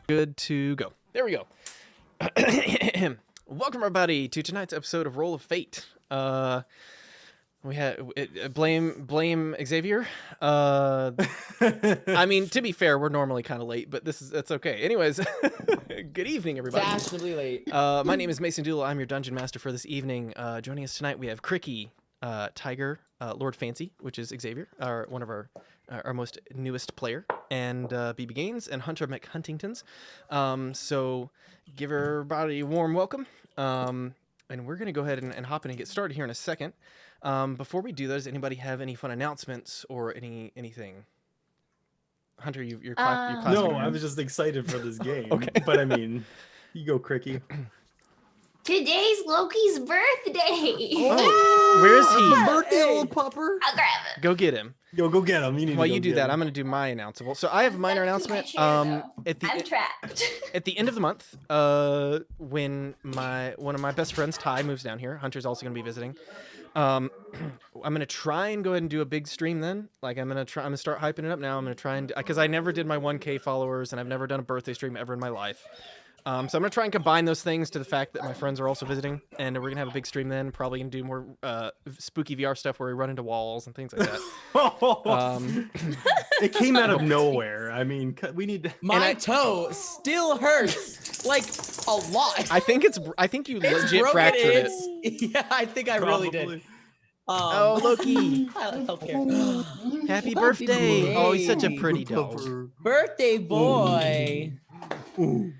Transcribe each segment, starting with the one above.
Good to go. There we go. Welcome everybody to tonight's episode of Roll of Fate. We had blame Xavier. I mean, to be fair, we're normally kind of late, but that's okay. Anyways, good evening, everybody. Fashionably late. My name is Mason Doolittle. I'm your dungeon master for this evening. Joining us tonight, we have Cricky, Tiger, Lord Fancy, which is Xavier, one of our most newest player, and BB Gaines and Hunter McHuntingtons. So give everybody a warm welcome. And we're going to go ahead and hop in and get started here in a second. Before we do that, does anybody have any fun announcements or anything? Hunter, you're clapping. No, I was just excited for this game. Okay. But I mean, you go, Cricky. Today's Loki's birthday. Oh, where is he? Birthday, old pupper. I'll grab him. Go get him. Yo, go get him. While you do that, I'm going to do my announceable. So I have a minor announcement. I'm At trapped. at the end of the month, when one of my best friends, Ty, moves down here, Hunter's also going to be visiting. I'm going to try and go ahead and do a big stream then. Like I'm going to start hyping it up now. I'm going to try and, because I never did my 1K followers and I've never done a birthday stream ever in my life. So I'm going to try and combine those things to the fact that my friends are also visiting, and we're going to have a big stream then, probably going to do more spooky VR stuff where we run into walls and things like that. It came out of nowhere. I mean, we need to... My toe still hurts, like, a lot. I think you legit broken. fractured it. Yeah, I think I really did. Oh, Loki. I don't care. Happy birthday. Oh, he's such a pretty dog. Birthday boy. Ooh.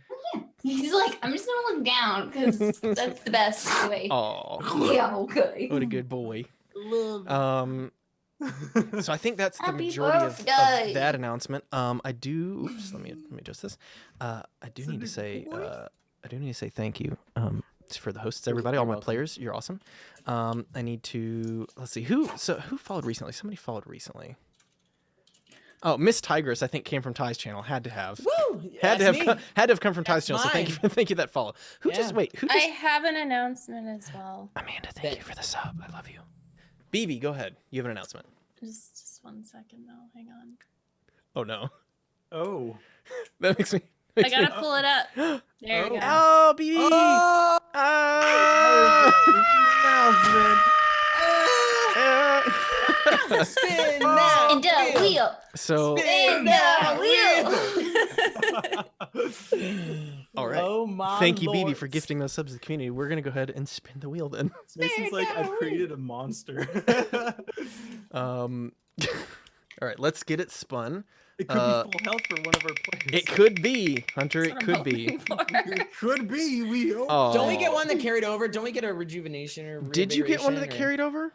He's like, I'm just gonna look down because that's the best way. Oh, Yeah, okay. what a good boy. So I think that's the Happy majority of birthday. that announcement. I do. Oops, let me adjust this. I do need to say thank you. For the hosts, everybody, all my players, you're awesome. I need to let's see who followed recently. Somebody followed recently. Oh, Miss Tigress, I think came from Ty's channel. Had to have. Woo! Had to have come from Ty's channel. Mine. So thank you that follow. Who just I have an announcement as well. Amanda, thank you for the sub. I love you. BB, go ahead. You have an announcement. Just 1 second though. Hang on. Oh no. Oh. That makes me. I gotta pull it up. There we go. Oh, BB. Spin that And the wheel. So. Spin the wheel. All right. Oh my Thank you, BB, lords. for gifting those subs to the community. We're gonna go ahead and spin the wheel then. Mason's like, I've created a monster. All right, let's get it spun. It could be full health for one of our players. It could be, Hunter. It could be. It could be. We hope. Oh. Don't we get one that carried over? Don't we get a rejuvenation or Did you get one that reinvigoration, or- carried over?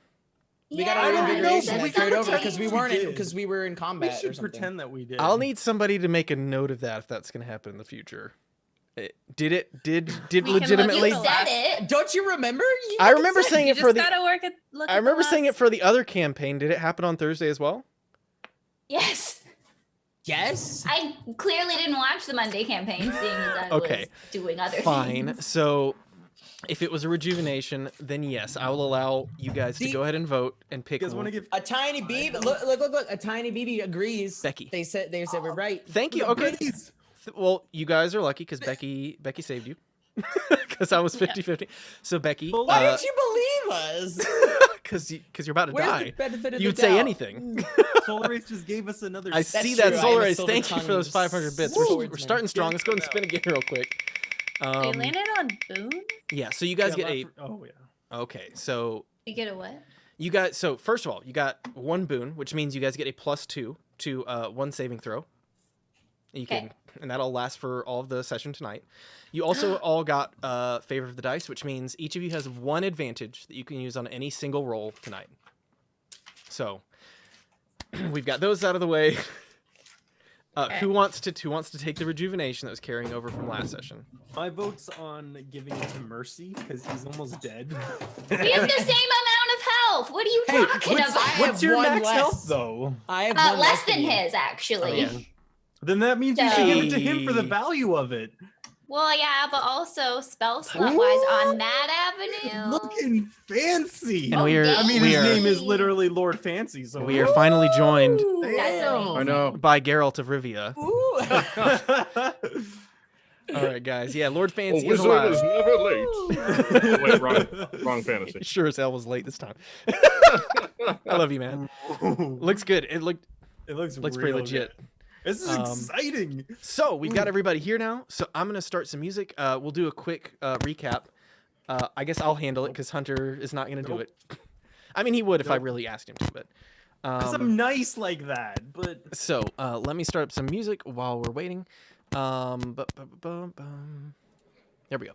We got Yeah, a don't know, reinvigoration but we that carried could over because we weren't did. because we were in We combat or should something. pretend that we did. I'll need somebody to make a note of that if that's gonna happen in the future. Did can legitimately? You said it. Don't you remember? You I remember said- saying You it for just the. gotta look I at remember the saying it last- for the other campaign. Did it happen on Thursday as well? Yes. Yes. I clearly didn't watch the Monday campaign, seeing as I Okay. was doing other Fine. things. So, if it was a rejuvenation, then yes, I will allow you guys to See- go ahead and vote and pick. You guys want to give? A tiny BB. Look. A tiny BB agrees. Becky. They said we're right. Thank you. Okay. Well, you guys are lucky because Becky saved you. Because I was 50-50. So Becky, Why didn't you believe us? because you're about to Where's die. the benefit of You the would say doubt? anything. Solar Race just gave us another. I That's see that, true, I Solar am a Race. silver Thank you for those tongue 500 bits. swordsman. We're starting strong. Let's go and spin again real quick. They landed on Boone. Yeah. So you guys get a. Oh yeah. Okay. So You get a what? you got. So first of all, you got one boon, which means you guys get a +2 to one saving throw. You can, and that'll last for all of the session tonight. You also all got favor of the dice, which means each of you has one advantage that you can use on any single roll tonight. So we've got those out of the way. Who wants to take the rejuvenation that was carrying over from last session? My vote's on giving it to Mercy because he's almost dead. We have the same amount of health. What are you talking about? What's your one max less. health though? I have one Less than you. his, actually. Oh, yeah. Then that means you should give it to him for the value of it. Well, yeah, but also spell slot wise on that avenue. Looking fancy. And we are, dang. I mean, we his are, name is literally Lord Fancy. So we are finally joined That's Damn. amazing. I know. by Geralt of Rivia. Ooh. All right, guys. Yeah, Lord A Fancy is wizard alive. is never late. Oh, wait, wrong fantasy. Sure as hell was late this time. I love you, man. Looks good. It looks Looks pretty real legit. good. This is exciting. So we've got everybody here now. So I'm gonna start some music. We'll do a quick recap. I guess I'll handle it because Hunter is not gonna do it. I mean, he would if I really asked him to, but. Cause I'm nice like that, but So let me start up some music while we're waiting. There we go.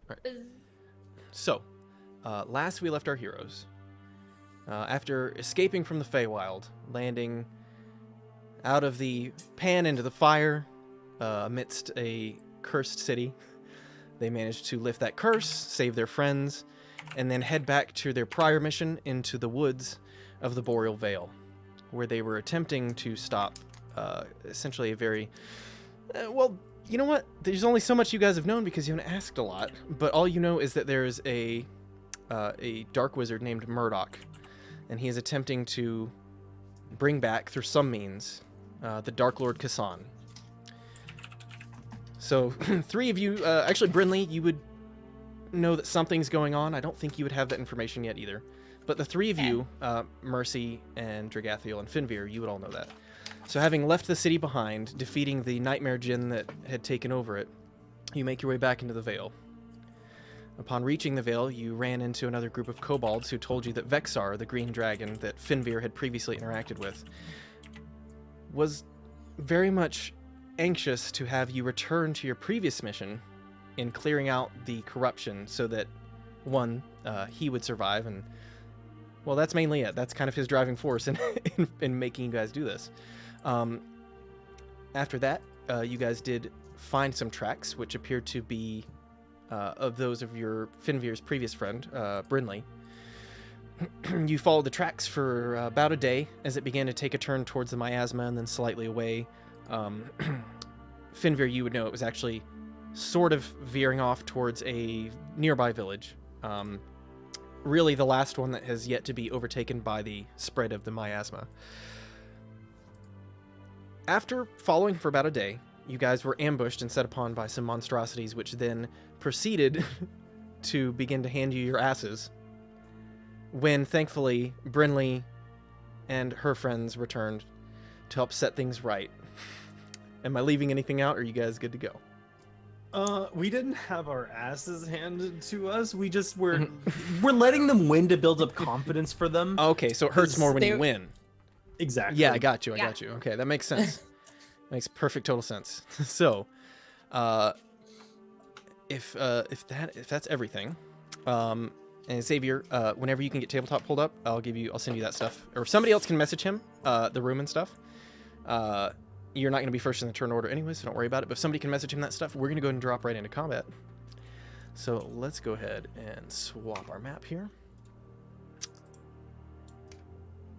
All right. So, last we left our heroes, after escaping from the Feywild, landing out of the pan into the fire amidst a cursed city, they managed to lift that curse, save their friends, and then head back to their prior mission into the woods of the Boreal Vale, where they were attempting to stop essentially a very... well, you know what? There's only so much you guys have known because you haven't asked a lot, but all you know is that there's a dark wizard named Murdoch, and he is attempting to bring back, through some means, the Dark Lord Kassan. So, three of you... actually, Brinley, you would know that something's going on. I don't think you would have that information yet either. But the three of you, Mercy and Dragathiel and Finveer, you would all know that. So having left the city behind, defeating the nightmare djinn that had taken over it, you make your way back into the Vale. Upon reaching the Vale, you ran into another group of kobolds who told you that Vexar, the green dragon that Finveer had previously interacted with, was very much anxious to have you return to your previous mission in clearing out the corruption so that, one, he would survive, and well, that's mainly it. That's kind of his driving force in making you guys do this. After that, you guys did find some tracks, which appeared to be of those of your Finveer's previous friend, Brinley. You followed the tracks for about a day as it began to take a turn towards the miasma and then slightly away. Finveer, you would know it was actually sort of veering off towards a nearby village. Really the last one that has yet to be overtaken by the spread of the miasma. After following for about a day, you guys were ambushed and set upon by some monstrosities, which then proceeded to begin to hand you your asses, when thankfully Brinley and her friends returned to help set things right. Am I leaving anything out, or are you guys good to go? We didn't have our asses handed to us. We just we're letting them win to build up confidence for them. Okay, so it hurts more when you win. Exactly. Yeah, I got you. I got you. Okay, that makes sense. Makes perfect total sense. So, if that's everything, and Xavier, whenever you can get tabletop pulled up, I'll send you that stuff, or somebody else can message him the room and stuff. You're not going to be first in the turn order anyway, so don't worry about it. But if somebody can message him that stuff, we're going to go ahead and drop right into combat. So let's go ahead and swap our map here.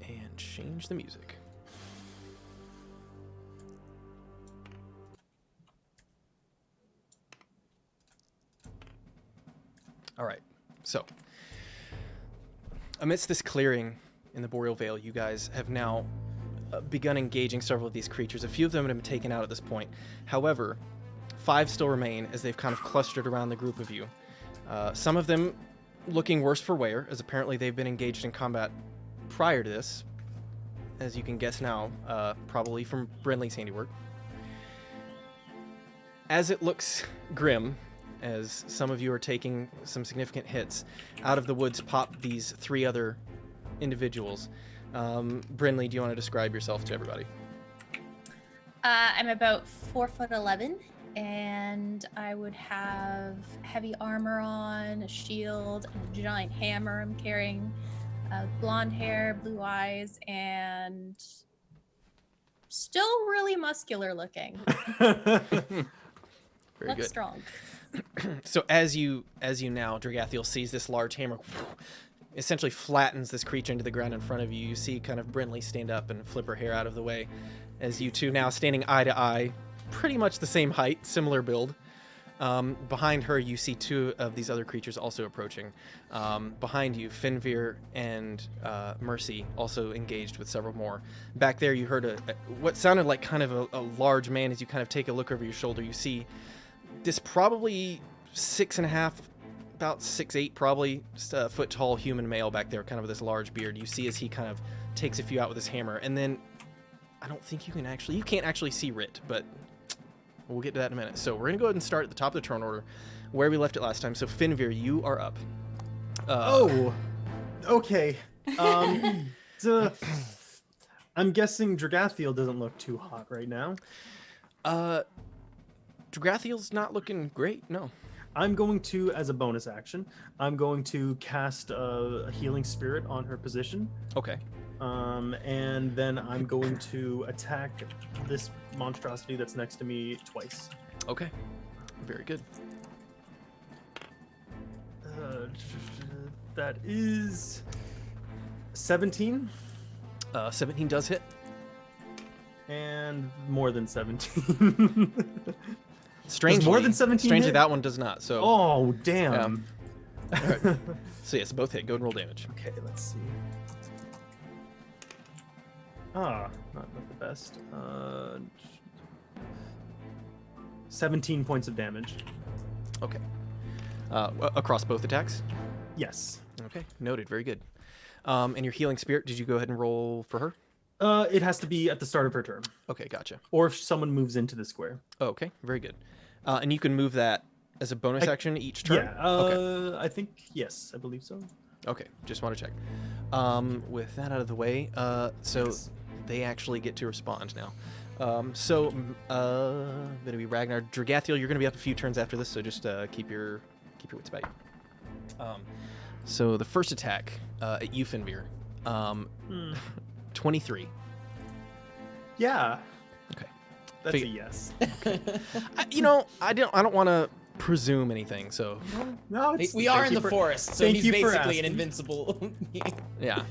And change the music. All right, so amidst this clearing in the Boreal Vale, you guys have now begun engaging several of these creatures. A few of them have been taken out at this point. However, 5 still remain as they've kind of clustered around the group of you. Some of them looking worse for wear, as apparently they've been engaged in combat prior to this, as you can guess now, probably from Brinley's handiwork. As it looks grim, as some of you are taking some significant hits, out of the woods pop these 3 other individuals. Brinley, do you want to describe yourself to everybody? I'm about 4'11", and I would have heavy armor on, a shield, and a giant hammer I'm carrying, blonde hair, blue eyes, and still really muscular looking. Very good. Strong. So as you now, Dragathiel sees this large hammer essentially flattens this creature into the ground in front of you. You see kind of Brinley stand up and flip her hair out of the way as you two now standing eye to eye, pretty much the same height, similar build. Behind her, you see two of these other creatures also approaching. Behind you, Finveer and Mercy also engaged with several more. Back there, you heard what sounded like kind of a large man. As you kind of take a look over your shoulder, you see this probably 6.5, about 6'8", probably foot tall human male back there, kind of with this large beard. You see as he kind of takes a few out with his hammer, and then I don't think you can't actually see Rit, but we'll get to that in a minute. So we're gonna go ahead and start at the top of the turn order, where we left it last time. So Finveer, you are up. Oh, okay. So, I'm guessing Dragathiel doesn't look too hot right now. Dragathiel's not looking great. No. I'm going to, as a bonus action, I'm going to cast a healing spirit on her position. Okay. And then I'm going to attack this monstrosity that's next to me twice. Okay. Very good. That is 17. 17 does hit. And more than 17. Strangely, more than 17 strangely hit? that one does not. So. Oh, damn. So yes, both hit. Go and roll damage. Okay, let's see. Not the best. 17 points of damage. Okay. Across both attacks? Yes. Okay, noted. Very good. And your healing spirit, did you go ahead and roll for her? It has to be at the start of her turn. Okay, gotcha. Or if someone moves into the square. Oh, okay, very good. And you can move that as a bonus action each turn? Yeah, Okay. I think, yes, I believe so. Okay, just want to check. With that out of the way, so Yes. they actually get to respond now. Gonna be Ragnar. Dragathiel, you're gonna be up a few turns after this, so just keep your wits about you. So the first attack at you, Finveer, 23. Yeah. Okay. That's Fig- a yes. I don't want to presume anything, so No, it's, We are thank in you the for- forest, so thank he's you for basically an asking. invincible. yeah.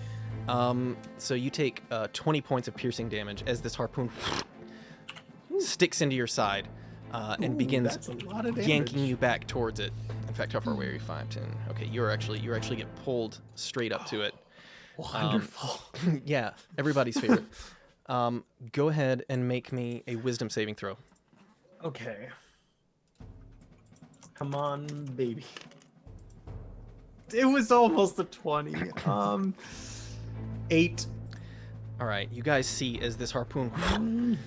So you take 20 points of piercing damage as this harpoon sticks into your side and begins That's a lot of damage. yanking you back towards it. In fact, how far away are you? 5, 10. Okay, you actually get pulled straight up to it. Wonderful. Yeah, everybody's favorite. Go ahead and make me a wisdom saving throw. Okay. Come on, baby. It was almost a 20. 8. All right, you guys see as this harpoon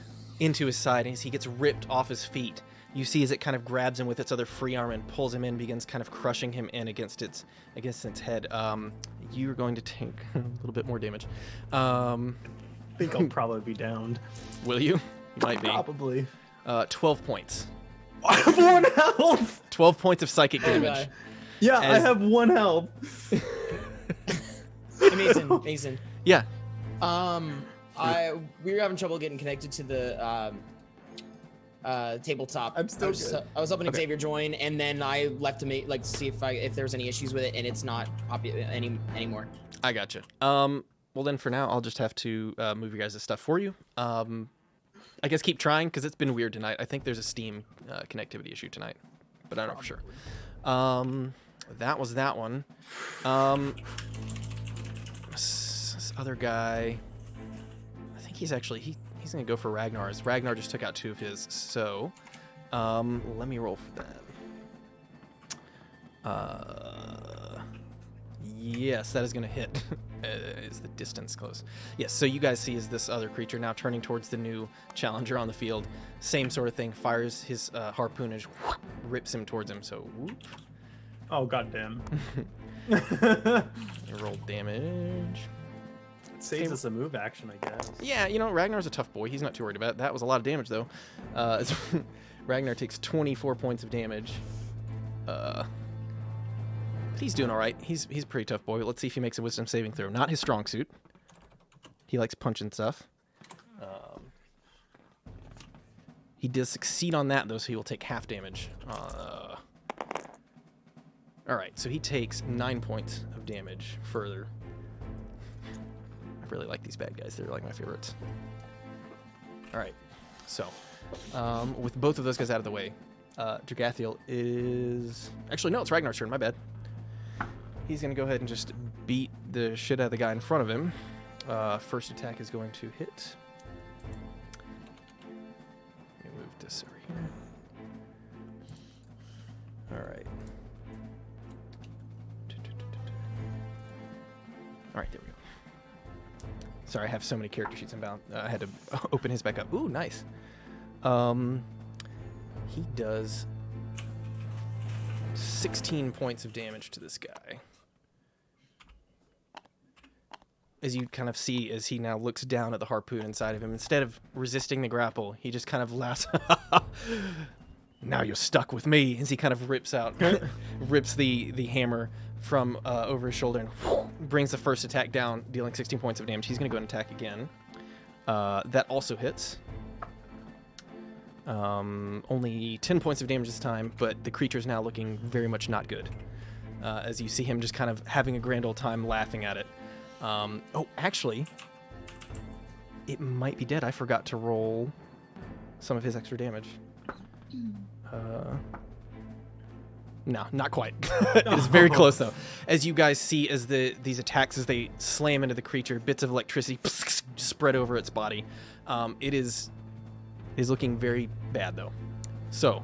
into his side, and as he gets ripped off his feet, you see as it kind of grabs him with its other free arm and pulls him in, begins kind of crushing him in against its head. You're going to take a little bit more damage. I think I'll probably be downed. Will you? You might be. Probably. 12 points. I have 1 health. 12 points of psychic damage. Yeah, I As- have 1 health. Mason, Mason. Yeah. We were having trouble getting connected to the tabletop. I'm still good. I was helping Okay. Xavier join, and then I left to see if there was any issues with it, and it's not anymore. I gotcha. Well, then for now, I'll just have to move you guys' stuff for you. I guess keep trying, because it's been weird tonight. I think there's a Steam connectivity issue tonight, but I don't know for sure. That was that one. This other guy, I think he's actually, he's going to go for Ragnar's. Ragnar just took out 2 of his, so let me roll for that. Yes, that is going to hit. Is the distance close? Yes, so you guys see is this other creature now turning towards the new challenger on the field. Same sort of thing, fires his harpoon and rips him towards him, so whoop. Oh, goddamn. Roll damage. It saves us a move action, I guess. Yeah, Ragnar's a tough boy. He's not too worried about it. That was a lot of damage, though. Ragnar takes 24 points of damage. But he's doing all right. He's a pretty tough boy. Let's see if he makes a wisdom saving throw. Not his strong suit. He likes punching stuff. He does succeed on that, though, so he will take half damage. All right, so he takes 9 points of damage further. I really like these bad guys. They're like my favorites. All right, so with both of those guys out of the way, Dragathiel is... Actually, no, it's Ragnar's turn. My bad. He's going to go ahead and just beat the shit out of the guy in front of him. First attack is going to hit. Let me move this over here. All right. All right, there we go. Sorry, I have so many character sheets inbound. I had to open his back up. Ooh, nice. He does 16 points of damage to this guy. As you kind of see, as he now looks down at the harpoon inside of him, instead of resisting the grapple, he just kind of laughs. Now you're stuck with me. As he kind of rips the hammer from over his shoulder and brings the first attack down, dealing 16 points of damage. He's going to go and attack again. That also hits. Only 10 points of damage this time, but the creature's now looking very much not good. As you see him just kind of having a grand old time laughing at it. Oh, actually, it might be dead. I forgot to roll some of his extra damage. No, not quite. It is very close, though. As you guys see, as these attacks, as they slam into the creature, bits of electricity spread over its body. It is looking very bad, though. So,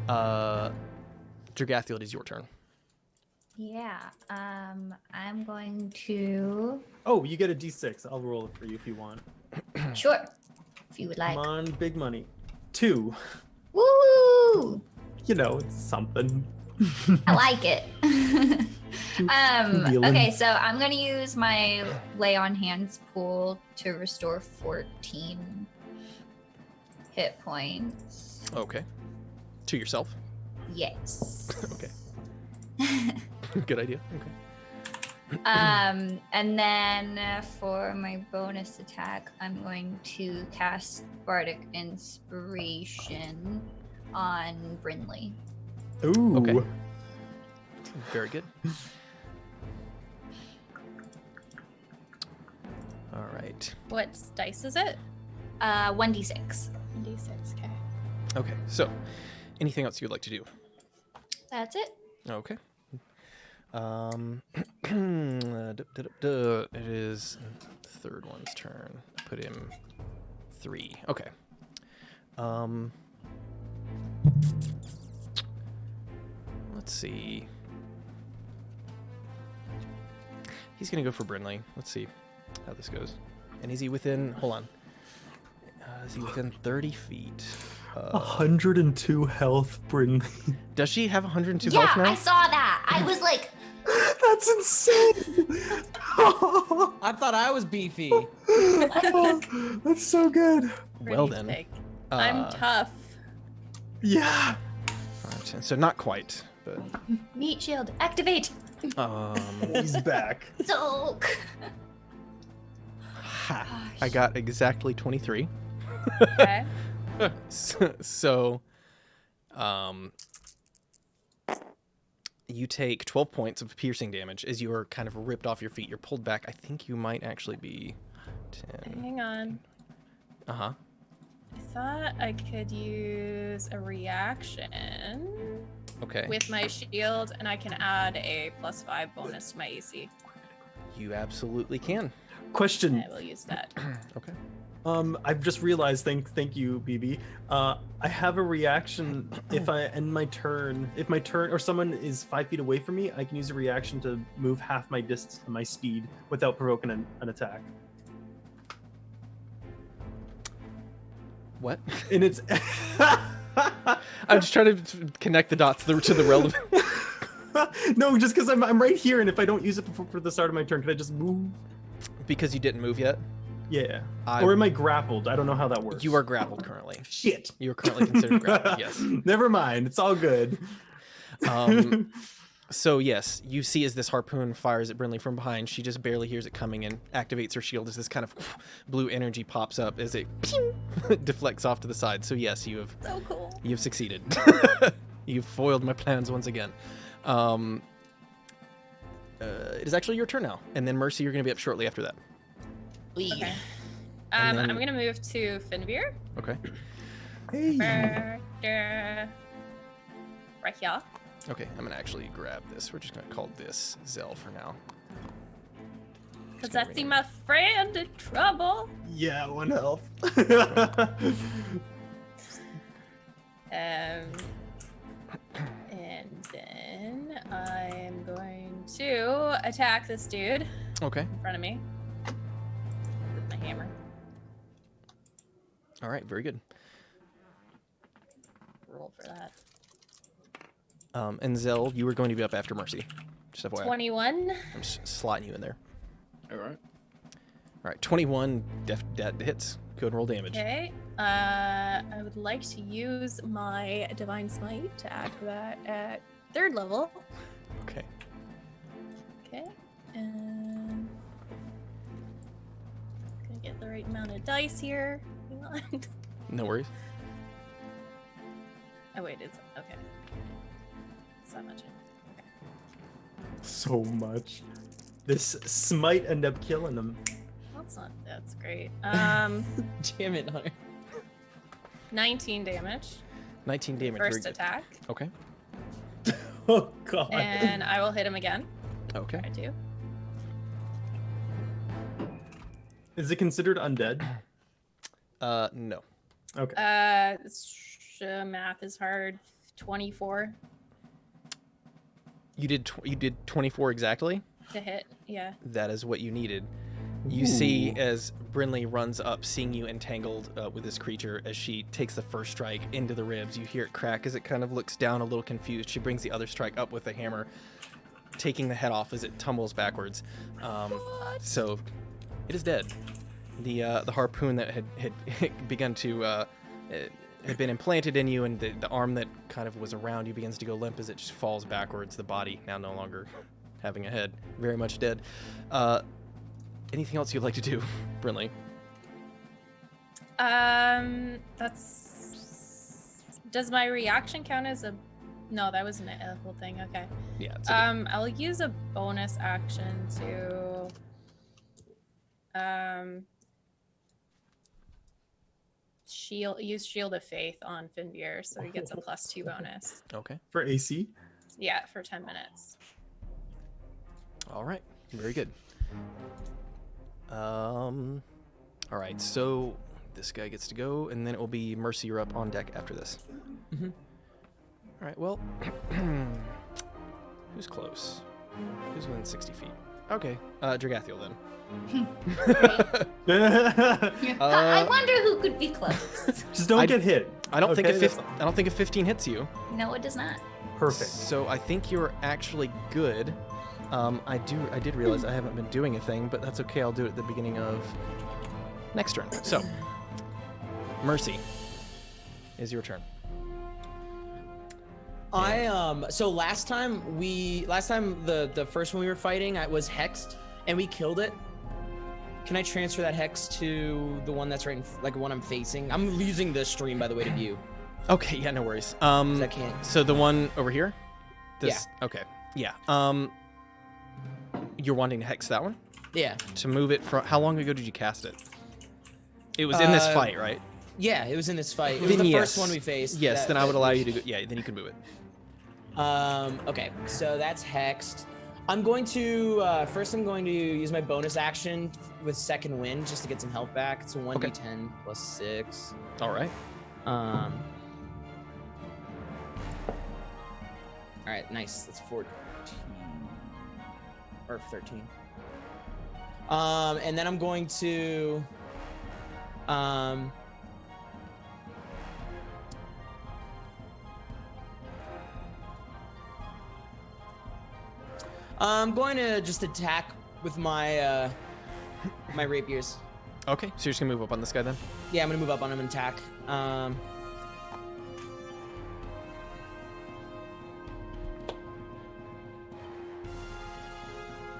Dragathiel, it is your turn. Yeah. I'm going to. Oh, you get a D6. I'll roll it for you if you want. Sure. If you would like. Come on, big money. 2. Woo! You know, it's something. I like it. Dealing. Okay, so I'm gonna use my lay on hands pool to restore 14 hit points. Okay. To yourself? Yes. Okay. Good idea. Okay. And then for my bonus attack, I'm going to cast Bardic Inspiration on Brinley. Ooh. Okay. Very good. All right. What dice is it? 1d6. D6. Okay. Okay. So, anything else you would like to do? That's it. Okay. It is third one's turn. Put him 3. Okay. Let's see. He's gonna go for Brinley. Let's see how this goes. And is he within? Hold on. Is he within 30 feet? 102 health, Brinley. Does she have 102 Yeah, health now? I saw that. I was like, That's insane. I thought I was beefy. That's so good. Well Pretty then. sick. I'm tough. Yeah. 5, 10. So not quite, but meat shield, activate. He's back. Soak. ha, I got exactly 23. Okay. So, you take 12 points of piercing damage as you are kind of ripped off your feet. You're pulled back. I think you might actually be 10. Hang on. Uh-huh. I thought I could use a reaction Okay. with my shield, and I can add a +5 bonus to my AC. You absolutely can. Question. I will use that. Okay. I've just realized. Thank you, BB. I have a reaction if I end my turn. If my turn or someone is 5 feet away from me, I can use a reaction to move half my distance, my speed, without provoking an attack. What? And it's. I'm just trying to connect the dots to the relevant. No, just because I'm right here, and if I don't use it for the start of my turn, can I just move? Because you didn't move yet? Yeah. Or am I grappled? I don't know how that works. You are grappled currently. Shit. You are currently considered grappled, yes. Never mind. It's all good. So yes, you see as this harpoon fires at Brinley from behind, she just barely hears it coming and activates her shield as this kind of blue energy pops up as it deflects off to the side. So yes, you have So cool. you've succeeded. You've foiled my plans once again. It is actually your turn now, and then Mercy, you're going to be up shortly after that. Okay. And then- I'm gonna move to Finveer. Okay. Hey. right here. Okay, I'm gonna actually grab this. We're just gonna call this Zell for now. Because gonna I see rename my friend in trouble. Yeah, 1 health. And then I'm going to attack this dude Okay. in front of me with my hammer. All right. Very good. Roll for that. And Zell, you were going to be up after Mercy. Just FYI. 21. I'm just slotting you in there. All right. All right. 21 that hits. Go and roll damage. Okay. I would like to use my Divine Smite to add to that at 3rd level. Okay. Okay. And gonna get the right amount of dice here. Hang on. No worries. Oh wait, it's okay. It's that much. So much. This smite end up killing him. That's great. Damn it, Hunter. 19 damage. 19 damage. Very First good. attack. Okay. Oh god. And I will hit him again. Okay. I do. Is it considered undead? No. Okay. Math is hard. 24 You did 24 exactly. to hit. Yeah. That is what you needed. You see as Brinley runs up, seeing you entangled with this creature, as she takes the first strike into the ribs. You hear it crack as it kind of looks down, a little confused. She brings the other strike up with the hammer, taking the head off as it tumbles backwards. So it is dead. The harpoon that had begun to had been implanted in you, and the arm that kind of was around you begins to go limp as it just falls backwards. The body now no longer having a head, very much dead. Anything else you'd like to do, Brinley? Does my reaction count as a? No, that wasn't a whole thing. Okay. Yeah. It's I'll use a bonus action to. Use Shield of Faith on Finbeer, so he gets a +2 bonus. okay. For AC? Yeah, for 10 minutes. All right. Very good. All right. So this guy gets to go, and then it will be Mercy. You're up on deck after this. Mm-hmm. All right. Well, who's close? Who's within 60 feet? Okay. Dragathiel then. I wonder who could be close. Just don't get hit. I don't think Okay, I don't think a 15 hits you. No, it does not. Perfect. So I think you're actually good. I did realize I haven't been doing a thing, but that's okay. I'll do it at the beginning of next turn. So, Mercy, is your turn. So last time the first one we were fighting, I was hexed and we killed it. Can I transfer that hex to the one that's right in, like one I'm facing? I'm using the stream, by the way, to view. Okay, yeah, no worries. I can't. So the one over here? This, yeah. Okay, yeah. You're wanting to hex that one? Yeah. To move it from, how long ago did you cast it? It was in this fight, right? Yeah, it was in this fight. It was the first one we faced. Yes, then I would allow you to go, yeah, then you can move it. Okay, so that's hexed. I'm going to, first I'm going to use my bonus action with Second Wind just to get some health back. It's a 1d10 plus 6. All right. All right, nice. That's 14 or 13. And then I'm going to, I'm going to just attack with my my rapiers. Okay, so you're just gonna move up on this guy then? Yeah, I'm gonna move up on him and attack.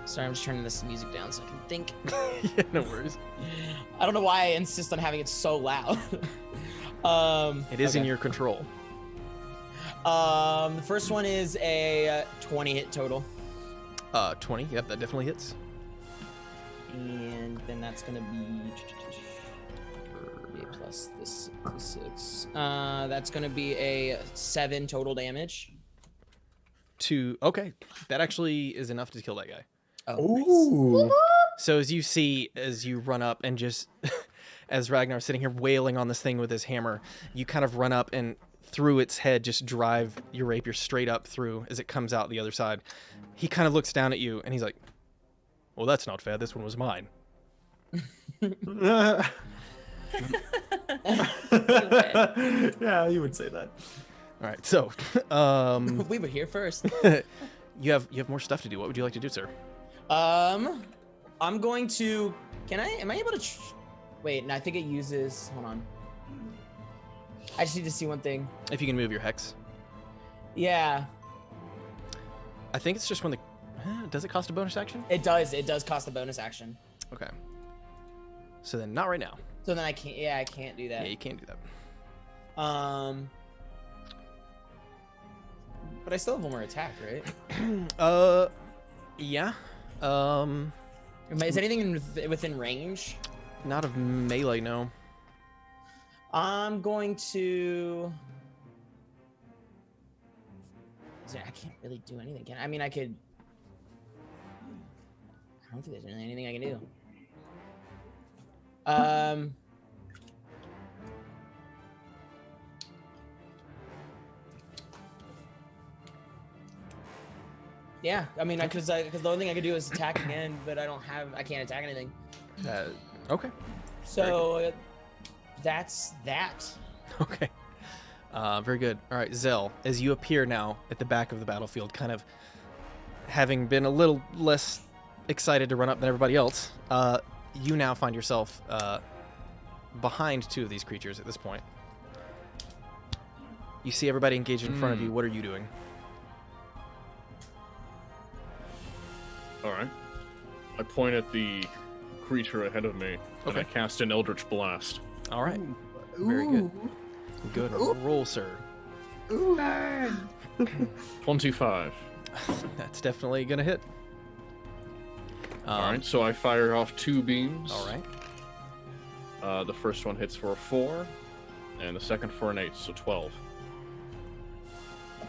Sorry, I'm just turning this music down so I can think. Yeah, no worries. I don't know why I insist on having it so loud. It is in your control. The first one is a 20 hit total. 20. Yep, that definitely hits. And then that's gonna be plus this 6. That's gonna be a 7 total damage. 2. Okay, that actually is enough to kill that guy. Oh, Ooh. So as you run up and just as Ragnar's sitting here wailing on this thing with his hammer, you kind of run up and through its head just drive your rapier straight up through as it comes out the other side. He kind of looks down at you and he's like, well, that's not fair. This one was mine. Yeah, you would say that. All right, so we were here first. you have more stuff to do. What would you like to do, sir? I'm going to. Am I able to? Wait, no, I think it uses. Hold on. I just need to see one thing. If you can move your hex. Yeah, I think it's just when the. Does it cost a bonus action? it does. It does cost a bonus action. Okay. So then, not right now. So then I can't. Yeah, I can't do that. Yeah, you can't do that. But I still have one more attack, right? Yeah. Is anything within range? Not of melee, no. I'm going to. I can't really do anything. I mean, I could. I don't think there's really anything I can do. Yeah, I mean, because the only thing I could do is attack again, but I can't attack anything. Okay. So that's that. Okay. Very good. All right, Zell, as you appear now at the back of the battlefield, kind of having been a little less excited to run up than everybody else, you now find yourself behind 2 of these creatures at this point. You see everybody engaged in front of you. What are you doing? All right. I point at the creature ahead of me, and I cast an Eldritch Blast. All right. Very good. Good roll, sir. 25. That's definitely going to hit. All right, so I fire off 2 beams. All right. The first one hits for a 4, and the second for an 8, so 12.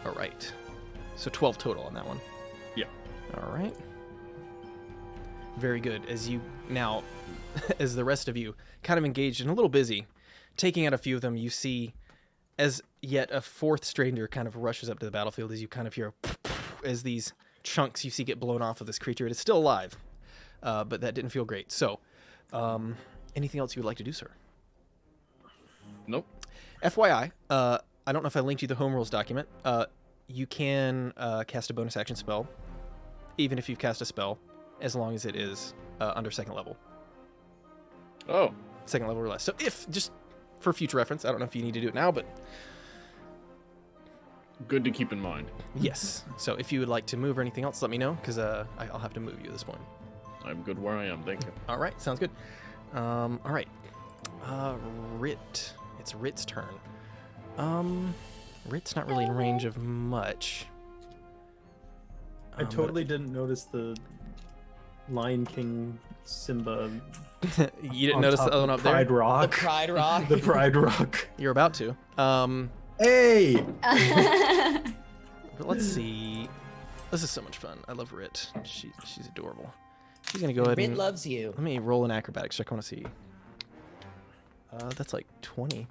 All right. So 12 total on that one. Yeah. All right. Very good. As you now, as the rest of you kind of engaged and a little busy, taking out a few of them, you see as yet a 4th stranger kind of rushes up to the battlefield as you kind of hear as these chunks you see get blown off of this creature. It is still alive, but that didn't feel great. So, anything else you would like to do, sir? Nope. FYI, I don't know if I linked you the home rules document. You can cast a bonus action spell, even if you've cast a spell, as long as it is under 2nd level. Oh. 2nd level or less. So if, just for future reference, I don't know if you need to do it now, but... Good to keep in mind. Yes. So if you would like to move or anything else, let me know, because I'll have to move you at this point. I'm good where I am, thank you. All right, sounds good. All right. Rit. It's Rit's turn. Rit's not really in range of much. I totally didn't notice the Lion King Simba. You didn't notice the other one up there? Pride Rock. The Pride Rock. The Pride Rock. You're about to. Hey! But let's see. This is so much fun. I love Rit. She's adorable. She's gonna go ahead Rit and loves you. let me roll an acrobatics check. I want to see. That's like 20.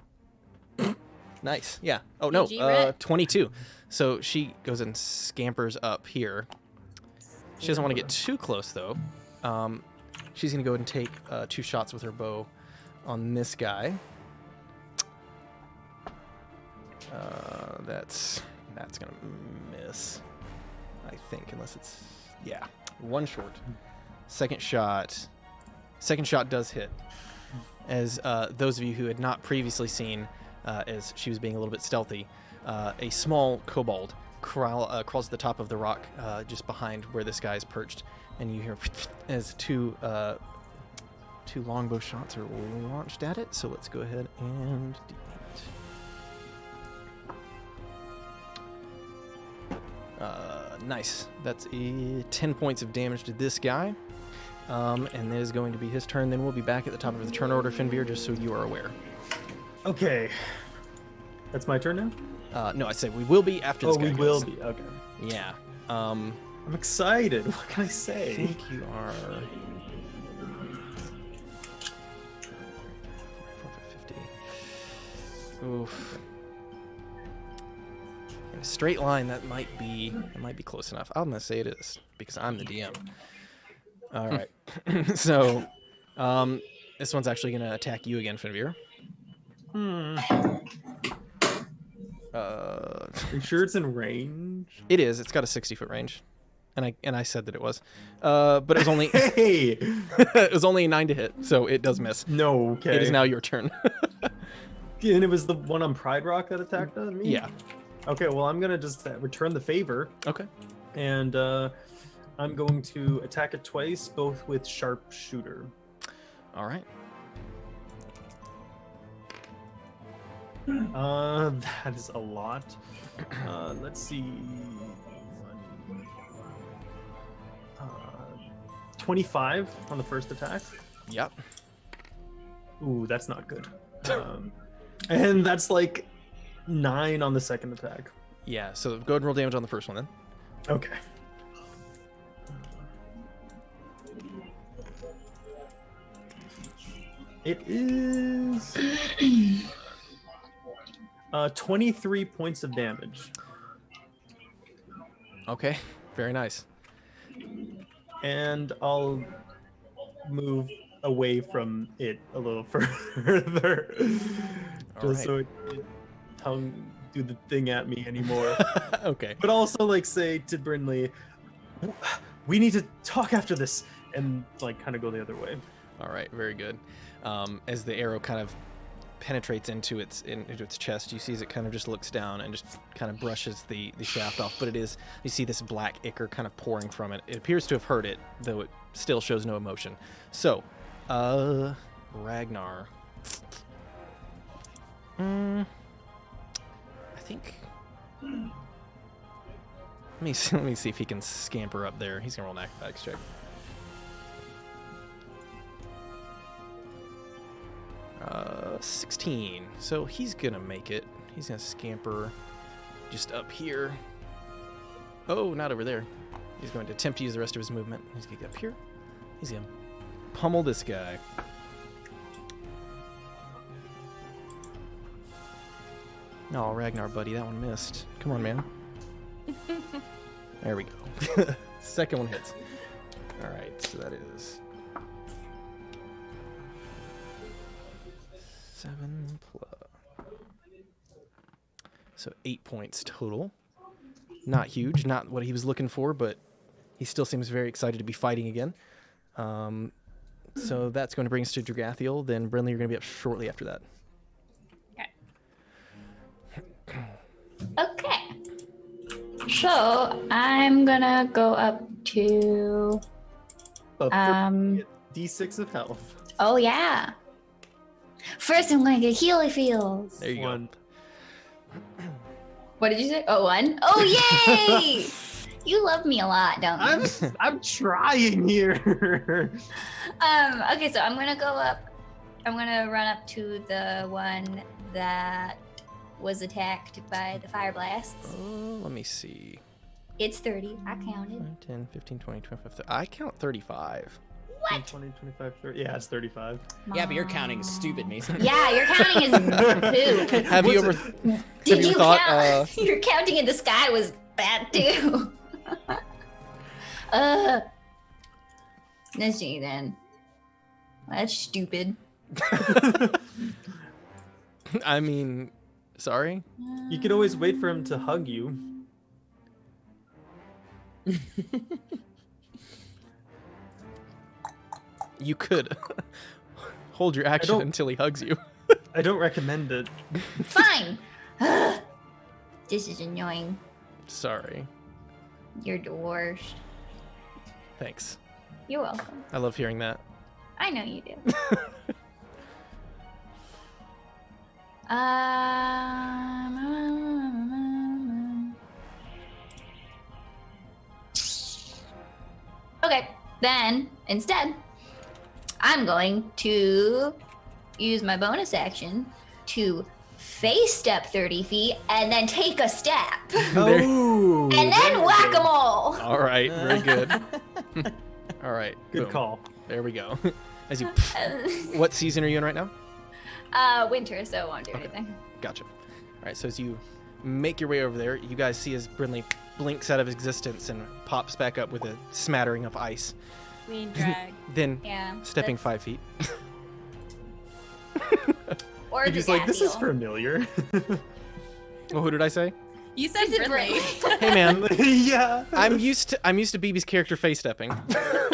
Nice. Yeah. Oh no. GG, Rit. 22. So she goes and scampers up here. She doesn't want to get too close though. She's gonna go ahead and take 2 shots with her bow on this guy. That's gonna miss, I think, unless it's, yeah, 1 short. Second shot does hit. As those of you who had not previously seen, as she was being a little bit stealthy, a small kobold crawls to the top of the rock just behind where this guy is perched, and you hear as 2 longbow shots are launched at it. So let's go ahead and D8. Nice. That's 10 points of damage to this guy. And that is going to be his turn. Then we'll be back at the top of the turn order, Finveer, just so you are aware. Okay. That's my turn now? No, I said we will be after this guy we will goes. be. Okay. Yeah. I'm excited. What can I I say? think you are. 50. Oof. In a straight line, that might be close enough. I'm gonna say it is because I'm the DM. All right. So, this one's actually gonna attack you again, Finvir. Are you sure it's in range? It is. It's got a 60-foot range, and I said that it was, but it was only Hey! it was only a 9 to hit, so it does miss. No, okay. It is now your turn. And it was the one on Pride Rock that attacked me? Yeah. Okay, well, I'm gonna just return the favor, Okay. and I'm going to attack it twice, both with Sharpshooter. All right. That is a lot. Let's see. 25 on the first attack. Yep. Ooh, that's not good. And that's like 9 on the second attack. Yeah. So go ahead and roll damage on the first one then. Okay. It is 23 points of damage. Okay. Very nice. And I'll move away from it a little further. Just so it don't do the thing at me anymore. Okay. But also like say to Brinley, we need to talk after this, and like kind of go the other way. All right. Very good. As the arrow kind of penetrates into its chest, you see as it kind of just looks down and just kind of brushes the shaft off. But you see this black ichor kind of pouring from it. It appears to have hurt it, though it still shows no emotion. So, Ragnar. I think. Let me see if he can scamper up there. He's gonna roll an acrobatics check. 16. So he's gonna make it. He's gonna scamper just up here. Oh, not over there. He's going to attempt to use the rest of his movement. He's gonna get up here. He's gonna pummel this guy. Oh, Ragnar, buddy, that one missed. Come on, man. There we go. Second one hits. All right, so that is 7 plus. So 8 points total. Not huge, not what he was looking for, but he still seems very excited to be fighting again. So that's going to bring us to Dragathiel. Then Brinley, you're going to be up shortly after that. Okay. So I'm gonna go up to D6 of health. Oh yeah. First I'm gonna get Healy Feels. There you One. go. What did you say? Oh, 1? Oh yay! You love me a lot, don't you? I'm trying here. Okay, so I'm gonna go up. I'm gonna run up to the one that was attacked by the fire blasts. Oh, let me see. It's 30. I counted. 10, 15, 20, 25, 30. I count 35. What? 20, 25, 30. Yeah, it's 35. Yeah, but your counting is stupid, Mason. Yeah, your counting is poo. Have you ever Did you thought, count? Your counting in the sky was bad too. Let's see then. That's stupid. I mean, sorry? You could always wait for him to hug you. You could hold your action don't- until he hugs you. I don't recommend it. Fine. This is annoying. Sorry. You're the worst. Thanks. You're welcome. I love hearing that. I know you do. Okay, then instead, I'm going to use my bonus action to face step 30 feet, and then take a step. Oh, And then whack-a-mole. All right, very good. All right, Good boom. call. There we go. As you, what season are you in right now? Winter, so it won't do Okay. anything. Gotcha. All right, so as you make your way over there, you guys see as Brinley blinks out of existence and pops back up with a smattering of ice. Queen drag. Then Yeah. stepping that's- 5 feet. Or He's just like, this is Abiel. familiar. Well, who did I say? You said This is Brinley. Hey man, Yeah. I'm used to BB's character face stepping.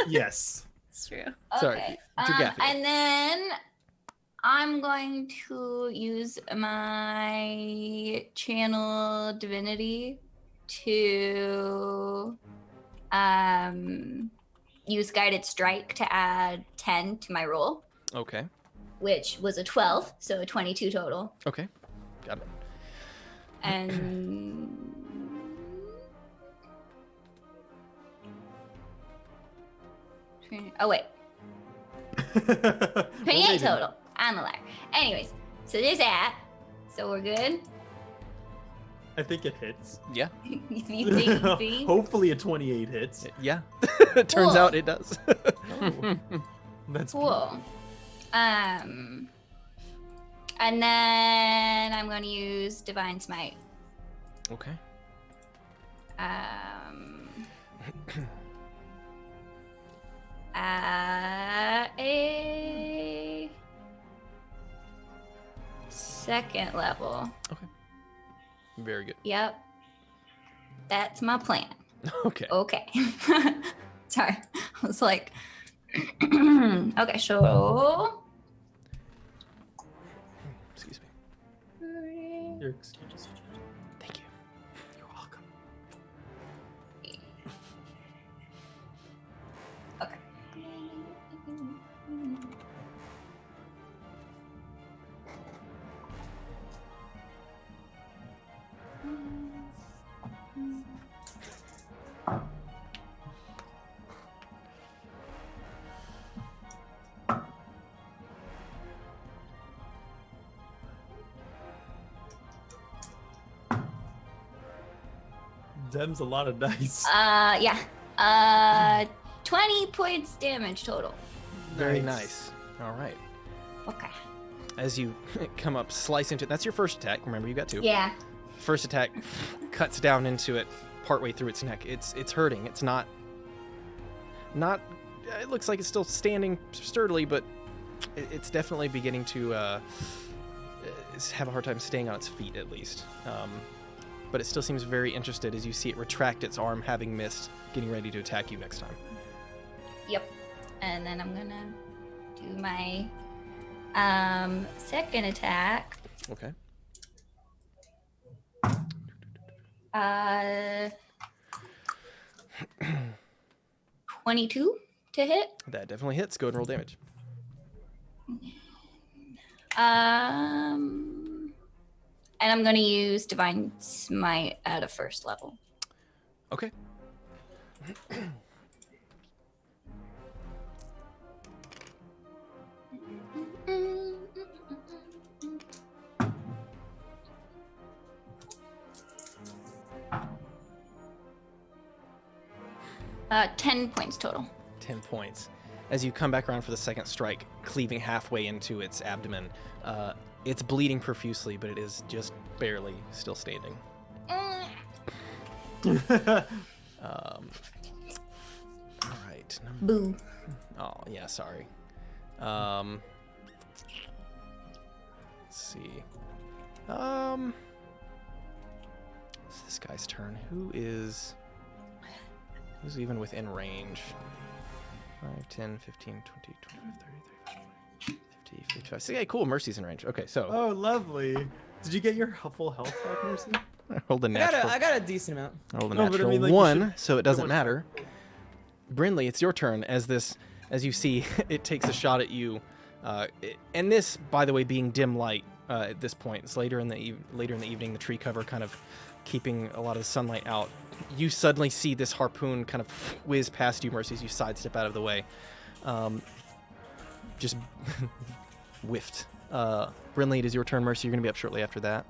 Yes. It's true. Sorry, Okay. to Gaffy. And then I'm going to use my channel divinity to use guided strike to add 10 to my roll, Okay. which was a 12, so a 22 total. Okay. Got it. And oh wait, 28 total. I'm a liar. Anyways, so there's that. So we're good. I think it hits. Yeah. You think? Hopefully a 28 hits. Yeah. It turns Cool. out it does. Oh, that's Cool. And then I'm going to use Divine Smite. Okay. At a second level. Very good. Yep. That's my plan. Okay. Okay. Sorry. I was like, okay, so. Excuse me. Your excuse. Thank you. You're welcome. Okay. Dem's a lot of dice. Yeah. 20 points damage total. Very nice. All right. Okay. As you come up, slice into it. That's your first attack. Remember, you got two. Yeah. First attack cuts down into it partway through its neck. It's hurting. It's not. It looks like it's still standing sturdily, but it's definitely beginning to have a hard time staying on its feet, at least. But it still seems very interested as you see it retract its arm, having missed, getting ready to attack you next time. Yep. And then I'm gonna do my second attack. Okay. 22 to hit. That definitely hits. Go ahead and roll damage. And I'm gonna use Divine Smite at a first level. Okay. Uh, 10 points total. 10 points. As you come back around for the second strike, cleaving halfway into its abdomen, it's bleeding profusely, but it is just barely still standing. All right. Boo. Oh, yeah, sorry. Let's see. It's this guy's turn. Who's even within range? 5, 10, 15, 20, 25, 30, 35, 50, 55. So, yeah, cool. Mercy's in range. Okay, so Oh, lovely. Did you get your full health back, Mercy? I rolled a natural. I got a decent amount. I rolled a No, but I natural mean, like, you 1, should- so it doesn't one- matter. Brinley, it's your turn as you see, it takes a shot at you. And this, by the way, being dim light at this point, it's later in the evening, the tree cover kind of keeping a lot of the sunlight out. You suddenly see this harpoon kind of whiz past you, Mercy, as you sidestep out of the way. Just whiffed Brinley, it is your turn. Mercy, you're gonna be up shortly after that.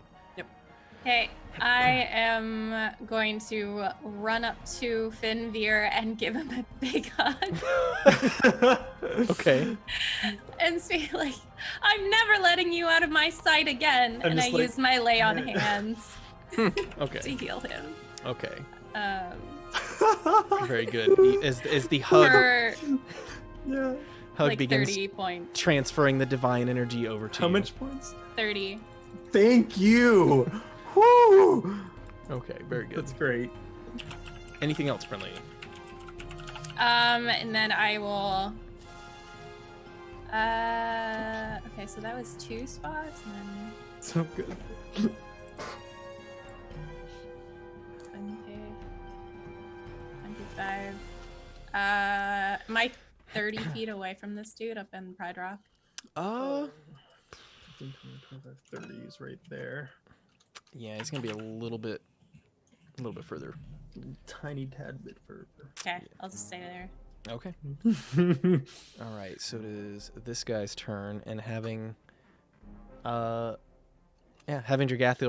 Okay, I am going to run up to Finveer and give him a big hug Okay. and say, like, I'm never letting you out of my sight again. And I just like- use my lay on hands to Okay. heal him. Okay. Um, Very good. As the hug for Yeah. like begins 30 points. transferring the divine energy over to How you. much points? 30. Thank you. Woo! Okay, very good. That's great. Anything else, Brinley? And then I will. Okay, so that was 2 spots, and then So good. 20, 25. Am I 30 feet away from this dude up in Pride Rock? 15, 20, 25, 30 is right there. Yeah, it's gonna be a little bit further. Tiny tad bit further. Okay, I'll just stay there. Okay. All right. So it is this guy's turn, and having Dragathiel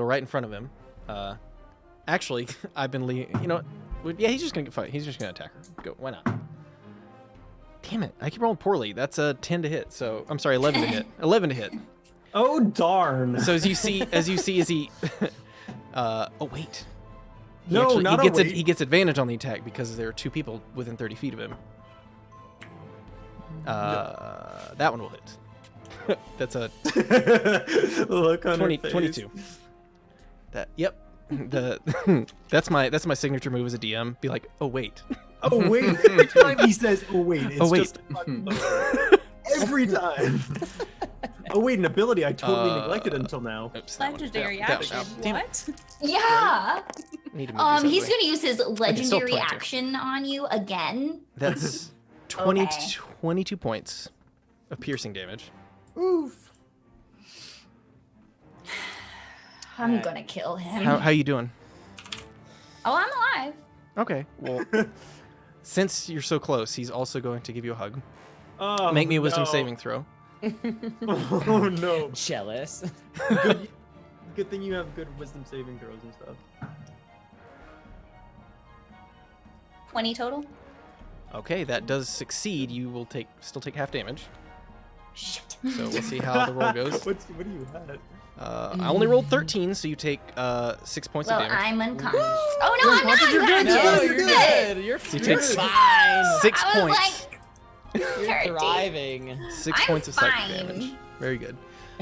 right in front of him. Actually, I've been you know what? Yeah, he's just gonna fight. He's just gonna attack her. Go. Why not? Damn it! I keep rolling poorly. That's a 10 to hit. So I'm sorry, 11 to hit. 11 to hit. Oh darn! So as you see, as he, oh wait. No, not he gets a wait. he gets advantage on the attack because there are 2 people within 30 feet of him. That one will hit. That's a Look on 20, her face. 22. That yep. That's my signature move as a DM. Be like, oh wait. Oh wait! Every time he says, "Oh wait," it's Oh, wait. just a fucking every time. Oh wait, an ability I totally neglected until now. Oops, that one. Legendary That one. action. Damn it. What? Yeah. Need to move this He's out of the way. gonna use his legendary 22. action on you again. That's 20, Okay. 22 points of piercing damage. Oof. I'm gonna kill him. How you doing? Oh, I'm alive. Okay. Well, since you're so close, he's also going to give you a hug. Oh, Make me a wisdom no. saving throw. Oh no! Jealous. Good thing you have good wisdom saving throws and stuff. 20 total. Okay, that does succeed. You will still take half damage. Shit. So we'll see how the roll goes. What do you have? I only rolled 13, so you take 6 points Well, of damage. I'm unconscious. Oh no, I'm not. You're good, No, yes, you're good. good. You're, So you you're take fine. 6 I was points. You're 13. thriving. 6 I'm points of psychic fine. damage. Very good.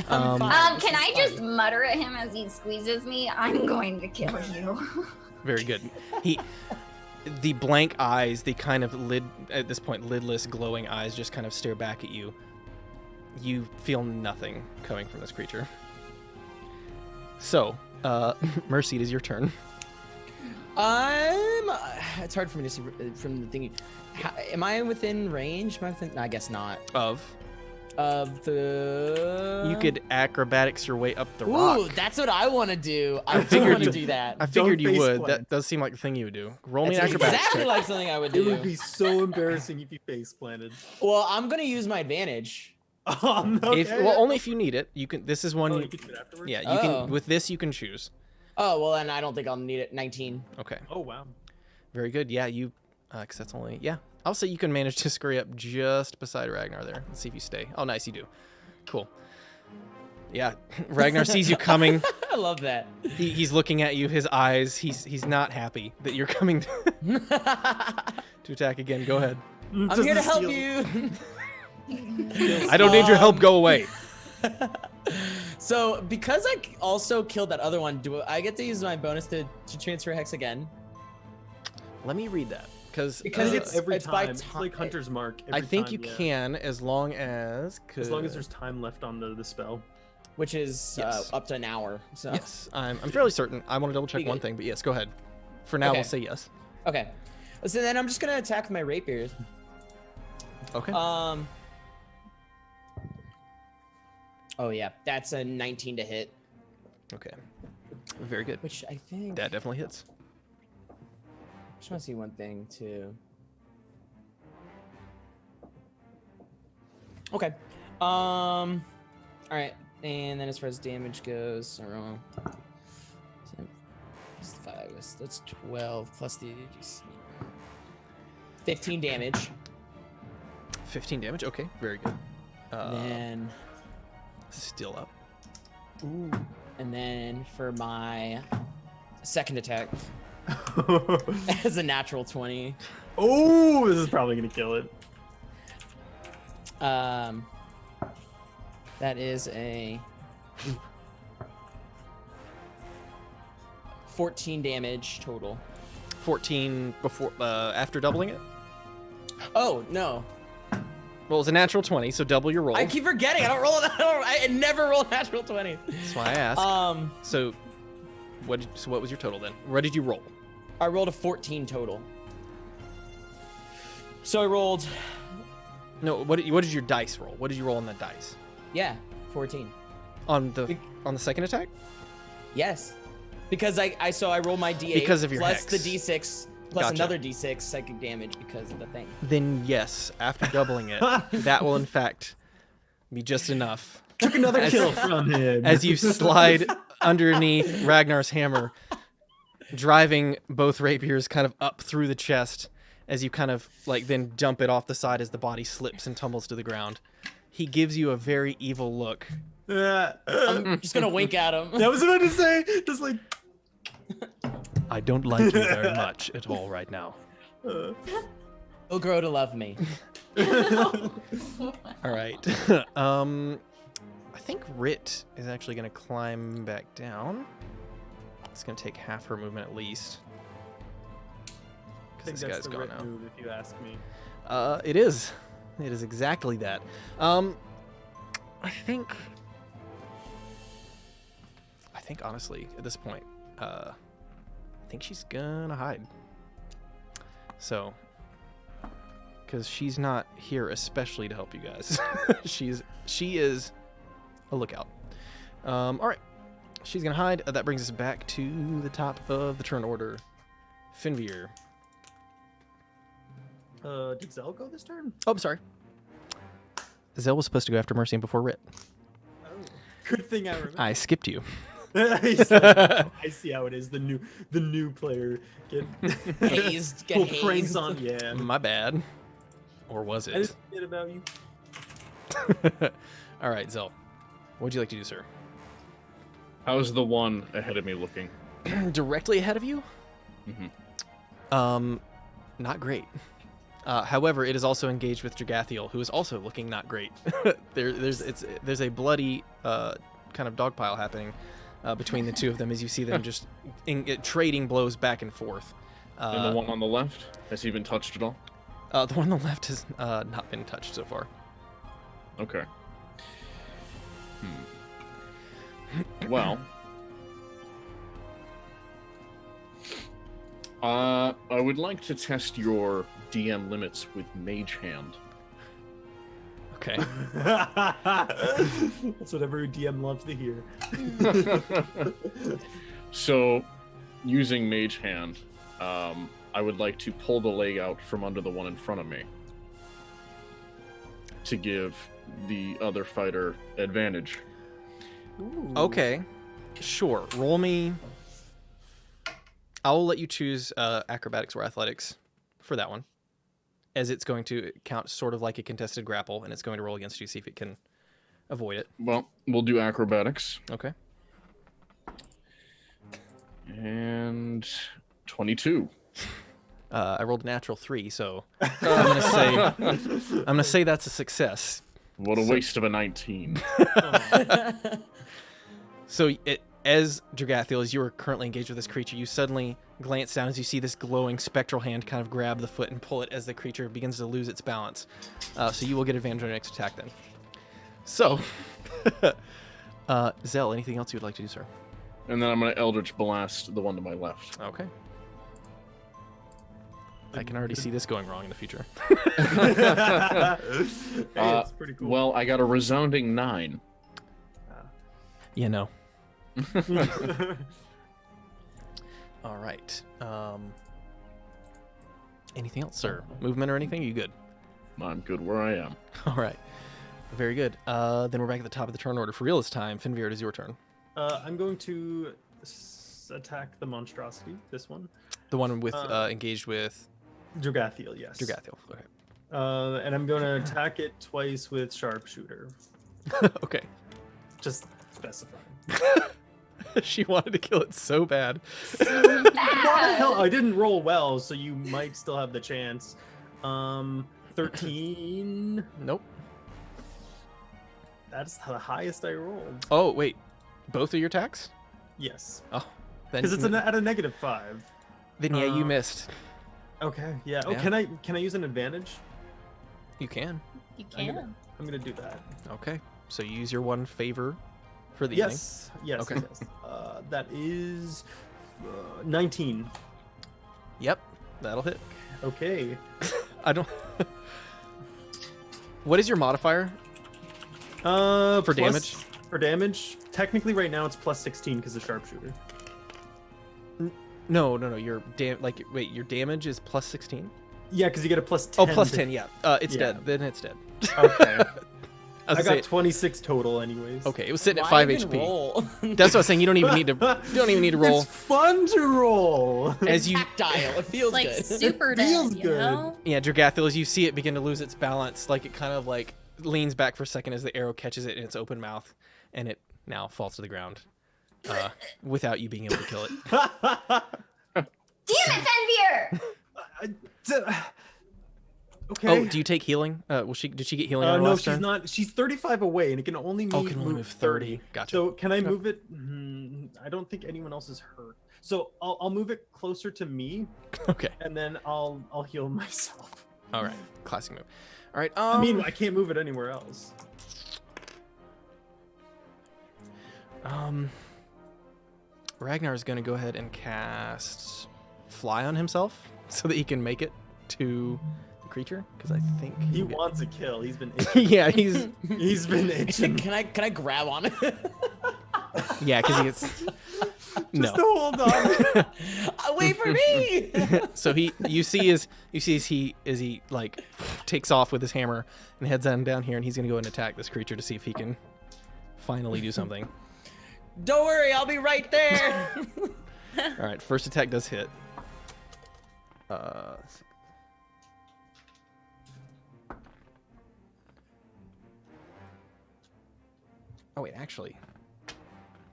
I'm fine. This Can is I fine. just mutter at him as he squeezes me? I'm going to kill you. Very good. The blank eyes, the kind of at this point lidless, glowing eyes, just kind of stare back at you. You feel nothing coming from this creature. So, Mercy, it is your turn. It's hard for me to see from the thing. Am I within range? Am I within? No, I guess not. Of The. you could acrobatics your way up the Ooh, rock. that's what I want to do. I do figured want to you- do that. I figured you face would. plant. That does seem like the thing you would do. Roll me That's an acrobatics exactly check. like something I would It would do. be so embarrassing if you face planted. Well, I'm gonna use my advantage. If only if you need it. You can. This is one. Oh, you, you can do it afterwards? yeah, you Oh. can. With this, you can choose. Oh well, then I don't think I'll need it. 19. Okay. Oh wow. Very good. Yeah, you. Because that's only. Yeah. I'll say you can manage to scurry up just beside Ragnar there. Let's see if you stay. Oh, nice, you do. Cool. Yeah, Ragnar sees you coming. I love that. He's looking at you. His eyes. He's not happy that you're coming to attack again. Go ahead. I'm here to help you. I don't need your help. Go away. So because I also killed that other one, do I get to use my bonus to transfer hex again? Let me read that because Because It's every it's by time. It's time. like Hunter's Mark. I every think time, you yeah. can as long as As long as there's time left on the spell. Which is Yes. up to an hour. So Yes, I'm fairly certain. I want to double check Pretty one good. thing, but yes, go ahead. For now, Okay. we'll say yes. Okay. So then I'm just gonna attack with my rapiers. Okay. Oh yeah, that's a 19 to hit, Okay. Very good. which I think. That definitely hits. Just want to see one thing too. Okay. All right. And then as far as damage goes, I roll 5. That's 12 plus the 15 damage. 15 damage. Okay, very good. Then Still up. ooh, and then for my second attack, as a natural 20. Oh, this is probably gonna kill it. That is a 14 damage total. 14 before after doubling it. Oh no! Well, it's a natural 20, so double your roll. I keep forgetting. I don't roll. I never roll a natural 20. That's why I asked. So what was your total then? What did you roll? I rolled a 14 total. So I rolled. No, what did your dice roll? What did you roll on the dice? Yeah, 14. On the second attack? Yes, because I rolled my D8 Because of your plus hex. the D6 plus Gotcha. another D6 psychic damage because of the thing. Then yes, after doubling it, that will in fact be just enough. Took another kill from him. As you slide underneath Ragnar's hammer, driving both rapiers kind of up through the chest, as you kind of like then dump it off the side as the body slips and tumbles to the ground. He gives you a very evil look. I'm just gonna wink at him. I was about to say, just like. I don't like you very much at all right now. He'll grow to love me. All right. I think Rit is actually going to climb back down. It's going to take half her movement at least. I think This that's guy's the gone right now. move, if you ask me. It is. It is exactly that. I think honestly, at this point, I think she's gonna hide. So, because she's not here especially to help you guys. She is a lookout. All right, she's gonna hide. That brings us back to the top of the turn order. Finveer. Did Zell go this turn? Oh, I'm sorry. Zell was supposed to go after Mercy before Rit. Oh, good thing I remember. I skipped you. He's like, oh, I see how it is. The new player get Hazed, get pull hazed. pranks on. Yeah. My bad. Or was I it? didn't forget about you. All right, Zell. What would you like to do, sir? How's the one ahead of me looking? Directly ahead of you? Mm-hmm. Not great. However, it is also engaged with Jagathiel, who is also looking not great. There's a bloody kind of dog pile happening between the two of them as you see them just trading blows back and forth. And the one on the left, has he been touched at all? The one on the left has not been touched so far. Okay. Well, I would like to test your DM limits with Mage Hand. Okay. That's what every DM loves to hear. So, using Mage Hand, I would like to pull the leg out from under the one in front of me to give the other fighter advantage. Okay. Sure. Roll me. I'll let you choose acrobatics or athletics for that one, as it's going to count sort of like a contested grapple, and it's going to roll against you, see if it can avoid it. Well, we'll do acrobatics. Okay. And 22. I rolled a natural 3, so I'm gonna say that's a success. What a waste of a 19. So as Jagathiel, as you are currently engaged with this creature, you suddenly glance down as you see this glowing spectral hand kind of grab the foot and pull it as the creature begins to lose its balance. So you will get advantage on your next attack then. So, Zell, anything else you would like to do, sir? And then I'm going to Eldritch Blast the one to my left. Okay. I can already see this going wrong in the future. Hey, it's pretty cool. Well, I got a resounding 9. Yeah, no. All right. Anything else, sir? Movement or anything? You good? I'm good where I am. All right. Very good. Then we're back at the top of the turn order for real this time. Finveer, it is your turn. I'm going to attack the monstrosity. This one. The one with engaged with Drogathiel, yes. Drogathiel. Okay. And I'm going to attack it twice with sharpshooter. Okay. Just specifying. She wanted to kill it so bad. What the hell? I didn't roll well, so you might still have the chance. 13. Nope. That's the highest I rolled. Oh, wait. Both of your attacks? Yes. Oh. Because it's at a -5. Then yeah, you missed. Okay. Yeah. Oh, Yeah. can I use an advantage? You can. You can. I'm gonna do that. Okay. So you use your one favor for the evening. Yes. Yes. Okay. Yes. That is 19. Yep. That'll hit. Okay. I don't. What is your modifier? For damage? For damage, technically right now it's +16 because of sharpshooter. No. Your your damage is +16. Yeah, because you get a +10. Oh, +10. Yeah. It's Yeah. dead. Then it's dead. Okay. I I got 26 total, anyways. Okay, it was sitting at Why 5 even HP. roll? That's what I was saying. You don't even need to. You don't even need to roll. It's fun to roll. As you, Tactile. It feels Like good. super feels dead, you good. know? yeah, Drogathiel, as you see it begin to lose its balance, like it kind of like leans back for a second as the arrow catches it in its open mouth, and it now falls to the ground, without you being able to kill it. Damn it, Fenvier! Okay. Oh, do you take healing? Did she get healing on her no, last she's turn? not. She's 35 away, and it can only move, can only move 30. Gotcha. So can I move it? I don't think anyone else is hurt. So I'll move it closer to me, Okay. and then I'll heal myself. All right. Classic move. All right. I mean, I can't move it anywhere else. Ragnar is going to go ahead and cast Fly on himself so that he can make it to the creature, because I think He wants a kill. He's been itching. yeah, he's He's been itching. Can I grab on it? yeah, because he gets no. Just hold on. Wait for me. So you see as he like takes off with his hammer and heads on down here, and he's gonna go and attack this creature to see if he can finally do something. Don't worry, I'll be right there. All right, first attack does hit. Oh wait, actually,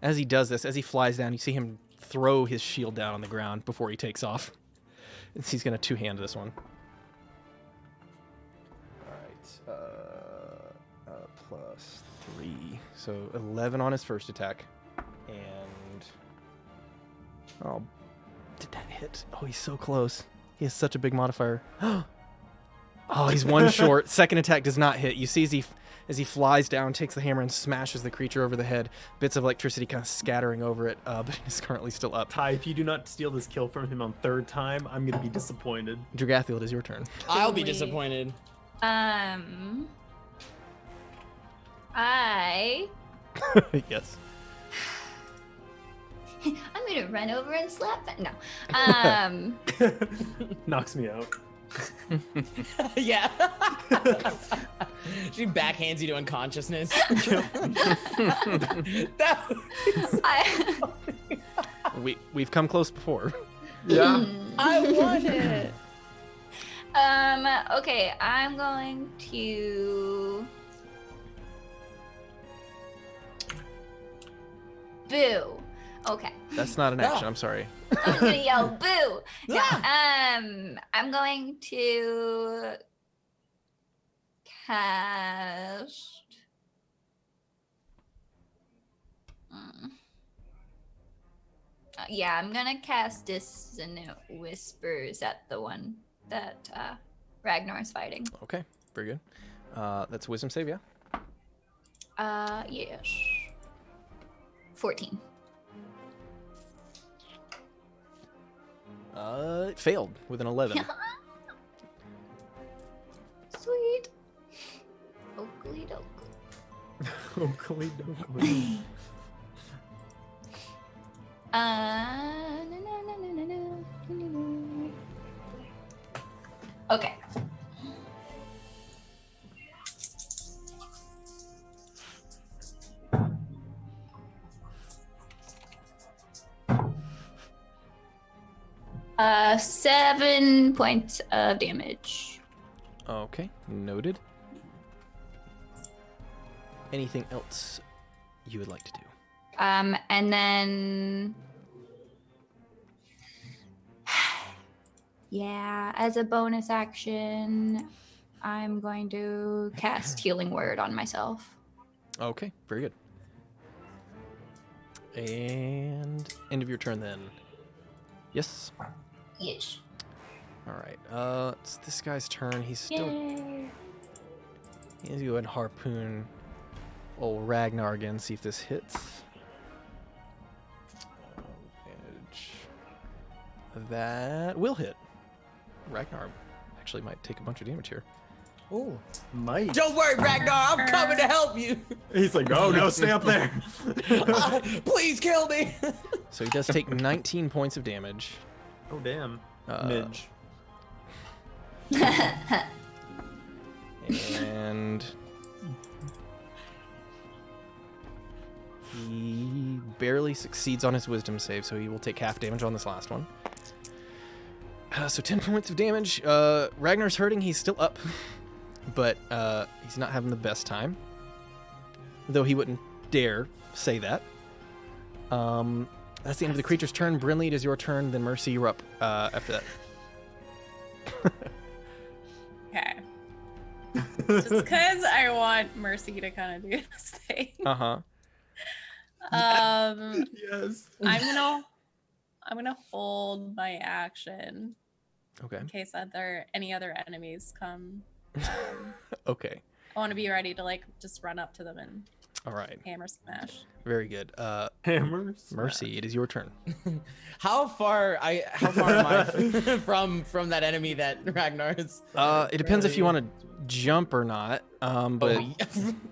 as he does this, as he flies down, you see him throw his shield down on the ground before he takes off. And he's gonna two-hand this one. All right, +3, so 11 on his first attack, and oh, did that hit? Oh, he's so close. He has such a big modifier. Oh, he's one short. Second attack does not hit. You see as he flies down, takes the hammer and smashes the creature over the head. Bits of electricity kind of scattering over it, but he's currently still up. Ty, if you do not steal this kill from him on third time, I'm gonna be disappointed. Drogathiel, it is your turn. I'll be disappointed. I Yes. I'm gonna run over and slap that. No. Knocks me out. Yeah. She backhands you to unconsciousness. That We've come close before. Yeah. I want it. Okay, I'm going to boo. Okay. That's not an action. I'm sorry. I'm gonna yell boo. No, I'm going to cast. Yeah, I'm gonna cast Dissonant Whispers at the one that Ragnar's fighting. Okay, very good. That's wisdom save, yeah? Yes. 14. It failed with an 11. Sweet. Oakley doke. Oakley dokley. Okay. 7 points of damage. Okay, noted. Anything else you would like to do? And then, yeah, as a bonus action, I'm going to cast Healing Word on myself. Okay, very good. And end of your turn then. Yes. Yes. All right. It's this guy's turn. He's still. Yay. He's gonna go ahead and harpoon old Ragnar again. See if this hits. Advantage. That will hit. Ragnar actually might take a bunch of damage here. Oh, Might. don't worry, Ragnar. I'm coming to help you. He's like, oh no, stay up there. Please kill me. So he does take 19 points of damage. Oh damn. Uh, Midge. And he barely succeeds on his wisdom save, so he will take half damage on this last one. So 10 points of damage. Ragnar's hurting. He's still up, but he's not having the best time. Though he wouldn't dare say that. That's the end of the creature's turn. Brinley, it is your turn. Then Mercy, you're up after that. Okay. Just because I want Mercy to kind of do this thing. Uh-huh. Yes. I'm gonna hold my action Okay. in case any other enemies come. Okay. I want to be ready to like just run up to them and All right. hammer smash. Very good. Hammers. Mercy, it is your turn. How far am I from that enemy that Ragnar is? It depends if you want to jump or not. But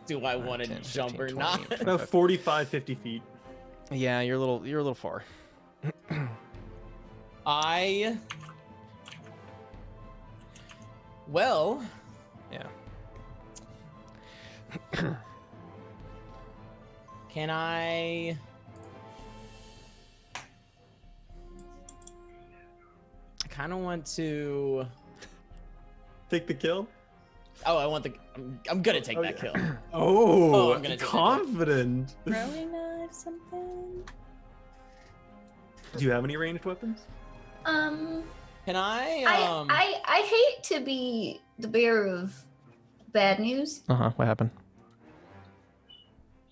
Do I want to 10, jump 15, or 20, not? 25. About 45, 50 feet. Yeah, you're a little far. Well, Yeah. can I? I kind of want to. Take the kill. Oh, I want the. I'm gonna take Oh, that yeah. kill. Oh, I'm gonna take that. confident. Throwing knife, something. Do you have any ranged weapons? Can I? I hate to be the bearer of bad news. Uh-huh. What happened?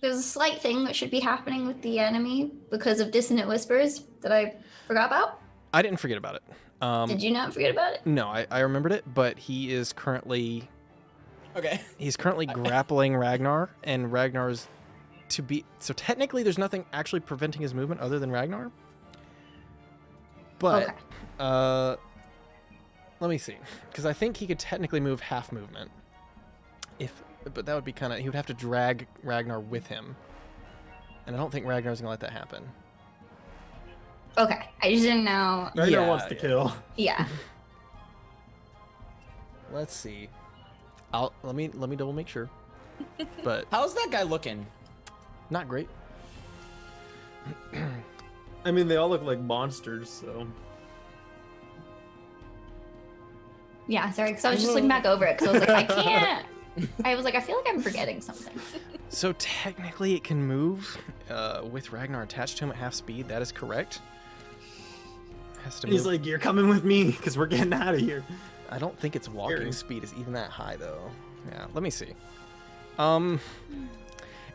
There's a slight thing that should be happening with the enemy because of dissonant whispers that I forgot about. I didn't forget about it. Did you not forget about it? No, I remembered it, but he is currently Okay. grappling Ragnar, and Ragnar's so technically there's nothing actually preventing his movement other than Ragnar. But Okay. let me see, because I think he could technically move half movement. But that would be he would have to drag Ragnar with him, and I don't think Ragnar's gonna let that happen. Okay. I just didn't know. Ragnar Yeah, wants to yeah. kill. Yeah. Let's see. Let me double make sure. But How's that guy looking? not great. I mean, they all look like monsters, so. Yeah, sorry, because I was just looking back over it because I was like, I can't. I was like, I feel like I'm forgetting something. So technically it can move with Ragnar attached to him at half speed. That is correct. Has to He's move. like, you're coming with me because we're getting out of here. I don't think its walking Scary. speed is even that high though. Yeah, let me see.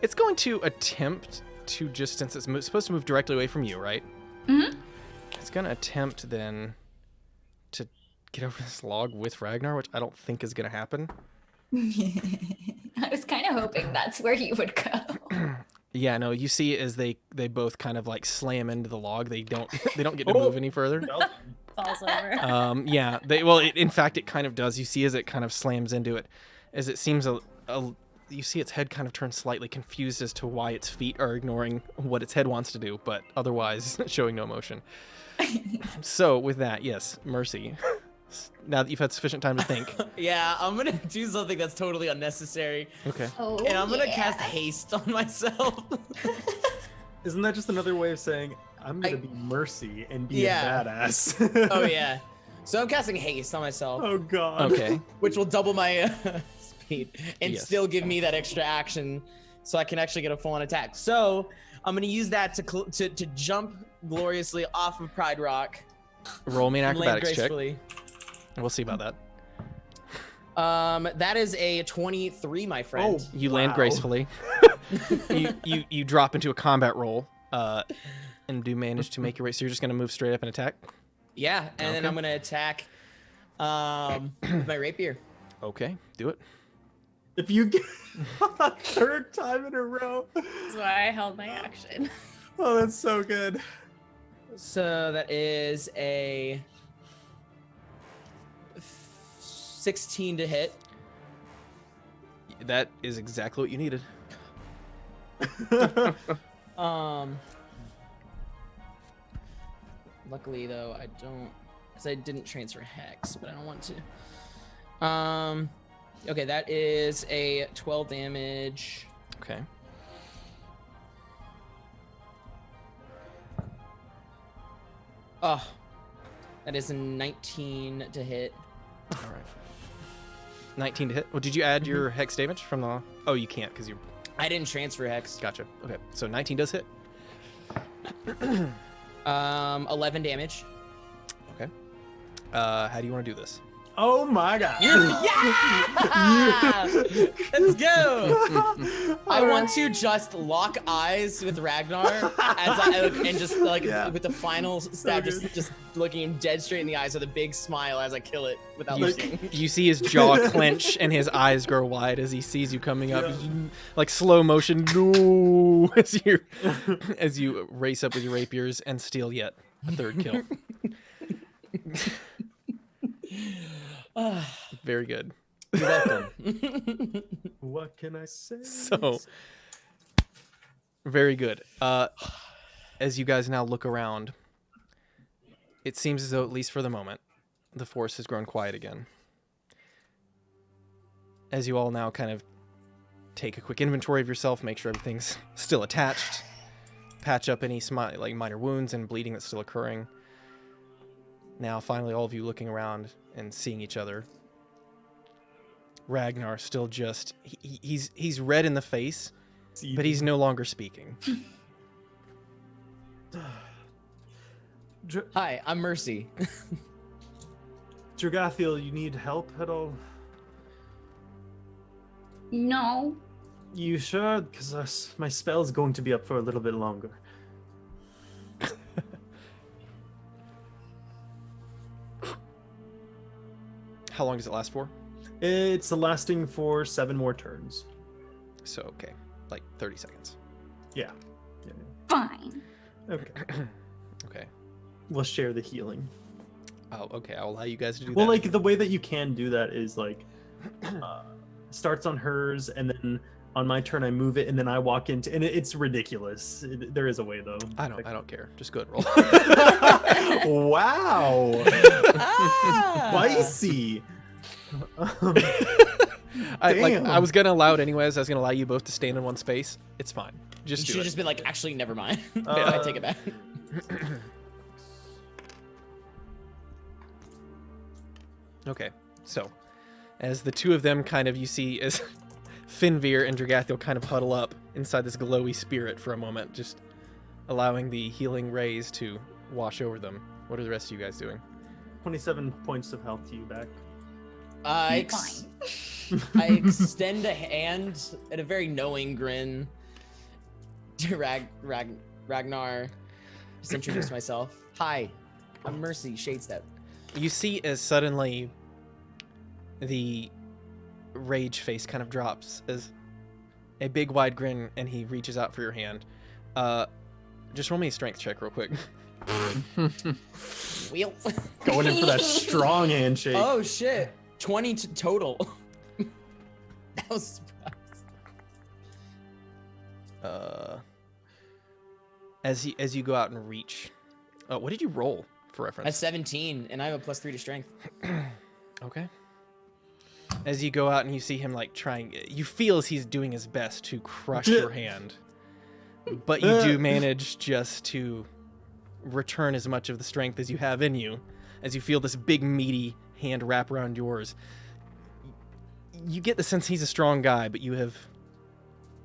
It's going to attempt to just, since it's supposed to move directly away from you, right? Mm-hmm. It's going to attempt then to get over this log with Ragnar, which I don't think is going to happen. I was kind of hoping that's where he would go. Yeah, no, you see as they both kind of like slam into the log. They don't get to move any further. Falls over. Yeah, in fact it kind of does. You see as it kind of slams into it, as it seems you see its head kind of turn slightly confused as to why its feet are ignoring what its head wants to do, but otherwise showing no emotion. So with that, yes, Mercy. Now that you've had sufficient time to think. Yeah, I'm gonna do something that's totally unnecessary, Okay. Oh, and I'm gonna yeah. cast haste on myself. Isn't that just another way of saying, I'm gonna be Mercy and be Yeah. a badass. Oh yeah. So I'm casting haste on myself, Oh god. Okay. which will double my speed and Yes. still give me that extra action, so I can actually get a full-on attack. So I'm gonna use that to jump gloriously off of Pride Rock. Roll me an and land acrobatics check. gracefully. We'll see about that. That is a 23, my friend. Oh. You land Wow. gracefully. you drop into a combat roll, and do manage to make your way. So you're just gonna move straight up and attack. Yeah, and then Okay. I'm gonna attack with my rapier. Okay, do it. If you get a third time in a row. That's why I held my action. Oh, that's so good. So that is a 16 to hit. That is exactly what you needed. Luckily though, I don't, because I didn't transfer hex, but I don't want to. Okay, that is a 12 damage. Okay. Oh, that is a 19 to hit. All right. 19 to hit. Well, did you add your hex damage from the? Oh, you can't because you. I didn't transfer hex. Gotcha. Okay, so 19 does hit. 11 damage. Okay. How do you want to do this? Oh my god. Yeah! Let's go. I want to just lock eyes with Ragnar and just like Yeah. with the final stab, good. just looking him dead straight in the eyes with a big smile as I kill it without You, looking. you see his jaw clench and his eyes grow wide as he sees you coming up, Yeah. like slow motion. No, as you race up with your rapiers and steal yet a third kill. Very good. You're welcome. What can I say? So, very good. As you guys now look around, it seems as though, at least for the moment, the force has grown quiet again. As you all now kind of take a quick inventory of yourself, make sure everything's still attached, patch up any like minor wounds and bleeding that's still occurring. Now, finally, all of you looking around and seeing each other. Ragnar still just he's red in the face, but he's no longer speaking. Hi, I'm Mercy. Dragathiel, you need help at all? No. You sure? Because my spell's going to be up for a little bit longer. How long does it last for? It's lasting for 7 more turns. So, okay, like 30 seconds. Yeah. Fine. Okay. Okay. We'll share the healing. Oh, okay. I'll allow you guys to do Well, that. like the way that you can do that is like starts on hers, and then on my turn I move it, and then I walk into, and it's ridiculous. There is a way though. I don't care. Just go ahead and roll. Wow. Ah! Spicy. I Damn. was gonna allow it anyways. I was gonna allow you both to stand in one space. It's fine. You Just should do have it. just been like, actually, never mind. I take it back. Okay. So, as the two of them kind of, you see as Finveer and Dragathiel kind of huddle up inside this glowy spirit for a moment, just allowing the healing rays to wash over them. What are the rest of you guys doing? 27 points of health to you back. I extend a hand at a very knowing grin to Ragnar. Just introduce myself. Hi, I'm Mercy Shadestep. You see as suddenly the rage face kind of drops as a big wide grin, and he reaches out for your hand. Just roll me a strength check real quick. Wheel. Going in for that strong handshake. Oh shit! 20 total. That was a surprise. As you go out and reach, what did you roll for reference? That's 17, and I have a +3 to strength. Okay. As you go out and you see him like trying, you feel as he's doing his best to crush your hand, but you do manage just to return as much of the strength as you have in you, as you feel this big meaty hand wrap around yours. You get the sense he's a strong guy, but you have,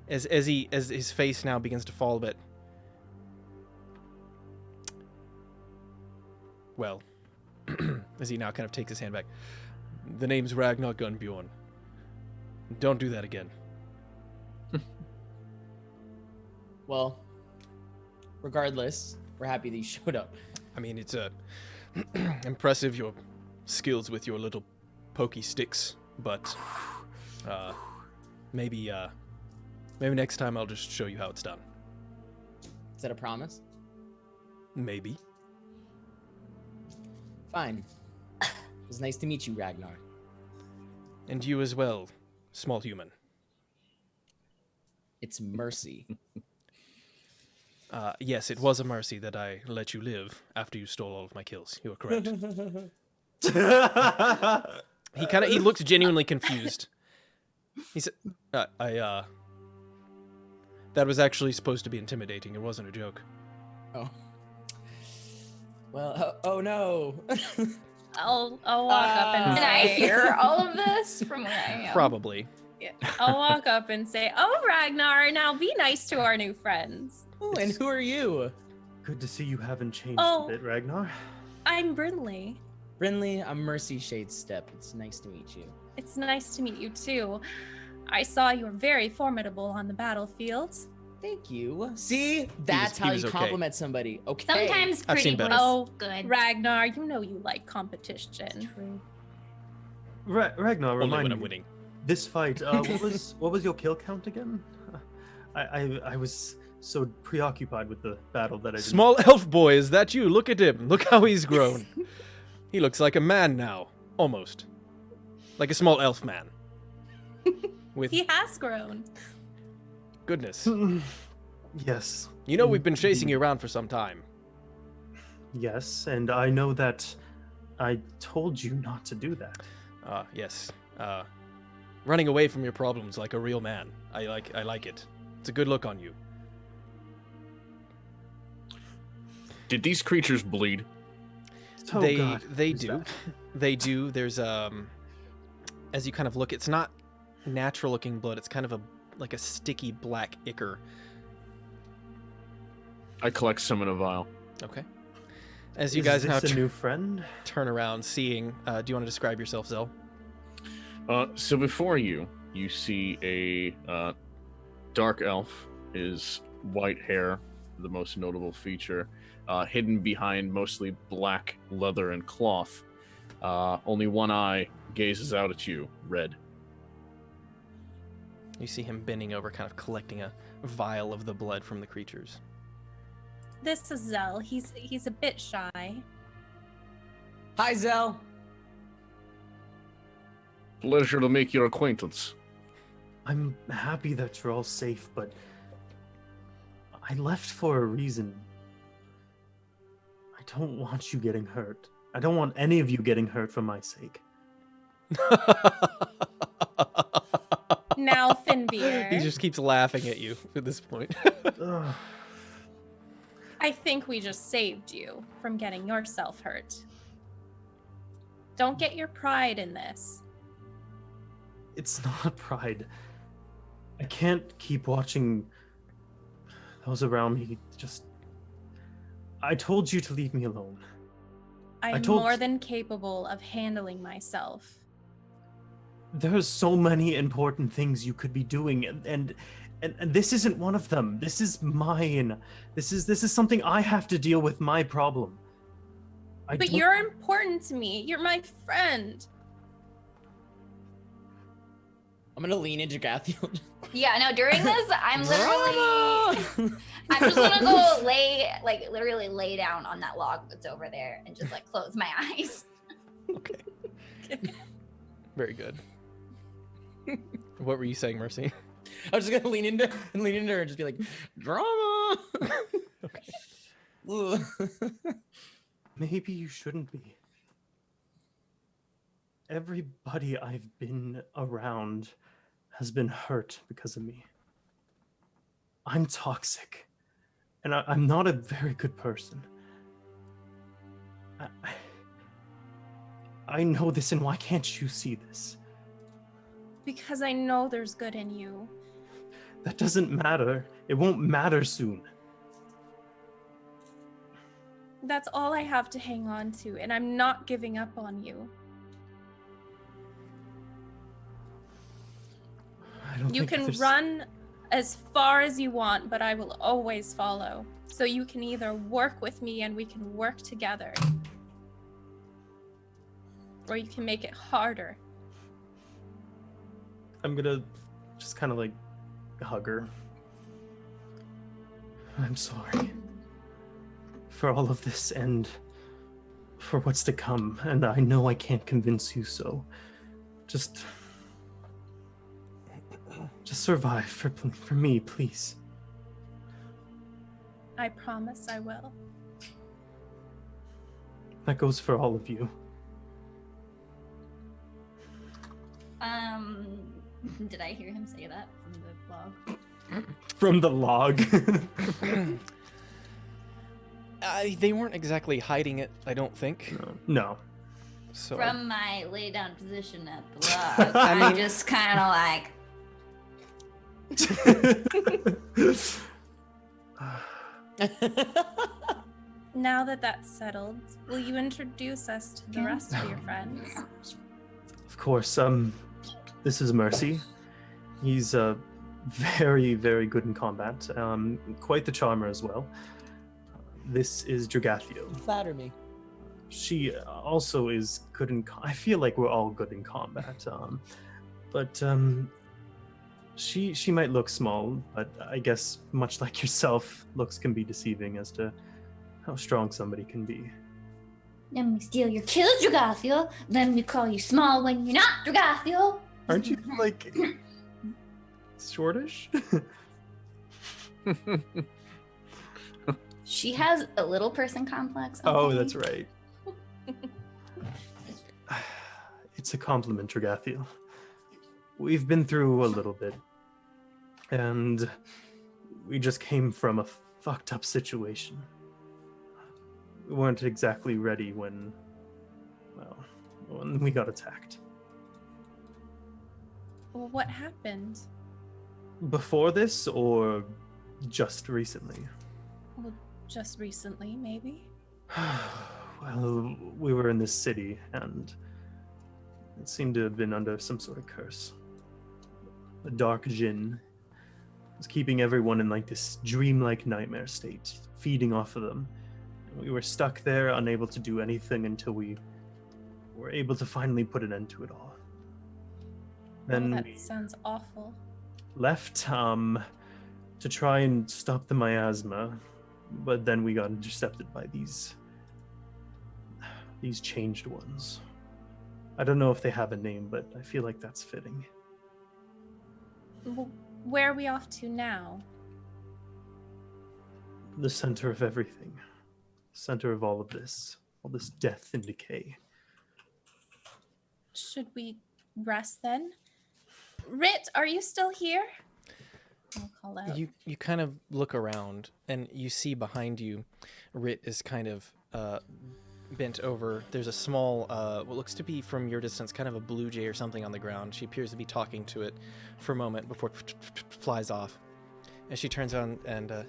as his face now begins to fall a bit. Well, as he now kind of takes his hand back. The name's Ragnar Gunbjorn. Don't do that again. Well, regardless, we're happy that you showed up. I mean, it's impressive, your skills with your little pokey sticks, but maybe next time I'll just show you how it's done. Is that a promise? Maybe. Fine. It was nice to meet you, Ragnar. And you as well, small human. It's mercy. Yes, it was a mercy that I let you live after you stole all of my kills. You are correct. He looks genuinely confused. He said, that was actually supposed to be intimidating. It wasn't a joke. Oh. Well, oh no. I'll walk up and Can I say, hear all of this from where I am? Probably. Yeah. I'll walk up and say, "Oh, Ragnar, now be nice to our new friends." Oh, and who are you? Good to see you haven't changed Oh. a bit, Ragnar. I'm Brinley. Brinley, I'm Mercy Shadestep. It's nice to meet you. It's nice to meet you too. I saw you were very formidable on the battlefield. Thank you. See, that's how was you okay. compliment somebody. Okay. Sometimes I've pretty seen better. was Oh, good. Ragnar, you know you like competition. True. Ragnar, Only remind when me. I'm winning. This fight, what was your kill count again? I was so preoccupied with the battle that I didn't. Small elf boy, is that you? Look at him. Look how he's grown. He looks like a man now. Almost. Like a small elf man. With He has grown. goodness. Yes. You know we've been chasing you around for some time. Yes, and I know that I told you not to do that. Yes. Running away from your problems like a real man. I like it. It's a good look on you. Did these creatures bleed? Oh, God, they who's do. that? They do. There's as you kind of look, it's not natural looking blood. It's kind of like a sticky black ichor. I collect some in a vial. Okay. As you Is guys this now a new friend? turn around, seeing. Do you want to describe yourself, Zell? So before you see a dark elf. His white hair, the most notable feature, hidden behind mostly black leather and cloth. Only one eye gazes out at you, red. You see him bending over, kind of collecting a vial of the blood from the creatures. This is Zell. He's a bit shy. Hi, Zell. Pleasure to make your acquaintance. I'm happy that you're all safe, but I left for a reason. I don't want you getting hurt. I don't want any of you getting hurt for my sake. Now, Finbeer. He just keeps laughing at you at this point. Ugh. I think we just saved you from getting yourself hurt. Don't get your pride in this. It's not pride. I can't keep watching those around me just... I told you to leave me alone. I'm told- more than capable of handling myself. There's so many important things you could be doing, and this isn't one of them. This is mine. This is something I have to deal with, my problem. But don't- you're important to me. You're my friend. I'm gonna lean into Gathiel. Yeah, no, during this, I'm literally, I'm just gonna go literally lay down on that log that's over there and just like close my eyes. Okay. Very good. What were you saying, Mercy? I was just gonna lean into her and just be like, drama. Okay. Maybe you shouldn't be. Everybody I've been around has been hurt because of me. I'm toxic, and I'm not a very good person. I know this, and why can't you see this? Because I know there's good in you. That doesn't matter. It won't matter soon. That's all I have to hang on to, and I'm not giving up on you. I don't You think can there's- run as far as you want, but I will always follow. So you can either work with me and we can work together, or you can make it harder. I'm gonna just kind of like hug her. I'm sorry for all of this and for what's to come, and I know I can't convince you, so just survive for me, please. I promise I will. That goes for all of you. Did I hear him say that from the blog? From the log. They weren't exactly hiding it, I don't think. No. So From my lay down position at the log, I I'm mean- just kind of like, Now that that's settled, will you introduce us to the rest of your friends? Of course. This is Mercy. He's very, very good in combat. Quite the charmer as well. This is Dragathio. Flatter me. She also is good in. I feel like we're all good in combat. But she might look small, but I guess much like yourself, looks can be deceiving as to how strong somebody can be. then we steal your kills, Dragathio. Then we call you small when you're not Dragathio. Aren't you like shortish? She has a little person complex. Oh, okay? that's right. It's a compliment, Dragathio. We've been through a little bit, and we just came from a fucked up situation. We weren't exactly ready when we got attacked. Well, what happened? Before this, or just recently? Well, just recently, maybe. Well, we were in this city, and it seemed to have been under some sort of curse. A dark djinn was keeping everyone in like this dreamlike nightmare state, feeding off of them. And we were stuck there, unable to do anything until we were able to finally put an end to it all. Then That we sounds awful. left to try and stop the miasma, but then we got intercepted by these changed ones. I don't know if they have a name, but I feel like that's fitting. Well, where are we off to now? The center of everything. Center of all this death and decay. Should we rest then? Rit, are you still here? I'll call out. you kind of look around and you see behind you, Rit is kind of bent over. There's a small, what looks to be from your distance, kind of a blue jay or something on the ground. She appears to be talking to it for a moment before it flies off. And she turns on and,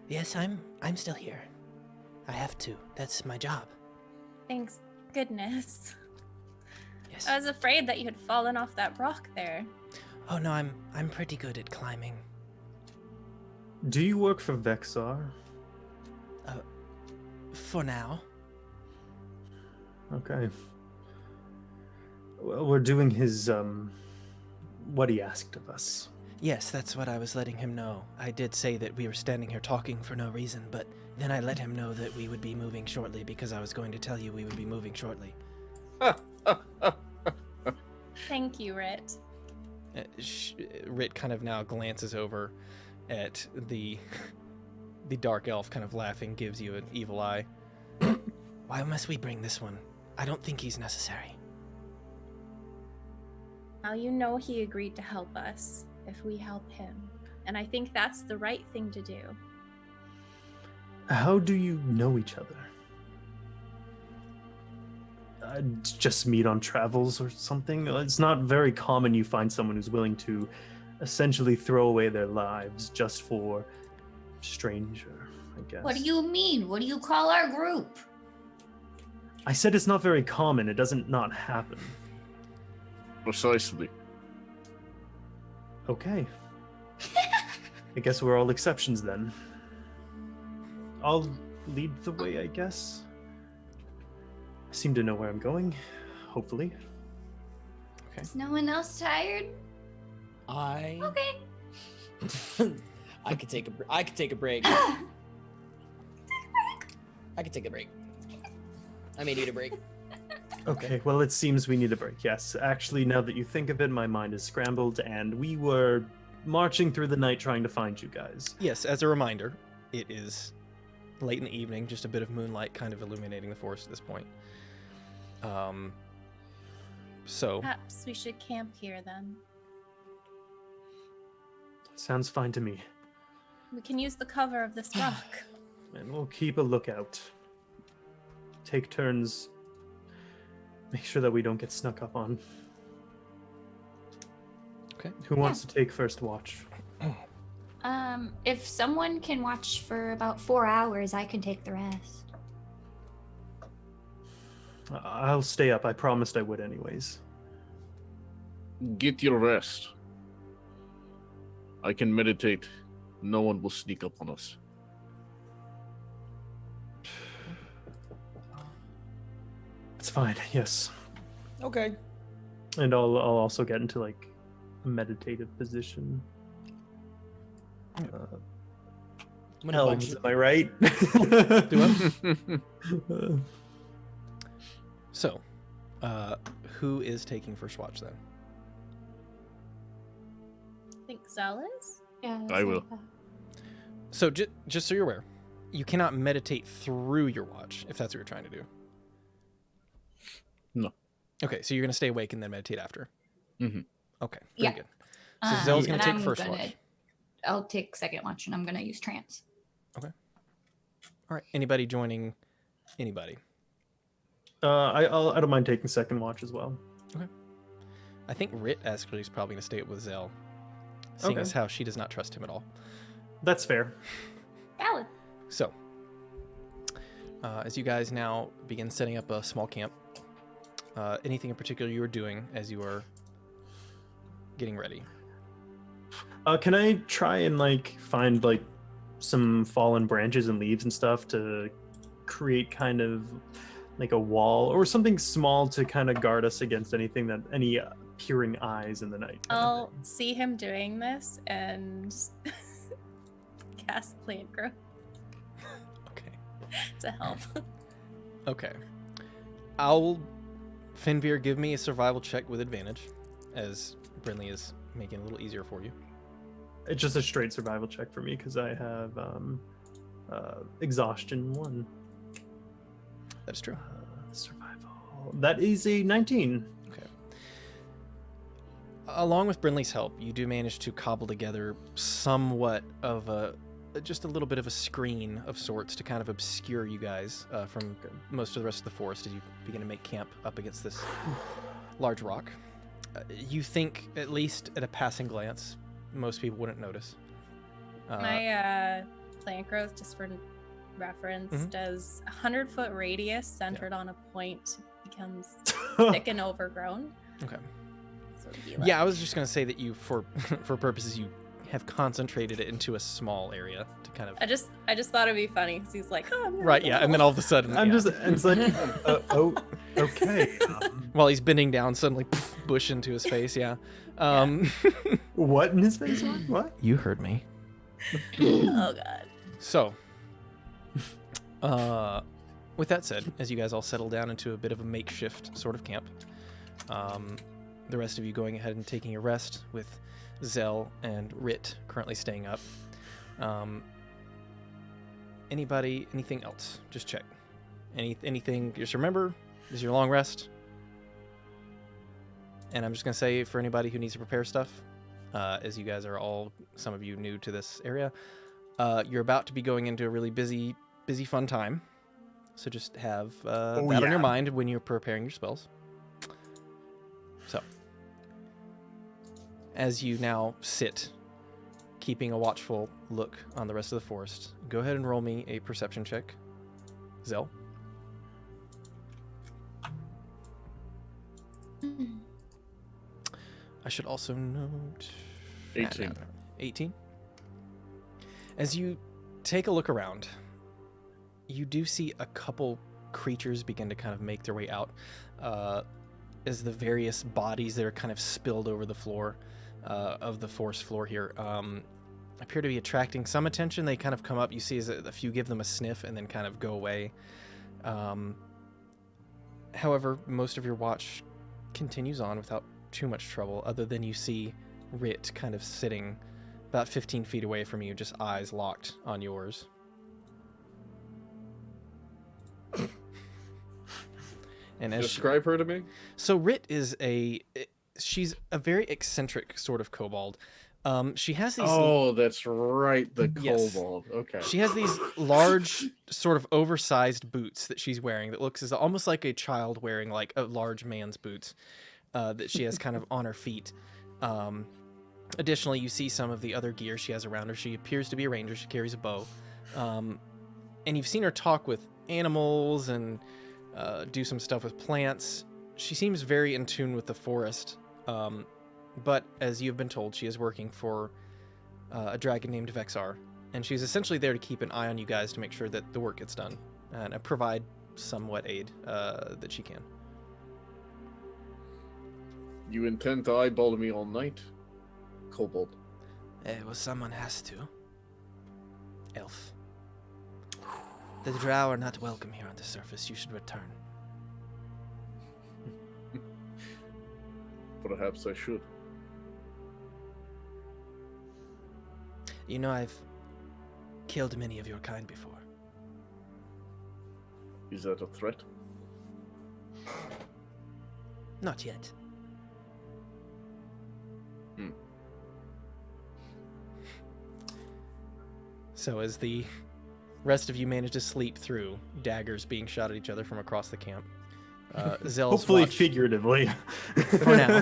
yes, I'm still here. I have to. That's my job. Thanks goodness. Yes. I was afraid that you had fallen off that rock there. Oh no, I'm pretty good at climbing. Do you work for Vexar? For now. Okay. Well, we're doing his what he asked of us. Yes, that's what I was letting him know. I did say that we were standing here talking for no reason, but then I let him know that we would be moving shortly because I was going to tell you we would be moving shortly. Thank you, Rit. Rit kind of now glances over at the dark elf, kind of laughing, gives you an evil eye. Why must we bring this one? I don't think he's necessary. Now you know he agreed to help us if we help him. And I think that's the right thing to do. How do you know each other? just meet on travels or something. It's not very common you find someone who's willing to essentially throw away their lives just for stranger, I guess. What do you mean? What do you call our group? I said it's not very common. It doesn't not happen. Precisely. Okay. I guess we're all exceptions then. I'll lead the way, I guess. I seem to know where I'm going, hopefully. Okay. Is no one else tired? I Okay. I could take a break. I could take a break. I may need a break. Okay, well, it seems we need a break, yes. Actually, now that you think of it, my mind is scrambled, and we were marching through the night trying to find you guys. Yes, as a reminder, it is late in the evening, just a bit of moonlight kind of illuminating the forest at this point. So, Perhaps we should camp here then. Sounds fine to me. We can use the cover of this rock. And we'll keep a lookout. Take turns. Make sure that we don't get snuck up on. okay. Who wants to take first watch? If someone can watch for about 4 hours, I can take the rest. I'll stay up. I promised I would anyways. Get your rest. I can meditate. No one will sneak up on us. It's fine, yes. Okay. And I'll also get into like a meditative position. I'm gonna punch Elves, you. am I right? Do So, who is taking first watch then? I think Zell is? Yeah. I will. So, just so you're aware, you cannot meditate through your watch, if that's what you're trying to do. No. Okay, so you're going to stay awake and then meditate after? Mhm. Okay, pretty Yeah. good. So Zell's going and to take I'm first gonna- watch. I'll take second watch, and I'm gonna use trance. All right, anybody joining anybody? I don't mind taking second watch as well. I think Rit actually is probably going to stay up with Zell, seeing Okay. as how she does not trust him at all. That's fair. Valid. So, as you guys now begin setting up a small camp, anything in particular you are doing as you are getting ready? Can I try and like find like some fallen branches and leaves and stuff to create kind of like a wall or something small to kind of guard us against anything that any peering eyes in the night? kind of I'll thing? see him doing this and cast plant growth Okay. to help. Okay. Finveer, give me a survival check with advantage, as Brinley is making it a little easier for you. It's just a straight survival check for me because I have exhaustion 1. That is true. Survival. That is a 19. Along with Brinley's help, you do manage to cobble together somewhat of just a little bit of a screen of sorts to kind of obscure you guys from most of the rest of the forest as you begin to make camp up against this large rock. You think, at least at a passing glance, most people wouldn't notice. My plant growth, just for reference, does 100-foot radius centered on a point becomes thick and overgrown. Okay. So it'd be like, Yeah, I was just going to say that you, for purposes, you have concentrated it into a small area to kind of... I just thought it'd be funny because he's like, oh, I'm Right, yeah, and then all of a sudden... I'm yeah. just, it's like, oh, okay. While he's bending down, suddenly, poof, bush into his face, yeah. What in his face? What? You heard me. oh god. So, with that said, as you guys all settle down into a bit of a makeshift sort of camp, the rest of you going ahead and taking a rest with Zell and Rit currently staying up. Anything else? Just check. Anything, just remember, this is your long rest. And I'm just going to say for anybody who needs to prepare stuff, as you guys are all, some of you new to this area, you're about to be going into a really busy, fun time. So just have that Oh, on yeah. your mind when you're preparing your spells. So, as you now sit, keeping a watchful look on the rest of the forest, go ahead and roll me a perception check. Zell. I should also note... 18. 18. As you take a look around, you do see a couple creatures begin to kind of make their way out as the various bodies that are kind of spilled over the floor of the forest floor here appear to be attracting some attention. They kind of come up. You see as a few give them a sniff and then kind of go away. However, most of your watch continues on without too much trouble, other than you see Rit kind of sitting about 15 feet away from you, just eyes locked on yours. And as Describe her to me. So Rit is she's a very eccentric sort of kobold. She has these... Oh, that's right, the Yes. kobold. Okay. She has these large, sort of oversized boots that she's wearing that looks as almost like a child wearing like a large man's boots that she has kind of on her feet. Additionally, you see some of the other gear she has around her. She appears to be a ranger. She carries a bow. And you've seen her talk with animals and do some stuff with plants. She seems very in tune with the forest. But as you've been told, she is working for a dragon named Vexar. And she's essentially there to keep an eye on you guys to make sure that the work gets done and provide somewhat aid that she can. You intend to eyeball me all night, kobold? Well, someone has to. Elf. The drow are not welcome here on the surface. You should return. Perhaps I should. You know, I've killed many of your kind before. Is that a threat? Not yet. So as the rest of you manage to sleep through daggers being shot at each other from across the camp, Zell's Hopefully watch, figuratively. For now.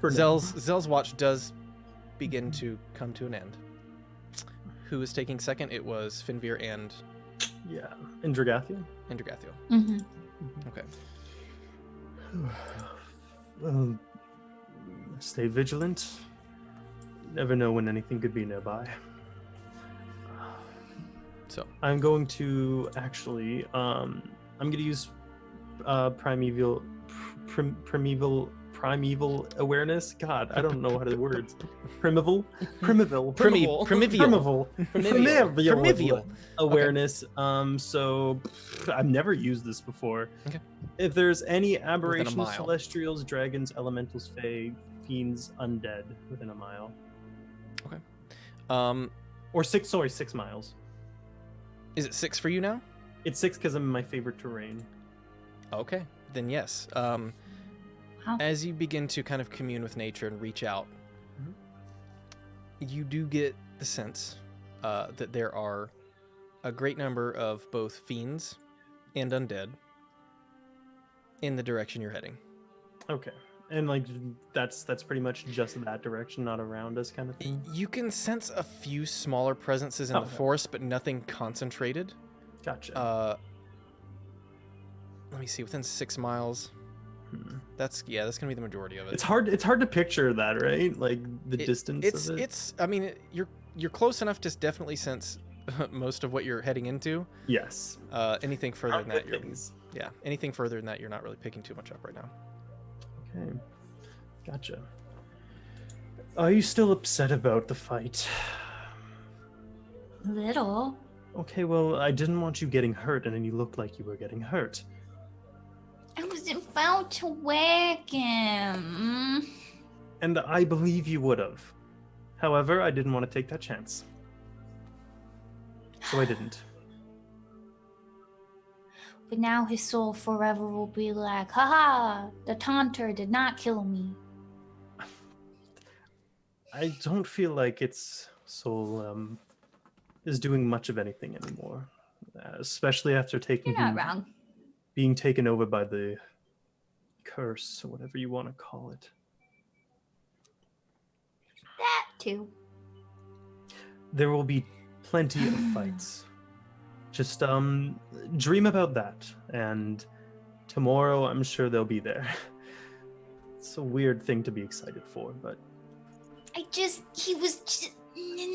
For now. Zell's watch does begin to come to an end. Who was taking second? It was Finveer and Yeah. Indragathia? Indragathiel. Mm-hmm. Okay. Stay vigilant. Never know when anything could be nearby. So I'm going to actually, I'm going to use primeval awareness. God, I don't know how to words. Primeval awareness. So I've never used this before. Okay. If there's any Within a aberrations, mile. celestials, dragons, elementals, fae, fiends, undead within a mile, or 6 miles. is it 6 for you now? It's 6 because I'm in my favorite terrain. Okay, then yes. As you begin to kind of commune with nature and reach out, you do get the sense that there are a great number of both fiends and undead in the direction you're heading. Okay. And like that's pretty much just that direction, not around us kind of thing. You can sense a few smaller presences in the Okay. forest, but nothing concentrated. Gotcha. Let me see, within 6 miles. That's gonna be the majority of it. It's hard to picture that, right? Like the distance of it. It's I mean, you're close enough to definitely sense most of what you're heading into. Yes. Anything further than that, Things. anything further than that, you're not really picking too much up right now. Okay. Gotcha. Are you still upset about the fight? Little. Okay, well, I didn't want you getting hurt, and then you looked like you were getting hurt. I was about to whack him. And I believe you would have. However, I didn't want to take that chance. So I didn't. But now his soul forever will be like, haha, the taunter did not kill me. I don't feel like its soul is doing much of anything anymore. especially after You're not wrong. being taken over by the curse, or whatever you want to call it. That too. There will be plenty of fights. Just dream about that, and tomorrow I'm sure they'll be there. It's a weird thing to be excited for, but He was just.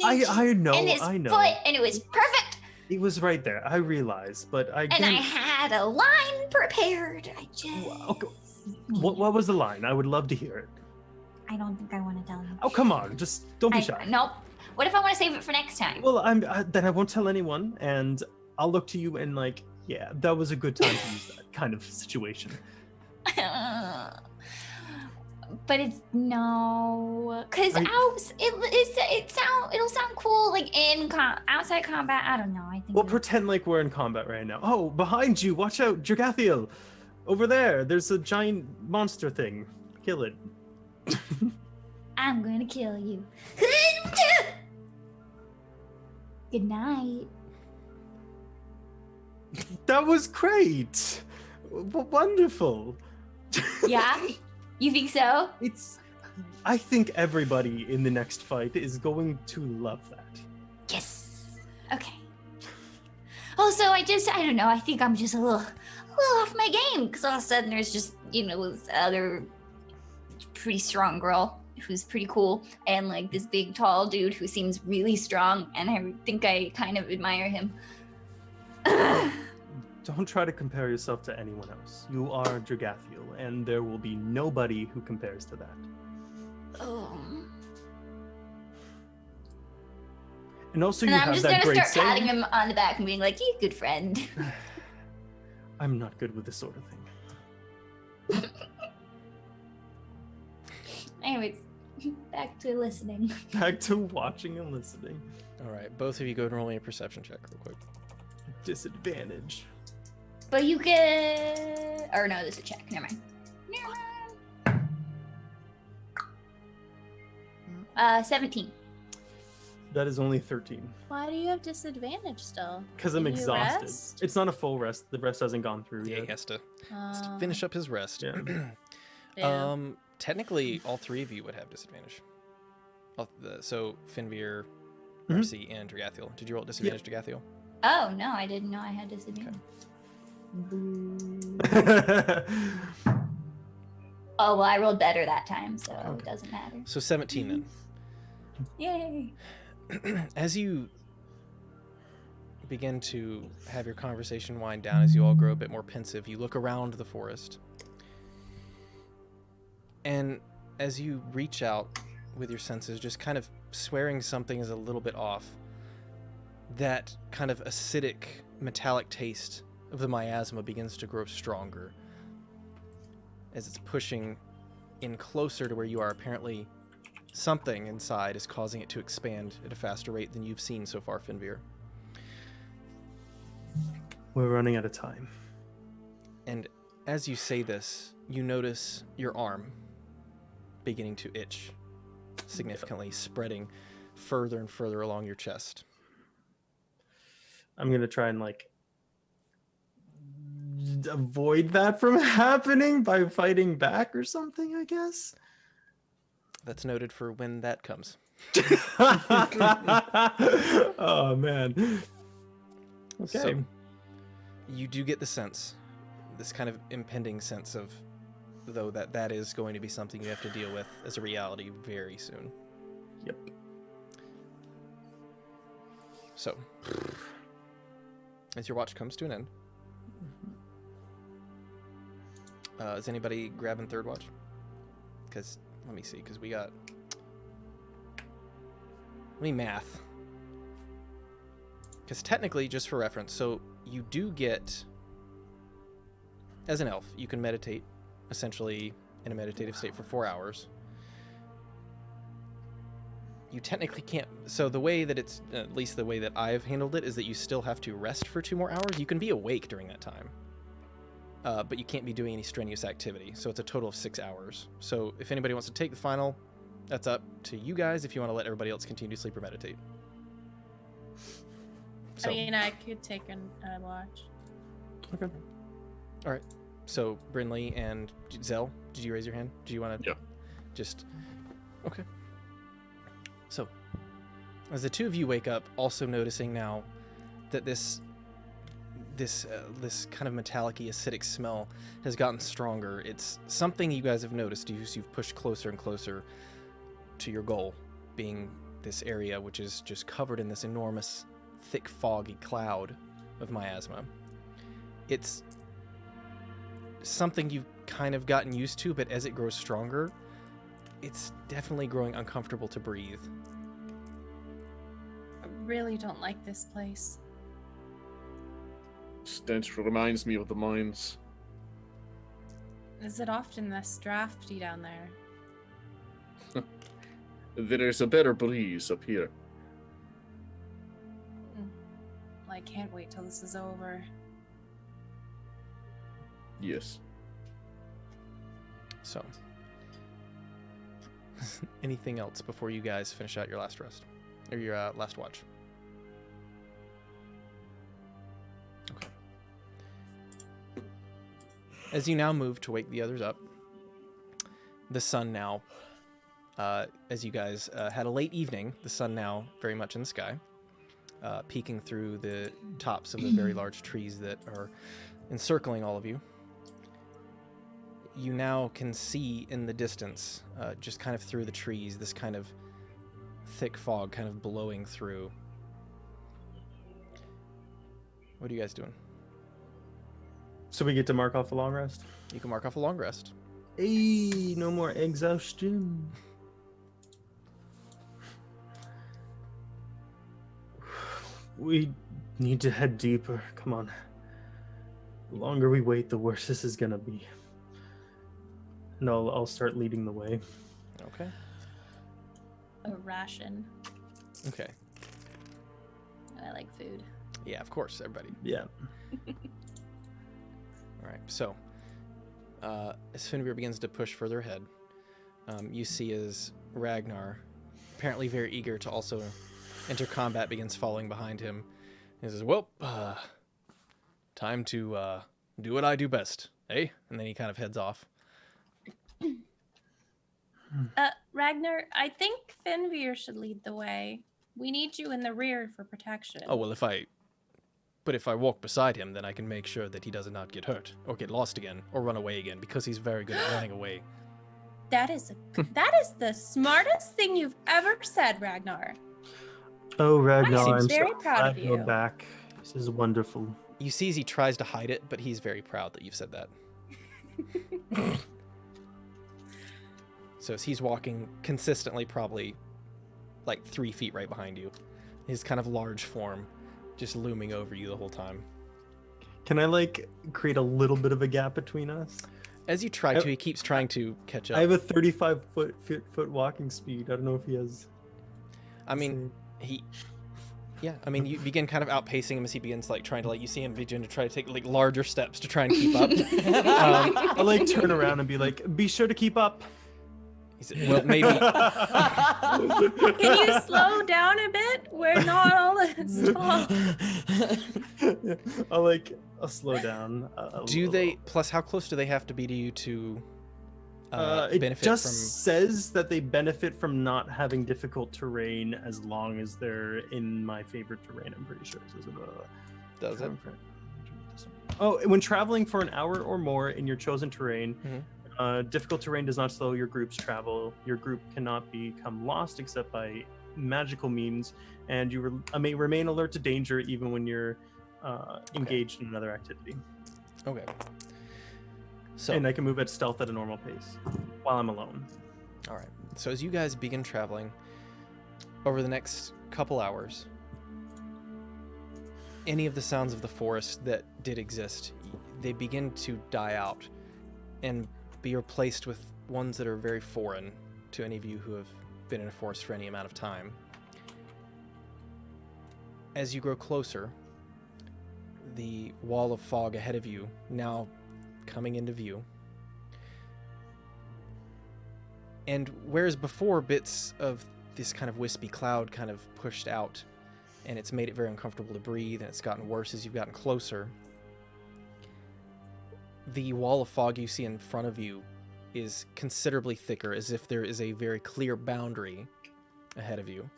I know, and his I know. foot, and it was perfect. It was right there. I realize, but And I had a line prepared. Okay. What was the line? I would love to hear it. I don't think I want to tell you. Oh, come on, just don't be shy. Nope. What if I want to save it for next time? Well, then I won't tell anyone, and I'll look to you and like, yeah, that was a good time to use that kind of situation. But it's no, because it'll sound cool like outside combat. I don't know. I think. We'll pretend like we're in combat right now. Oh, behind you! Watch out, Dragathiel! Over there, there's a giant monster thing. Kill it. I'm gonna kill you. Good night. That was great. Wonderful. Yeah, you think so? I think everybody in the next fight is going to love that. Yes. Okay. Also, I don't know. I think I'm just a little off my game because all of a sudden there's just this other pretty strong girl who's pretty cool, and like this big tall dude who seems really strong, and I think I kind of admire him. Don't try to compare yourself to anyone else. You are Dragathiel, and there will be nobody who compares to that. Oh. And also, And you I'm have just that gonna great start patting saying. him on the back and being like, "You good friend." I'm not good with this sort of thing. Anyways, back to listening. Back to watching and listening. All right, both of you go and roll me a perception check real quick. Disadvantage. But you get, or no, this is a check. Never mind. 17. That is only 13. Why do you have disadvantage still? Because I'm Did you exhausted. rest? It's not a full rest. The rest hasn't gone through Yeah, yet. he has to finish up his rest. Yeah. Yeah. Technically, all three of you would have disadvantage. So Finveer, Mhm. Mercy, and Dragathiel. Did you roll at disadvantage, Dragathiel? Oh, no, I didn't know I had disadvantage. Oh, well, I rolled better that time, so it doesn't matter. So 17 then. Yay. As you begin to have your conversation wind down, as you all grow a bit more pensive, you look around the forest. And as you reach out with your senses, just kind of swearing something is a little bit off, that kind of acidic, metallic taste of the miasma begins to grow stronger. As it's pushing in closer to where you are, apparently something inside is causing it to expand at a faster rate than you've seen so far, Finveer. We're running out of time. And as you say this, you notice your arm beginning to itch significantly, spreading further and further along your chest. I'm going to try and avoid that from happening by fighting back or something, I guess. That's noted for when that comes. Oh, man. Okay. So, you do get the sense, this kind of impending sense of, though, that is going to be something you have to deal with as a reality very soon. Yep. So, as your watch comes to an end, is anybody grabbing third watch? Because, let me see, because we got... Let me math. Because technically, just for reference, so you do get... As an elf, you can meditate, essentially in a meditative state for 4 hours. You technically can't... So the way that it's... At least the way that I've handled it is that you still have to rest for 2 more hours. You can be awake during that time. But you can't be doing any strenuous activity. So it's a total of 6 hours. So if anybody wants to take the final, that's up to you guys if you want to let everybody else continue to sleep or meditate. So, I mean, I could take a watch. Okay. all right. So, Brinley and Zell, did you raise your hand? Do you want to? Yeah. Just. Okay. So, as the two of you wake up, also noticing now that this kind of metallic-y, acidic smell has gotten stronger. It's something you guys have noticed as you've pushed closer and closer to your goal, being this area which is just covered in this enormous, thick, foggy cloud of miasma. It's something you've kind of gotten used to, but as it grows stronger, it's definitely growing uncomfortable to breathe. I really don't like this place. Stench reminds me of the mines. Is it often this drafty down there? There's a better breeze up here. I can't wait till this is over. Yes. So, anything else before you guys finish out your last rest? Or your last watch? Okay. As you now move to wake the others up, the sun now, as you guys had a late evening, the sun now very much in the sky, peeking through the tops of the very large trees that are encircling all of you. You now can see in the distance, just kind of through the trees, this kind of thick fog kind of blowing through. What are you guys doing? So we get to mark off a long rest. You can mark off a long rest. Hey, no more exhaustion. We need to head deeper. Come on. The longer we wait, the worse this is gonna be. And I'll start leading the way. Okay. A ration. Okay. I like food. Yeah, of course, everybody. Yeah. All right. So, as Finveer begins to push further ahead, you see as Ragnar, apparently very eager to also enter combat, begins following behind him. He says, "Well, time to do what I do best, eh?" And then he kind of heads off. Ragnar, I think Finveer should lead the way. We need you in the rear for protection. Oh, well, if I walk beside him, then I can make sure that he does not get hurt, or get lost again, or run away again, because he's very good at running away. That is the smartest thing you've ever said, Ragnar. Oh, Ragnar, I'm I'm very so proud of glad you're you. back. This is wonderful. You see as he tries to hide it, but he's very proud that you've said that. So as he's walking consistently, probably like 3 feet right behind you, his kind of large form just looming over you the whole time. Can I create a little bit of a gap between us? As you try to, he keeps trying to catch up. I have a 35 foot walking speed. I don't know if he has. I mean, you begin kind of outpacing him as he begins trying to you see him begin to try to take larger steps to try and keep up. I turn around and be like, be sure to keep up. He said, well, maybe. Can you slow down a bit? We're not all this tall. I'll slow down. Do they, plus how close do they have to be to you to it benefit just from? says that they benefit from not having difficult terrain as long as they're in my favorite terrain. I'm pretty sure. Does it? Oh, when traveling for an hour or more in your chosen terrain, difficult terrain does not slow your group's travel. Your group cannot become lost except by magical means, and you may remain alert to danger even when you're engaged in another activity. Okay. So, and I can move at stealth at a normal pace while I'm alone. All right. So as you guys begin traveling over the next couple hours, any of the sounds of the forest that did exist, they begin to die out and be replaced with ones that are very foreign to any of you who have been in a forest for any amount of time. As you grow closer, the wall of fog ahead of you now coming into view. And whereas before bits of this kind of wispy cloud kind of pushed out, and it's made it very uncomfortable to breathe, and it's gotten worse as you've gotten closer. The wall of fog you see in front of you is considerably thicker, as if there is a very clear boundary ahead of you.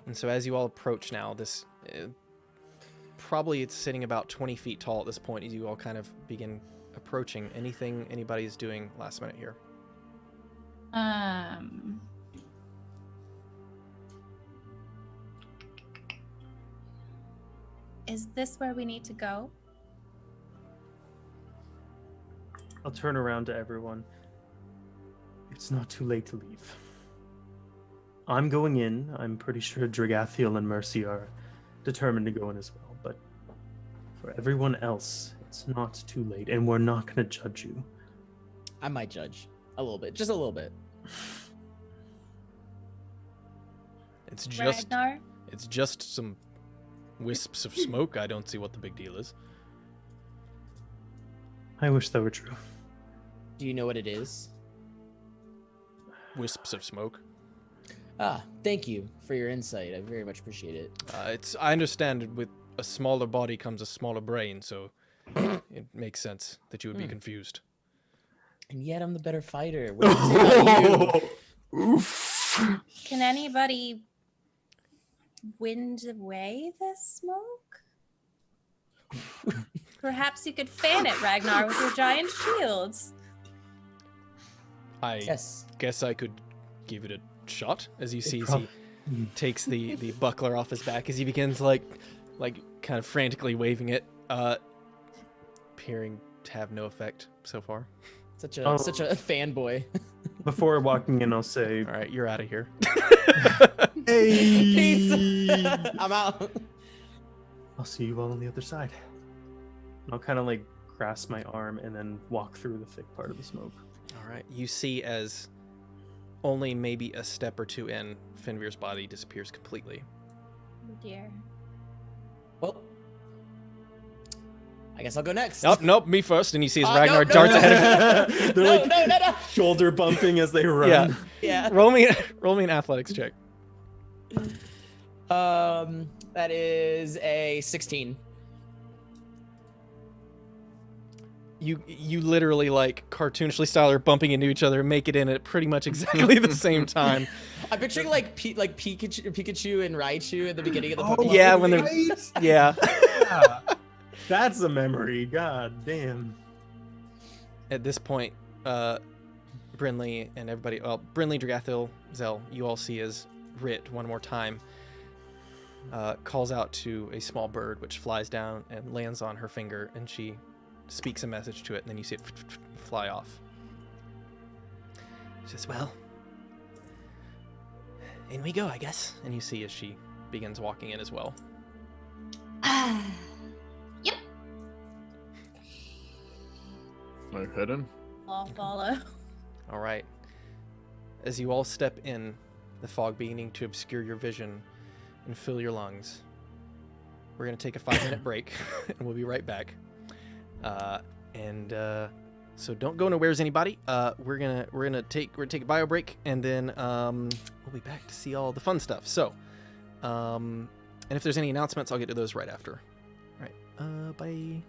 And so as you all approach now, this probably it's sitting about 20 feet tall at this point as you all kind of begin approaching. Anything anybody's doing last minute here? Is this where we need to go? I'll turn around to everyone. It's not too late to leave. I'm going in. I'm pretty sure Dragathiel and Mercy are determined to go in as well. But for everyone else, it's not too late, and we're not going to judge you. I might judge a little bit, just a little bit. It's just Ragnar? it's just some wisps of smoke. I don't see what the big deal is. I wish that were true. Do you know what it is? Wisps of smoke. Ah, thank you for your insight. I very much appreciate it. I understand with a smaller body comes a smaller brain, so it makes sense that you would be confused. And yet I'm the better fighter. What does it say about you? Oof. Can anybody wind away this smoke? Perhaps you could fan it, Ragnar, with your giant shields. I Yes. guess I could give it a shot, as you see as prob- he takes the buckler off his back as he begins like kind of frantically waving it, appearing to have no effect so far. Such a fanboy. Before walking in, I'll say, All right, you're out of here. "Hey, Peace. I'm out. I'll see you all on the other side." And I'll kind of like grasp my arm and then walk through the thick part of the smoke. All right, you see as only maybe a step or two in, Fenrir's body disappears completely. Oh dear. Well, I guess I'll go next. Oh, nope, me first. And you see as No, Ragnar no, darts no. ahead of you. They're No, like no. shoulder bumping as they run. Yeah. Yeah. roll me an athletics check. That is a 16. You literally like cartoonishly style are bumping into each other, make it in at pretty much exactly the same time. I'm picturing like Pikachu and Raichu at the beginning of the Oh, Pokemon. yeah, when they're right? yeah. Yeah. That's a memory. God damn. At this point, Brinley and everybody, well, Brinley, Dragathiel, Zell, you all see as Rit one more time calls out to a small bird which flies down and lands on her finger, and she speaks a message to it, and then you see it fly off. She says, "Well, in we go, I guess." And you see as she begins walking in as well. Yep. I head in. I'll follow. All right. As you all step in, the fog beginning to obscure your vision and fill your lungs, we're going to take a 5-minute break, and we'll be right back. So don't go nowhere's anybody. We're gonna take a bio break, and then we'll be back to see all the fun stuff. So, and if there's any announcements, I'll get to those right after. All right. Bye.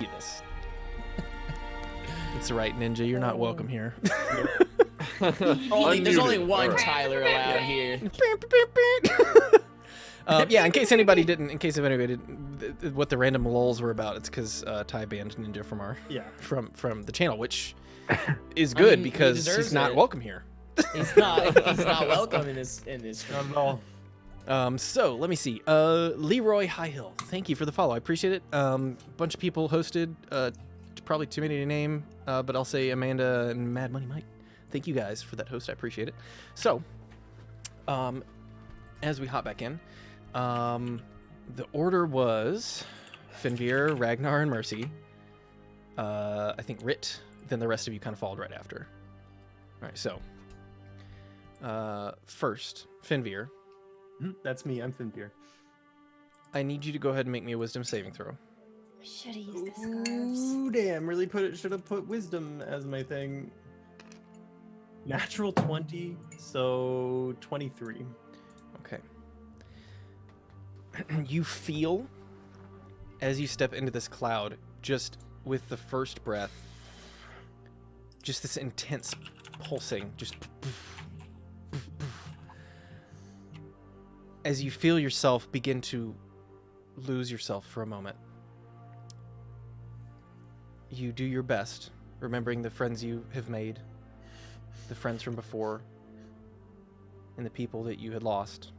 this. That's right, Ninja. You're not welcome here. There's only Unmuted. one All right. Tyler allowed here. Yeah, in case anybody didn't, what the random lulls were about, it's because Ty banned Ninja from our from the channel, which is good mean, he because deserves he's not it. welcome here. He's not welcome in this Not at all. So let me see. Leroy Highhill, thank you for the follow. I appreciate it. Bunch of people hosted. Probably too many to name, but I'll say Amanda and Mad Money Mike. Thank you guys for that host. I appreciate it. So, as we hop back in, the order was Finveer, Ragnar, and Mercy. I think Rit. Then the rest of you kind of followed right after. All right. So, first, Finveer. That's me. I'm Finbeer. I need you to go ahead and make me a wisdom saving throw. Should have used the scarves. Ooh, damn! Really should have put wisdom as my thing. Natural 20, so 23. Okay. You feel, as you step into this cloud, just with the first breath, just this intense pulsing, just as you feel yourself begin to lose yourself for a moment. You do your best, remembering the friends you have made, the friends from before, and the people that you had lost.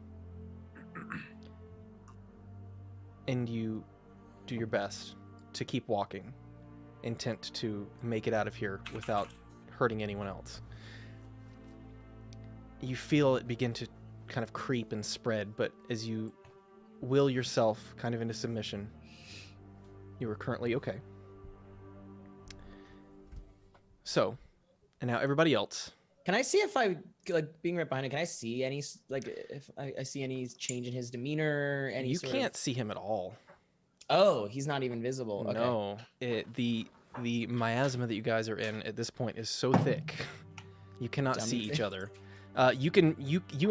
And you do your best to keep walking, intent to make it out of here without hurting anyone else. You feel it begin to kind of creep and spread, but as you will yourself kind of into submission, you are currently okay. So, and now everybody else. Can I see if I like being right behind him? Can I see any if I see any change in his demeanor? Any You sort can't of... see him at all. Oh, he's not even visible. Okay. No, the miasma that you guys are in at this point is so thick, you cannot see each other. You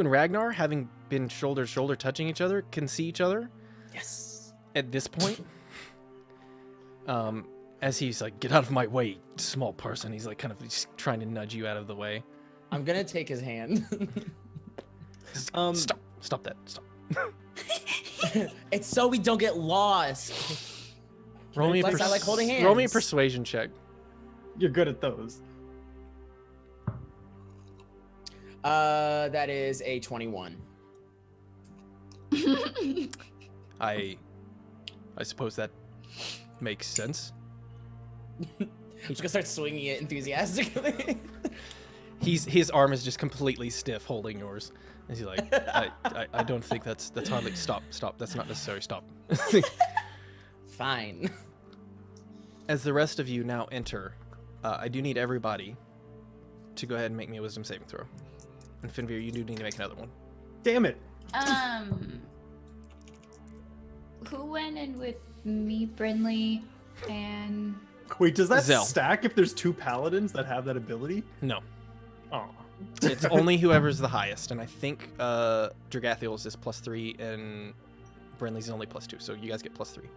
and Ragnar, having been shoulder to shoulder touching each other, can see each other. Yes. At this point, as he's like, "Get out of my way, small person." He's like kind of just trying to nudge you out of the way. I'm gonna take his hand. Stop that! Stop. It's so we don't get lost. Roll me I like holding hands. Roll me a persuasion check. You're good at those. That is a 21. I suppose that makes sense. I'm just gonna start swinging it enthusiastically. His arm is just completely stiff holding yours. And he's like, I don't think that's hardly stop. That's not necessary. Stop. Fine. As the rest of you now enter, I do need everybody to go ahead and make me a wisdom saving throw. And Finveer, you do need to make another one. Damn it! Who went in with me, Brinley, and Wait, does that Zell. stack if there's two paladins that have that ability? No. Oh. It's only whoever's the highest, and I think Dragathiel's is +3 and Brenly's is only +2, so you guys get +3.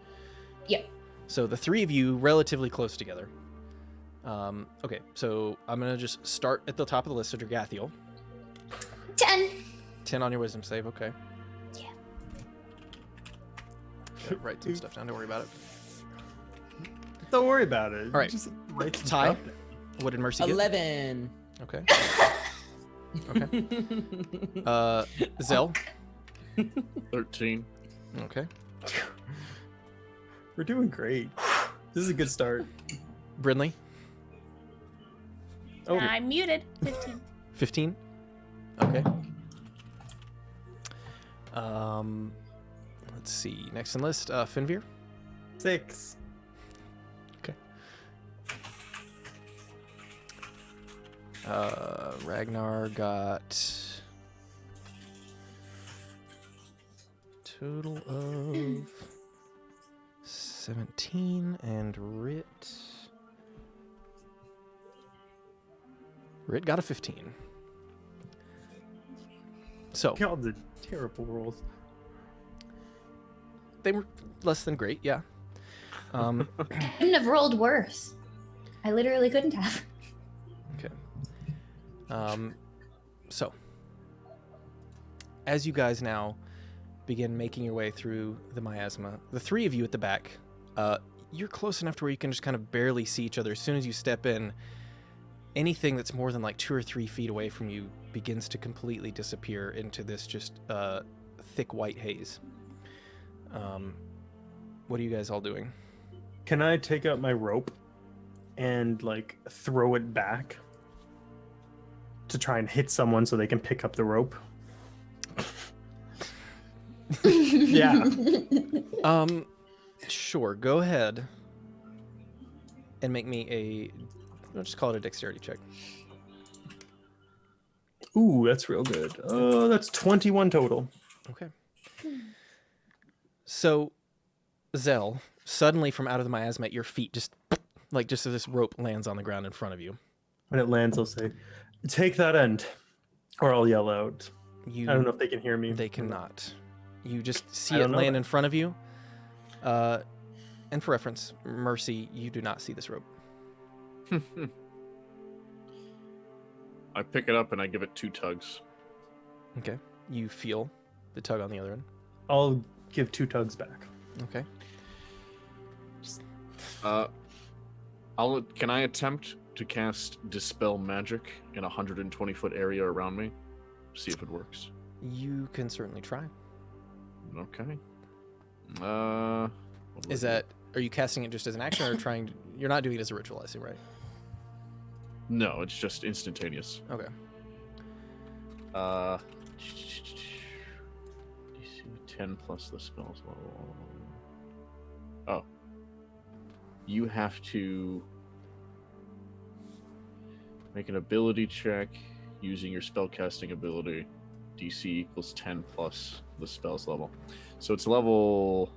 Yep. So the three of you relatively close together. Okay, so I'm gonna just start at the top of the list. So Dragathiel, 10. 10 on your wisdom save. Okay. Yeah. Okay, write some stuff down. Don't worry about it. Don't worry about it. All right. Just write some Ty? stuff down. What did Mercy get? 11. Okay. Okay. Zell. 13. Okay. We're doing great. This is a good start. Brinley. Oh, I'm muted. 15. 15. Okay. Let's see. Next on the list, Finveer. 6. Okay. Ragnar got total of 17, and Rit got a 15. So Y'all did terrible rolls. they were less than great, yeah. Couldn't have rolled worse. I literally couldn't have. Okay. So, as you guys now begin making your way through the miasma, the three of you at the back, you're close enough to where you can just kind of barely see each other. As soon as you step in, anything that's more than like 2 or 3 feet away from you begins to completely disappear into this just thick white haze. What are you guys all doing? Can I take out my rope and like throw it back to try and hit someone so they can pick up the rope? Yeah. Sure, go ahead and make me let's just call it a dexterity check. Ooh, that's real good. Oh, that's 21 total. Okay. So, Zell, suddenly from out of the miasma at your feet, just as this rope lands on the ground in front of you. When it lands, I'll say, "Take that end," or I'll yell out. I don't know if they can hear me. They cannot. You just see it land in front of you. And for reference, Mercy, you do not see this rope. I pick it up and I give it 2 tugs. Okay. You feel the tug on the other end. I'll give 2 tugs back. Okay. Can I attempt to cast Dispel Magic in a 120-foot area around me? See if it works. You can certainly try. Okay. Are you casting it just as an action or trying to, you're not doing it as a ritual, I see, right? No, it's just instantaneous. Okay. DC 10 plus the spells level. Oh. You have to make an ability check using your spellcasting ability. DC equals 10 plus the spells level. So it's level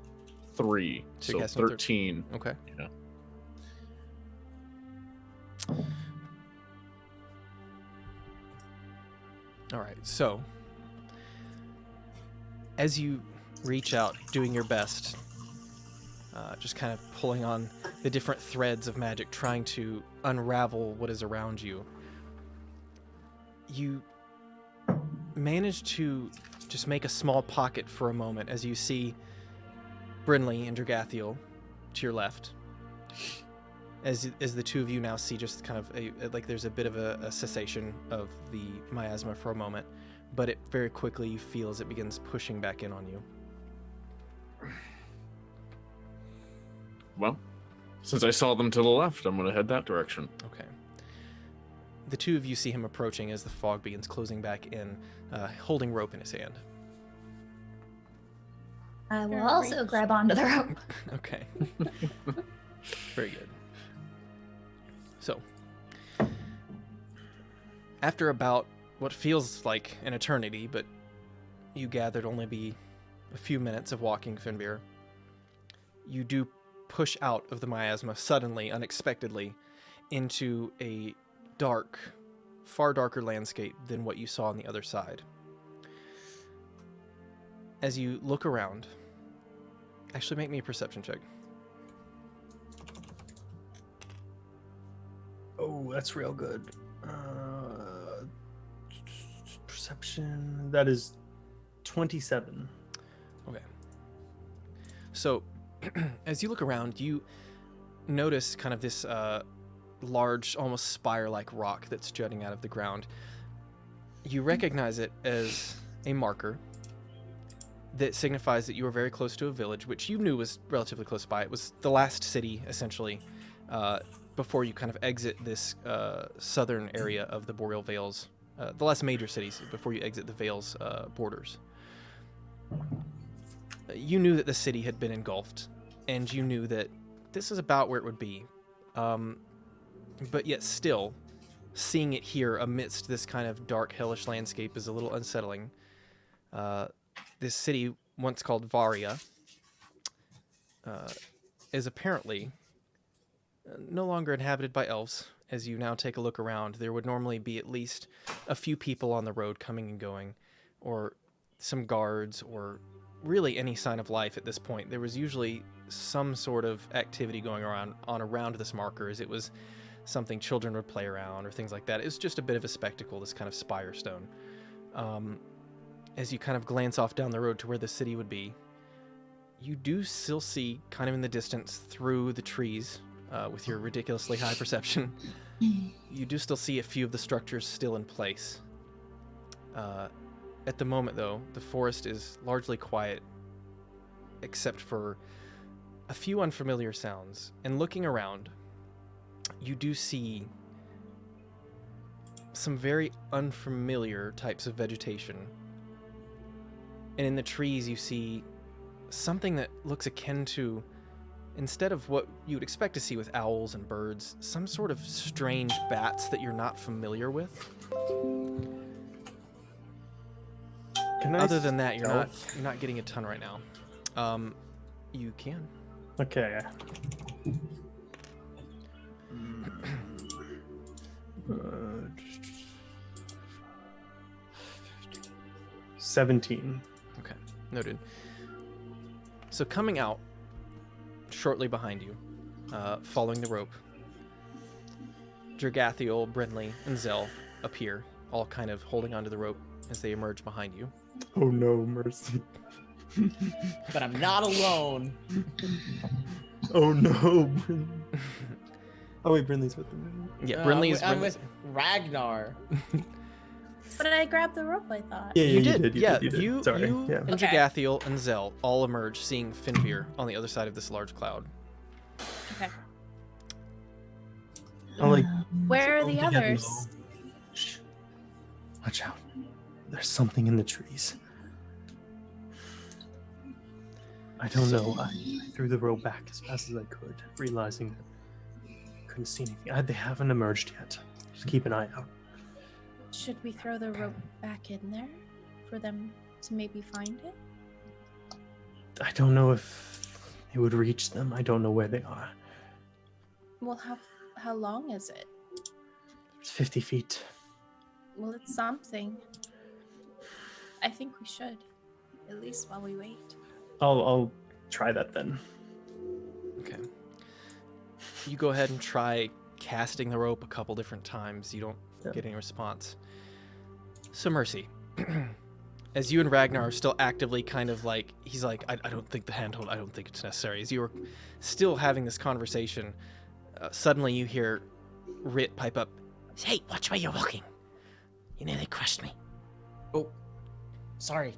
3. So 13. Okay. Yeah. All right. So, as you reach out, doing your best, just kind of pulling on the different threads of magic, trying to unravel what is around you, you manage to just make a small pocket for a moment as you see Brinley and Dragathiel to your left. As the two of you now see just kind of there's a bit of a cessation of the miasma for a moment, but it very quickly you feel as it begins pushing back in on you. Well, since I saw them to the left, I'm going to head that direction. Okay. The two of you see him approaching as the fog begins closing back in, holding rope in his hand. I will also grab onto the rope. Okay. Very good. So, after about what feels like an eternity, but you gathered only be a few minutes of walking Finbeer, you do push out of the miasma suddenly, unexpectedly, into a dark, far darker landscape than what you saw on the other side. As you look around, actually make me a perception check. Oh, that's real good. Perception. That is 27. Okay. So, as you look around, you notice kind of this large, almost spire-like rock that's jutting out of the ground. You recognize it as a marker that signifies that you are very close to a village, which you knew was relatively close by. It was the last city, essentially, before you kind of exit this southern area of the Boreal Vales, the last major cities before you exit the Vales borders. You knew that the city had been engulfed, and you knew that this is about where it would be. But yet still, seeing it here amidst this kind of dark, hellish landscape is a little unsettling. This city, once called Varia, is apparently no longer inhabited by elves. As you now take a look around, there would normally be at least a few people on the road coming and going, or some guards, or really any sign of life at this point. There was usually some sort of activity going around this marker, as it was something children would play around or things like that. It was just a bit of a spectacle, this kind of spire stone. As you kind of glance off down the road to where the city would be, you do still see, kind of in the distance through the trees, with your ridiculously high perception, you do still see a few of the structures still in place. At the moment, though, the forest is largely quiet, except for a few unfamiliar sounds. And looking around, you do see some very unfamiliar types of vegetation. And in the trees, you see something that looks akin to, instead of what you would expect to see with owls and birds, some sort of strange bats that you're not familiar with. Other than that, you're not getting a ton right now. You can. Okay. 17. Okay, noted. So coming out shortly behind you, following the rope, Dragathiel, Brenly, and Zell appear, all kind of holding onto the rope as they emerge behind you. Oh no, mercy. But I'm not alone. Oh no. Oh wait, Brinley's with them. Yeah, Brinley's I'm with Ragnar. But I grabbed the rope, I thought. Yeah, You you did. did. You Sorry. and Okay. Dragathiel and Zell all emerge, seeing Finveer on the other side of this large cloud. Okay. I'm like, Where are "Oh, the get others? low. Shh. Watch out. There's something in the trees. I don't know. I threw the rope back as fast as I could, realizing that I couldn't see anything. They haven't emerged yet. Just keep an eye out. Should we throw the rope back in there for them to maybe find it? I don't know if it would reach them. I don't know where they are. Well, how long is it? It's 50 feet. Well, it's something. I think we should, at least while we wait. I'll try that then. Okay. You go ahead and try casting the rope a couple different times. You don't get any response. So Mercy, as you and Ragnar are still actively kind of like, he's like, I don't think the handhold, I don't think it's necessary. As you were still having this conversation, suddenly you hear Rit pipe up, "Hey, watch where you're walking. You nearly crushed me." Oh, sorry.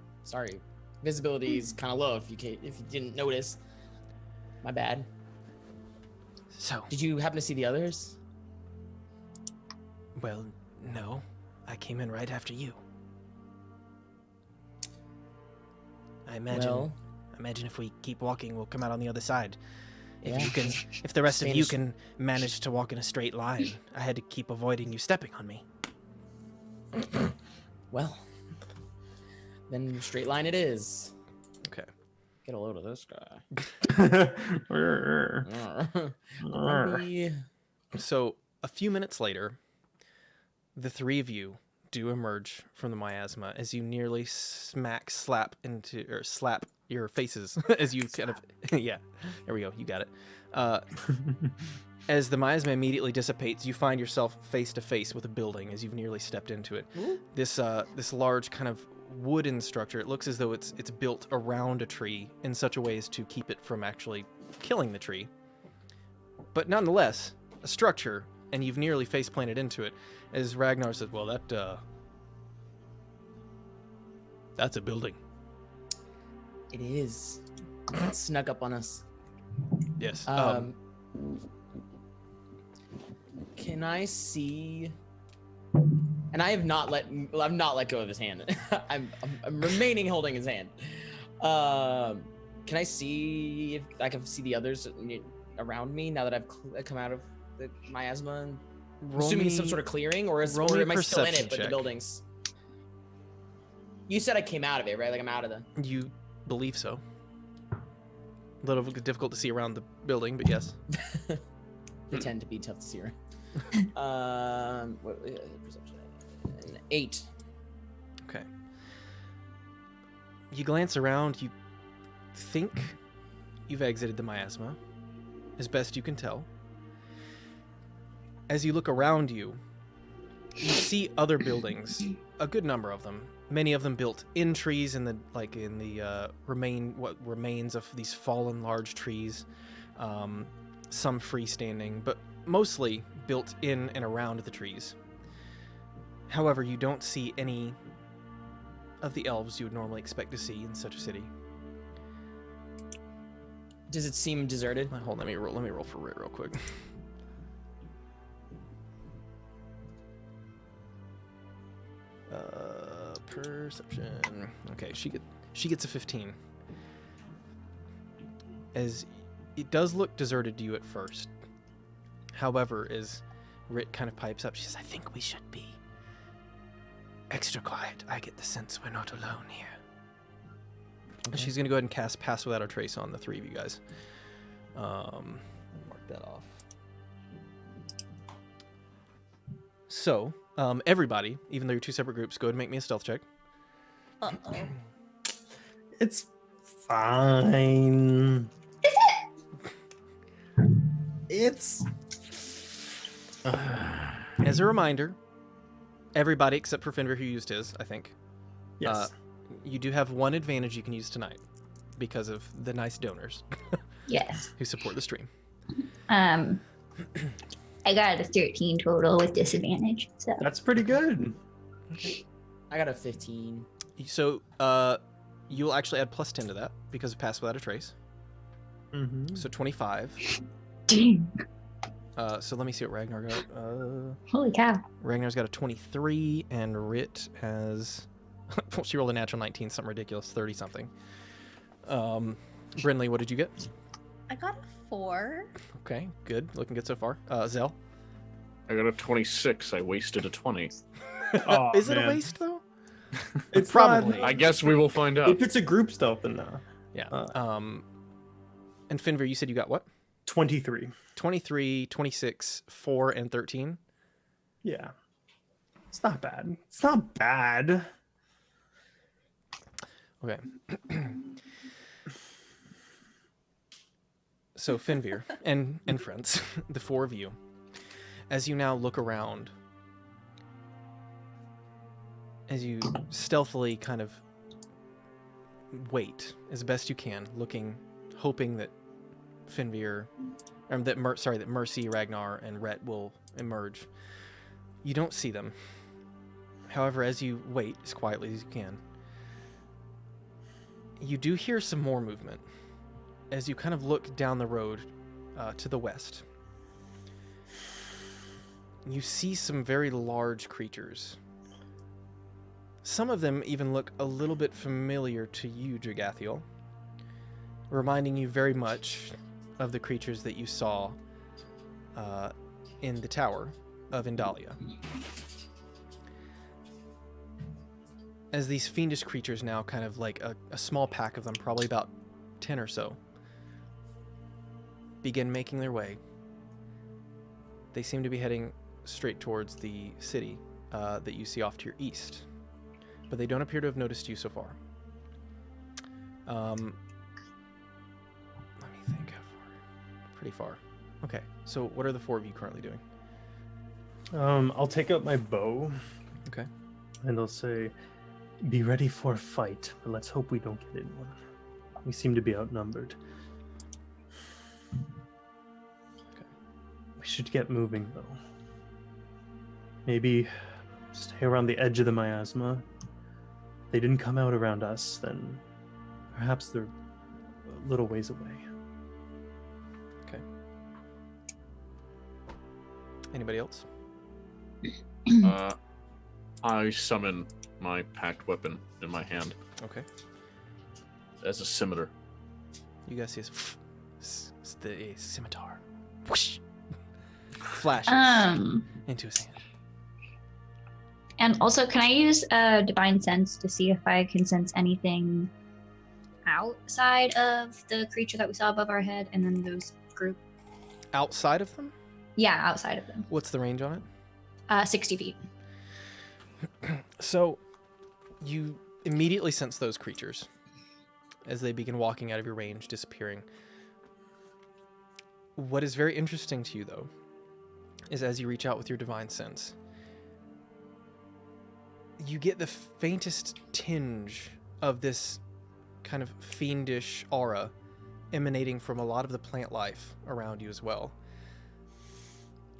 Visibility is kind of low if you didn't notice. My bad. So, Did you happen to see the others? well, no. I came in right after you. I imagine if we keep walking, we'll come out on the other side. If the rest of you can manage to walk in a straight line, I had to keep avoiding you stepping on me. Well, then straight line it is. Okay. Get a load of this guy. So, a few minutes later, the three of you do emerge from the miasma as you nearly slap your faces as you kind of yeah, there we go, you got it. As the miasma immediately dissipates, you find yourself face to face with a building as you've nearly stepped into it. This large kind of wooden structure. It looks as though it's built around a tree in such a way as to keep it from actually killing the tree. But nonetheless, a structure, and you've nearly face planted into it. As Ragnar says, "Well, that's a building." It is. It snuck up on us. Yes. Can I see? And I've not let go of his hand. I'm remaining holding his hand. Can I see if I can see the others around me now that I've come out of the miasma? Assuming it's some sort of clearing, or am I still in it? But the buildings. You said I came out of it, right? Like I'm out of the. You believe so. A little difficult to see around the building, but yes. They tend to be tough to see around. Perception. 8. Okay. You glance around, you think you've exited the miasma, as best you can tell. As you look around you, you see other buildings, a good number of them. Many of them built in trees, in the what remains of these fallen large trees. Some freestanding, but mostly built in and around the trees. However, you don't see any of the elves you would normally expect to see in such a city. Does it seem deserted? Hold on, let me roll for Rit real quick. Perception. Okay, she gets a 15. As it does look deserted to you at first. However, as Rit kind of pipes up, she says, "I think we should be extra quiet. I get the sense we're not alone here." Okay. She's going to go ahead and cast Pass Without a Trace on the three of you guys. Mark that off. So, everybody, even though you're two separate groups, go ahead and make me a stealth check. Uh-oh. It's fine. It's. As a reminder, everybody except for Fenrir who used his, I think. Yes. You do have one advantage you can use tonight because of the nice donors Yes. who support the stream. I got a 13 total with disadvantage. So That's pretty good. I got a 15. So, you'll actually add +10 to that because of Pass Without a Trace. Mm-hmm. So 25. dang. So let me see what Ragnar got. Holy cow. Ragnar's got a 23, and Rit has... well, she rolled a natural 19, something ridiculous, 30-something. Brinley, what did you get? I got a 4. Okay, good. Looking good so far. Zell? I got a 26. I wasted a 20. Aw, Is it a man. waste, though? It's Probably. not- I guess we will find out. If it's a group stealth, then no. Yeah. And Finver, you said you got what? 23. 23, 26, 4, and 13? Yeah. It's not bad. It's not bad. Okay. So Finvir and friends, the four of you, as you now look around, as you stealthily kind of wait as best you can, looking, hoping that Finvir, that Mercy, Ragnar, and Rhett will emerge. You don't see them. However, as you wait as quietly as you can, you do hear some more movement as you kind of look down the road to the west. You see some very large creatures. Some of them even look a little bit familiar to you, Dragathiel, reminding you very much of the creatures that you saw in the Tower of Indalia. As these fiendish creatures now, kind of like a small pack of them, probably about 10 or so, begin making their way. They seem to be heading straight towards the city that you see off to your east, but they don't appear to have noticed you so far. Let me think how far. Pretty far. Okay, so what are the four of you currently doing? I'll take out my bow. Okay. And I'll say, "Be ready for a fight, but let's hope we don't get in one. We seem to be outnumbered." Okay. We should get moving, though. Maybe stay around the edge of the miasma. If they didn't come out around us, then perhaps they're a little ways away. Okay. Anybody else? I summon my packed weapon in my hand Okay. as a scimitar. You guys see it's the scimitar. Whoosh! Flashes into his hand. And also, can I use Divine Sense to see if I can sense anything outside of the creature that we saw above our head and then those group? Outside of them? Yeah, outside of them. What's the range on it? 60 feet. So, you immediately sense those creatures. as they begin walking out of your range, disappearing. What is very interesting to you, though, is as you reach out with your divine sense, you get the faintest tinge of this kind of fiendish aura emanating from a lot of the plant life around you as well.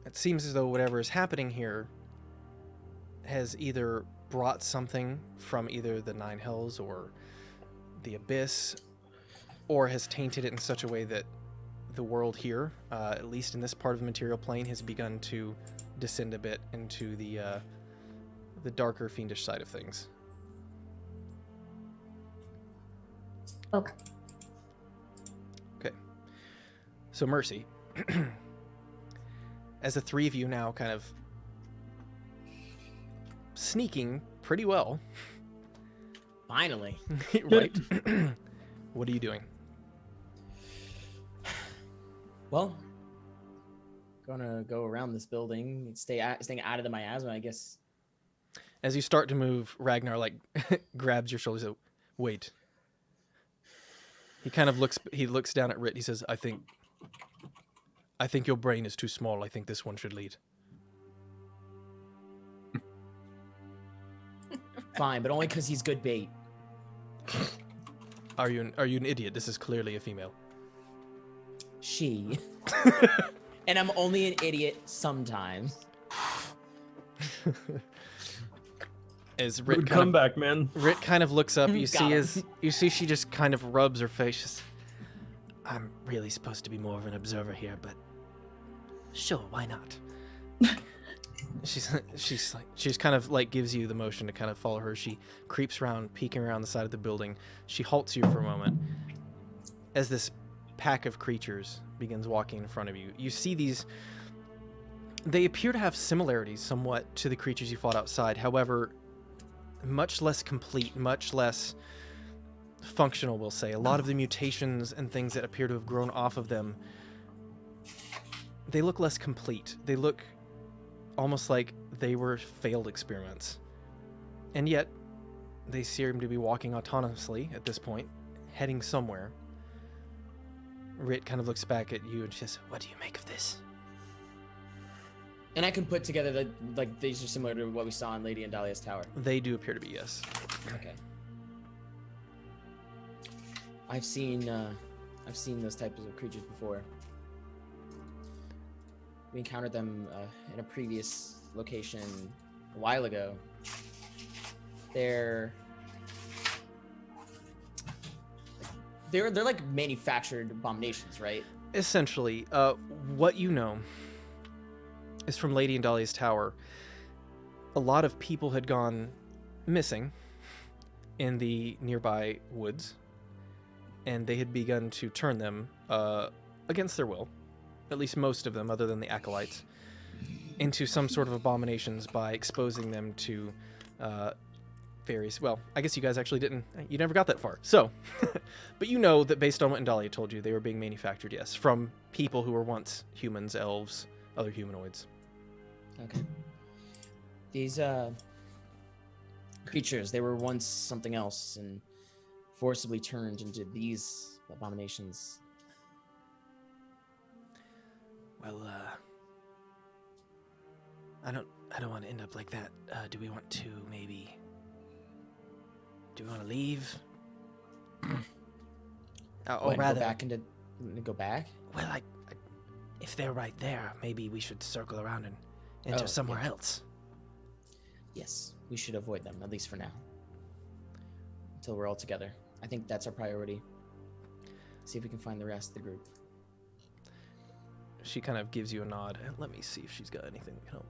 It seems as though whatever is happening here has either brought something from either the Nine Hells or the Abyss, or has tainted it in such a way that the world here, at least in this part of the material plane, has begun to descend a bit into the darker, fiendish side of things. Okay. Okay. So Mercy, as the three of you now kind of sneaking pretty well. Finally. Right? What are you doing? Well, gonna go around this building, staying out of the miasma, I guess. As you start to move, Ragnar like grabs your shoulders. So, wait. He kind of looks down at Rit. He says, I think your brain is too small. I think this one should lead. Fine, but only because he's good bait. Are you an idiot? This is clearly a female. She. And I'm only an idiot sometimes. As Rit Good kind of, comeback, man. Rit kind of looks up. You Got see she just kind of rubs her face. She's, I'm really supposed to be more of an observer here, but sure, why not? She's kind of like gives you the motion to kind of follow her. She creeps around, peeking around the side of the building. She halts you for a moment as this pack of creatures begins walking in front of you. You see these. They appear to have similarities somewhat to the creatures you fought outside. However, much less complete, much less functional, we'll say. A lot of the mutations and things that appear to have grown off of them, they look less complete. They look almost like they were failed experiments. And yet, they seem to be walking autonomously at this point, heading somewhere. Rit kind of looks back at you and says, what do you make of this? And I can put together that like these are similar to what we saw in Lady and Dahlia's tower. They do appear to be, yes. Okay. I've seen those types of creatures before. We encountered them in a previous location a while ago. They're like manufactured abominations, right? Essentially, what you know is from Lady and Dahlia's tower. A lot of people had gone missing in the nearby woods, and they had begun to turn them against their will, at least most of them, other than the acolytes, into some sort of abominations by exposing them to various. Well, I guess you guys actually didn't. You never got that far. So, but you know that based on what Indalia told you, they were being manufactured, yes, from people who were once humans, elves, other humanoids. Okay. These creatures, they were once something else and forcibly turned into these abominations. Well, I don't want to end up like that. Do we want to maybe? Do we want to leave? Or rather, go back. Well, if they're right there, maybe we should circle around and enter somewhere else. Yes, we should avoid them, at least for now. Until we're all together. I think that's our priority. See if we can find the rest of the group. She kind of gives you a nod. Let me see if she's got anything that can help.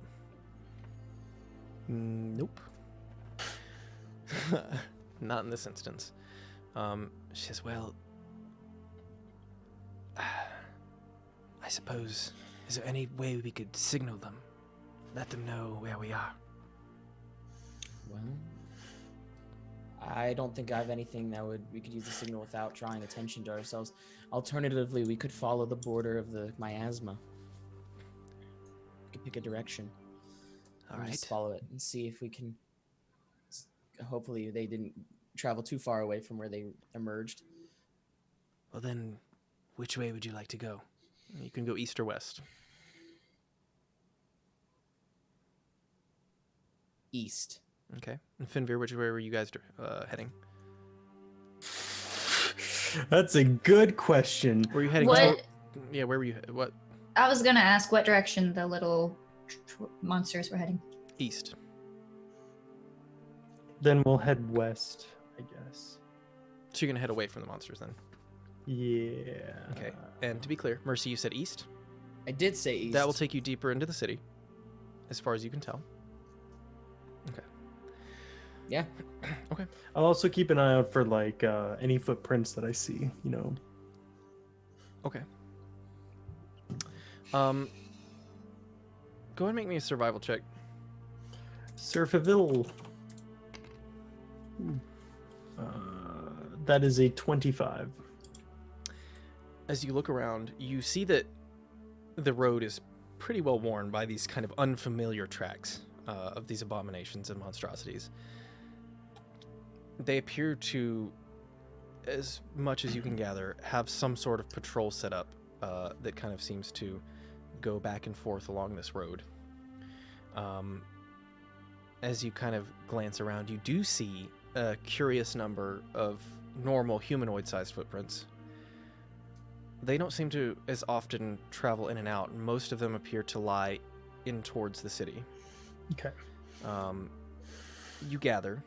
Nope. Not in this instance. She says, well, I suppose, is there any way we could signal them? Let them know where we are? Well, I don't think I have anything that we could use the signal without drawing attention to ourselves. Alternatively, we could follow the border of the miasma. We could pick a direction. All right. Just follow it and see if we can. Hopefully, they didn't travel too far away from where they emerged. Well then, which way would you like to go? You can go east or west. East. Okay. And Finveer, which way were you guys heading? That's a good question. Were you heading? What? Yeah, where were you? What? I was gonna ask what direction the little monsters were heading. East. Then we'll head west, I guess. So you're gonna head away from the monsters then. Yeah. Okay. And to be clear, Mercy, you said east. I did say east. That will take you deeper into the city, as far as you can tell. Okay. Yeah. Okay. I'll also keep an eye out for like any footprints that I see. You know. Okay. Go ahead and make me a survival check. Surviville. That is a 25. As you look around, you see that the road is pretty well worn by these kind of unfamiliar tracks of these abominations and monstrosities. They appear to, as much as you can gather, have some sort of patrol set up that kind of seems to go back and forth along this road. As you kind of glance around, you do see a curious number of normal humanoid-sized footprints. They don't seem to as often travel in and out. Most of them appear to lie in towards the city. Okay. You gather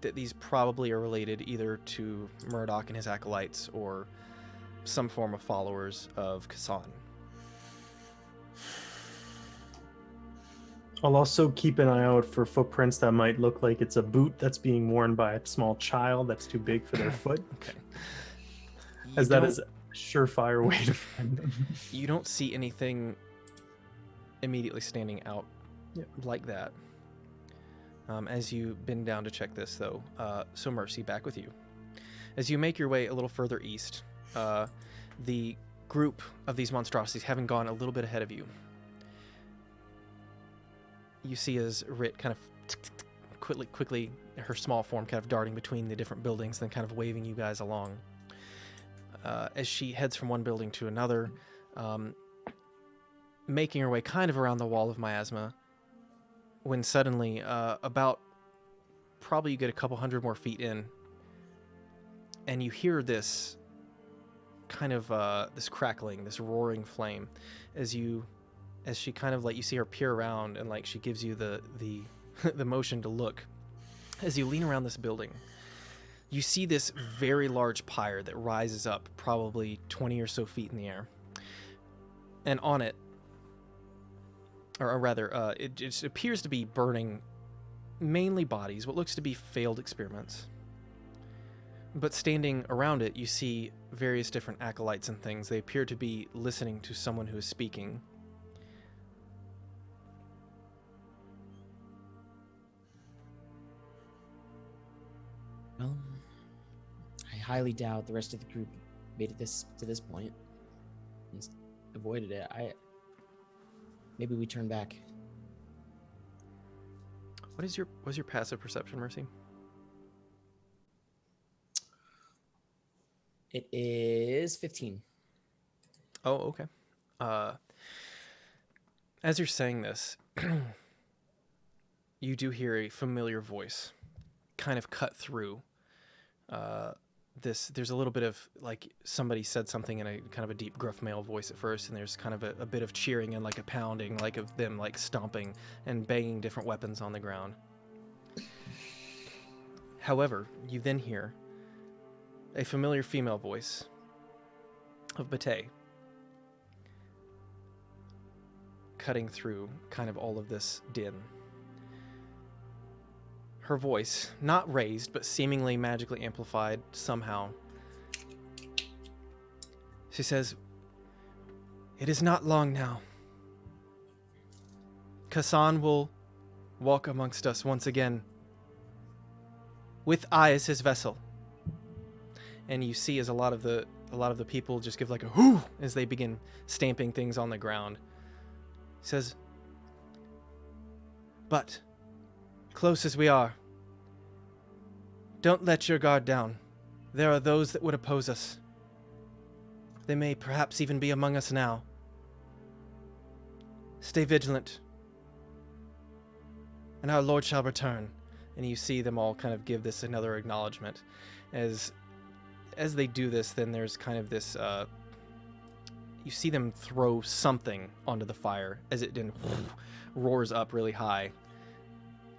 that these probably are related either to Murdoch and his acolytes or some form of followers of Kasan. I'll also keep an eye out for footprints that might look like it's a boot that's being worn by a small child that's too big for their foot. Okay. As that is a surefire way to find them. You don't see anything immediately standing out like that. As you bend down to check this, though, so Mercy, back with you. As you make your way a little further east, the group of these monstrosities having gone a little bit ahead of you, you see as Rit kind of quickly, her small form kind of darting between the different buildings, then kind of waving you guys along. As she heads from one building to another, making her way kind of around the wall of miasma, when suddenly, about probably you get a couple hundred more feet in, and you hear this kind of this crackling, this roaring flame, as she kind of like, you see her peer around and like she gives you the the motion to look. As you lean around this building, you see this very large pyre that rises up probably 20 or so feet in the air, and on it, or rather, it just appears to be burning mainly bodies, what looks to be failed experiments. But standing around it, you see various different acolytes and things. They appear to be listening to someone who is speaking. Well, I highly doubt the rest of the group made it to this point and avoided it. Maybe we turn back. What's your passive perception, Mercy? It is 15. Oh, okay. As you're saying this, you do hear a familiar voice kind of cut through there's a little bit of like somebody said something in a kind of a deep gruff male voice at first, and there's kind of a bit of cheering and like a pounding, like of them like stomping and banging different weapons on the ground. However, you then hear a familiar female voice of Bate cutting through kind of all of this din. Her voice, not raised, but seemingly magically amplified somehow. She says, "It is not long now. Kasan will walk amongst us once again, with I as his vessel." And you see as a lot of the people just give like a whoo as they begin stamping things on the ground. He says, "But close as we are, don't let your guard down. There are those that would oppose us. They may perhaps even be among us now. Stay vigilant, and our Lord shall return. And you see them all kind of give this another acknowledgement. As they do this, then there's kind of this, you see them throw something onto the fire as it then roars up really high,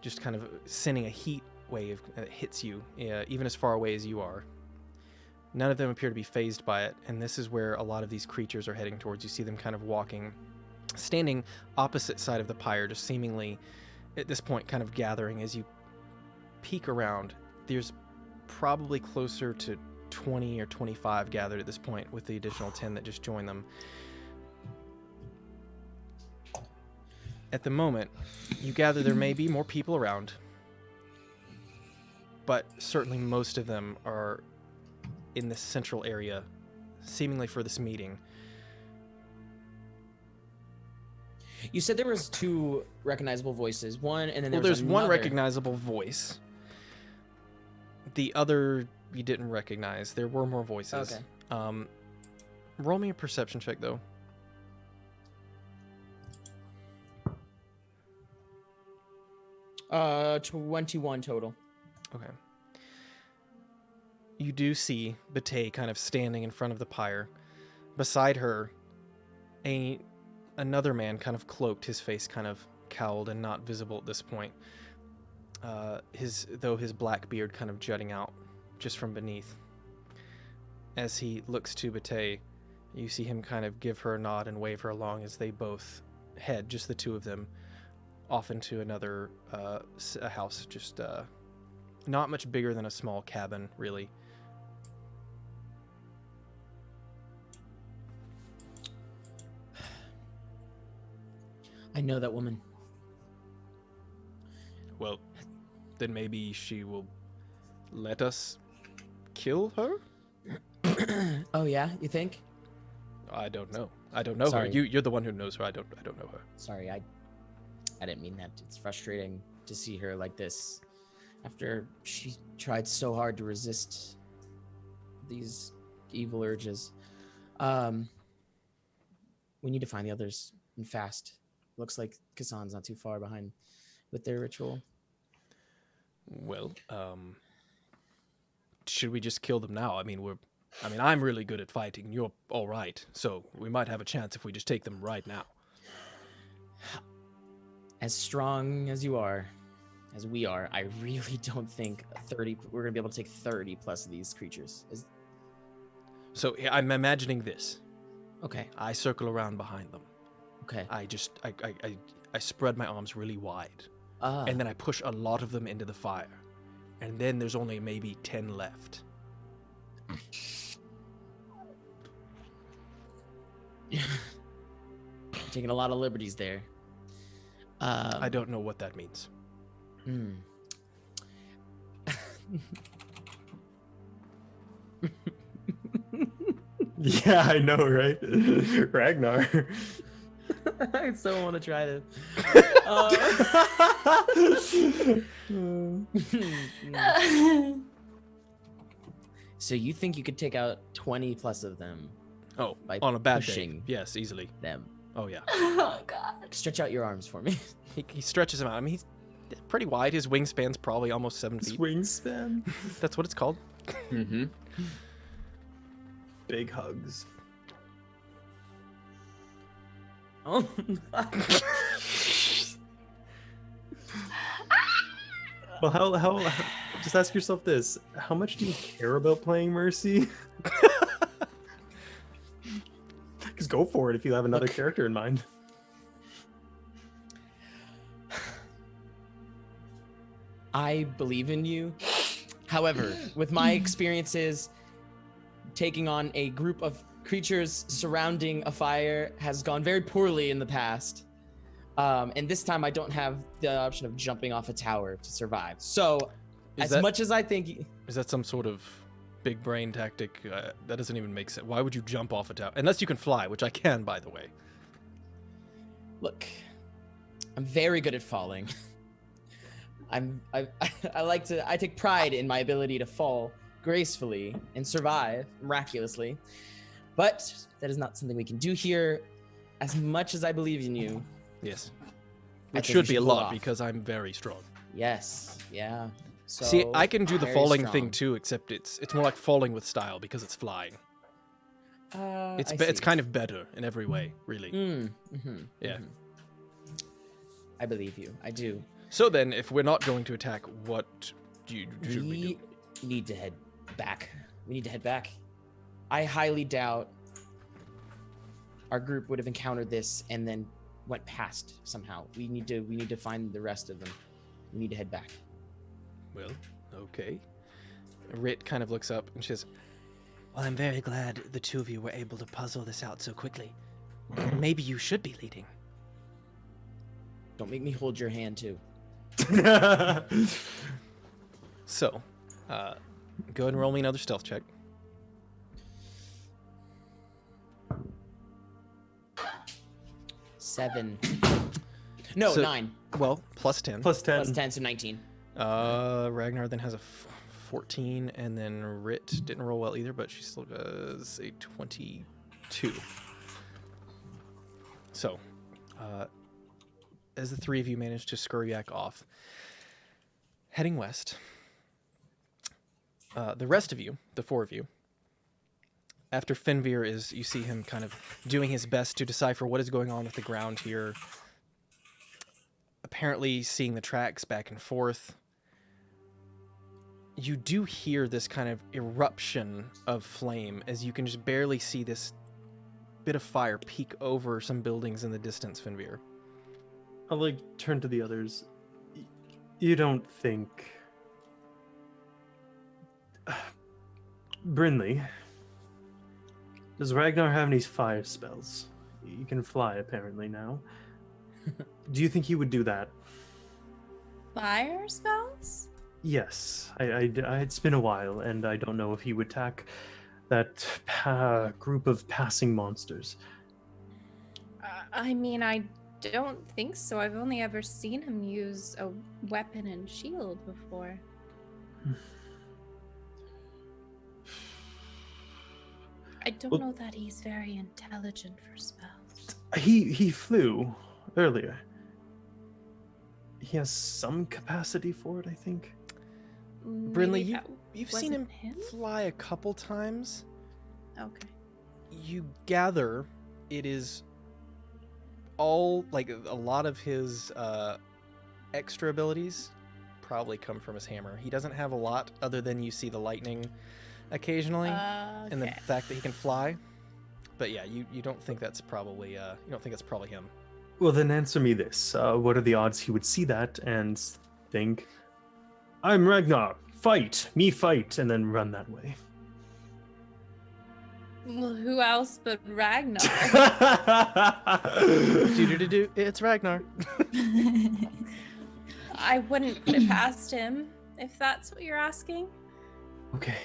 just kind of sending a heat wave that hits you, even as far away as you are. None of them appear to be fazed by it, and this is where a lot of these creatures are heading towards. You see them kind of walking, standing opposite side of the pyre, just seemingly at this point kind of gathering. As you peek around, there's probably closer to 20 or 25 gathered at this point, with the additional 10 that just joined them. At the moment, you gather there may be more people around, but certainly most of them are in this central area, seemingly for this meeting. You said there was 2 recognizable voices. One, and then there's another. one recognizable voice. The other you didn't recognize. There were more voices. Okay. Roll me a perception check, though. Uh, 21 total. Okay. You do see Bate kind of standing in front of the pyre. Beside her, another man kind of cloaked, his face kind of cowled and not visible at this point. His black beard kind of jutting out just from beneath. As he looks to Bate, you see him kind of give her a nod and wave her along as they both head, just the two of them, off into another a house, just not much bigger than a small cabin, really. I know that woman. Well, then maybe she will let us kill her? Oh yeah, you think? I don't know. I don't know Sorry. her. You're the one who knows her. I don't know her. Sorry, I didn't mean that. It's frustrating to see her like this after she tried so hard to resist these evil urges. We need to find the others and fast. Looks like Kassan's not too far behind with their ritual. Well, should we just kill them now? I mean, I'm really good at fighting. You're all right. So we might have a chance if we just take them right now. As strong as you are, as we are, I really don't think we're going to be able to take 30 plus of these creatures. So I'm imagining this. Okay. I circle around behind them. Okay. I spread my arms really wide. And then I push a lot of them into the fire. And then there's only maybe 10 left. Taking a lot of liberties there. I don't know what that means. Yeah, I know, right? Ragnar. I so want to try this. So you think you could take out 20 plus of them? Oh, by on a bad day. pushing Yes, easily. them. Oh, yeah. Oh God. Stretch out your arms for me. He stretches him out. I mean, he's pretty wide. His wingspan's probably almost 7 feet. Wingspan. That's what it's called. Mm-hmm. Big hugs. Oh. Well, how just ask yourself this: how much do you care about playing Mercy? Just go for it if you have another character in mind. I believe in you. However, with my experiences, taking on a group of creatures surrounding a fire has gone very poorly in the past. And this time I don't have the option of jumping off a tower to survive. So, much as I think... Is that some sort of big brain tactic? That doesn't even make sense. Why would you jump off a tower? Unless you can fly, which I can, by the way. Look, I'm very good at falling. I take pride in my ability to fall gracefully and survive miraculously. But that is not something we can do here. As much as I believe in you. Yes. I Which think should we be a pull it lot off. because I'm very strong. Yes. Yeah. So, See, I can do the very falling strong. thing too, except it's more like falling with style because it's flying. It's kind of better in every way, really. Yeah. I believe you. I do. So then, if we're not going to attack, what should we do? We need to head back. We need to head back. I highly doubt our group would have encountered this and then went past somehow. We need to find the rest of them. We need to head back. Well, okay. Rit kind of looks up and she says, well, I'm very glad the two of you were able to puzzle this out so quickly. Maybe you should be leading. Don't make me hold your hand too. So, go ahead and roll me another stealth check. Seven. No, So- 9. Well, plus 10. Plus 10. Plus 10, so 19. Ragnar then has a 14, and then Rit didn't roll well either, but she still does a 22. So, as the three of you manage to scurryack off, heading west, the rest of you, the four of you, after Fenrir you see him kind of doing his best to decipher what is going on with the ground here, apparently seeing the tracks back and forth. You do hear this kind of eruption of flame as you can just barely see this bit of fire peek over some buildings in the distance, Fenrir. I'll turn to the others. You don't think Brinley, does Ragnar have any fire spells? He can fly apparently now. Do you think he would do that? Fire spells? Yes, it's been a while, and I don't know if he would attack that group of passing monsters. I mean, I don't think so. I've only ever seen him use a weapon and shield before. I don't know that he's very intelligent for spells. He flew earlier. He has some capacity for it, I think. Brinley, Maybe that you've seen him wasn't fly a couple times. Okay. You gather it is all, a lot of his extra abilities probably come from his hammer. He doesn't have a lot other than you see the lightning occasionally and the Okay. fact that he can fly. But yeah, you don't think that's probably him. Well, then answer me this. What are the odds he would see that and think, I'm Ragnar, fight, me fight, and then run that way? Well, who else but Ragnar? Do it's Ragnar. I wouldn't put it past him, if that's what you're asking. Okay,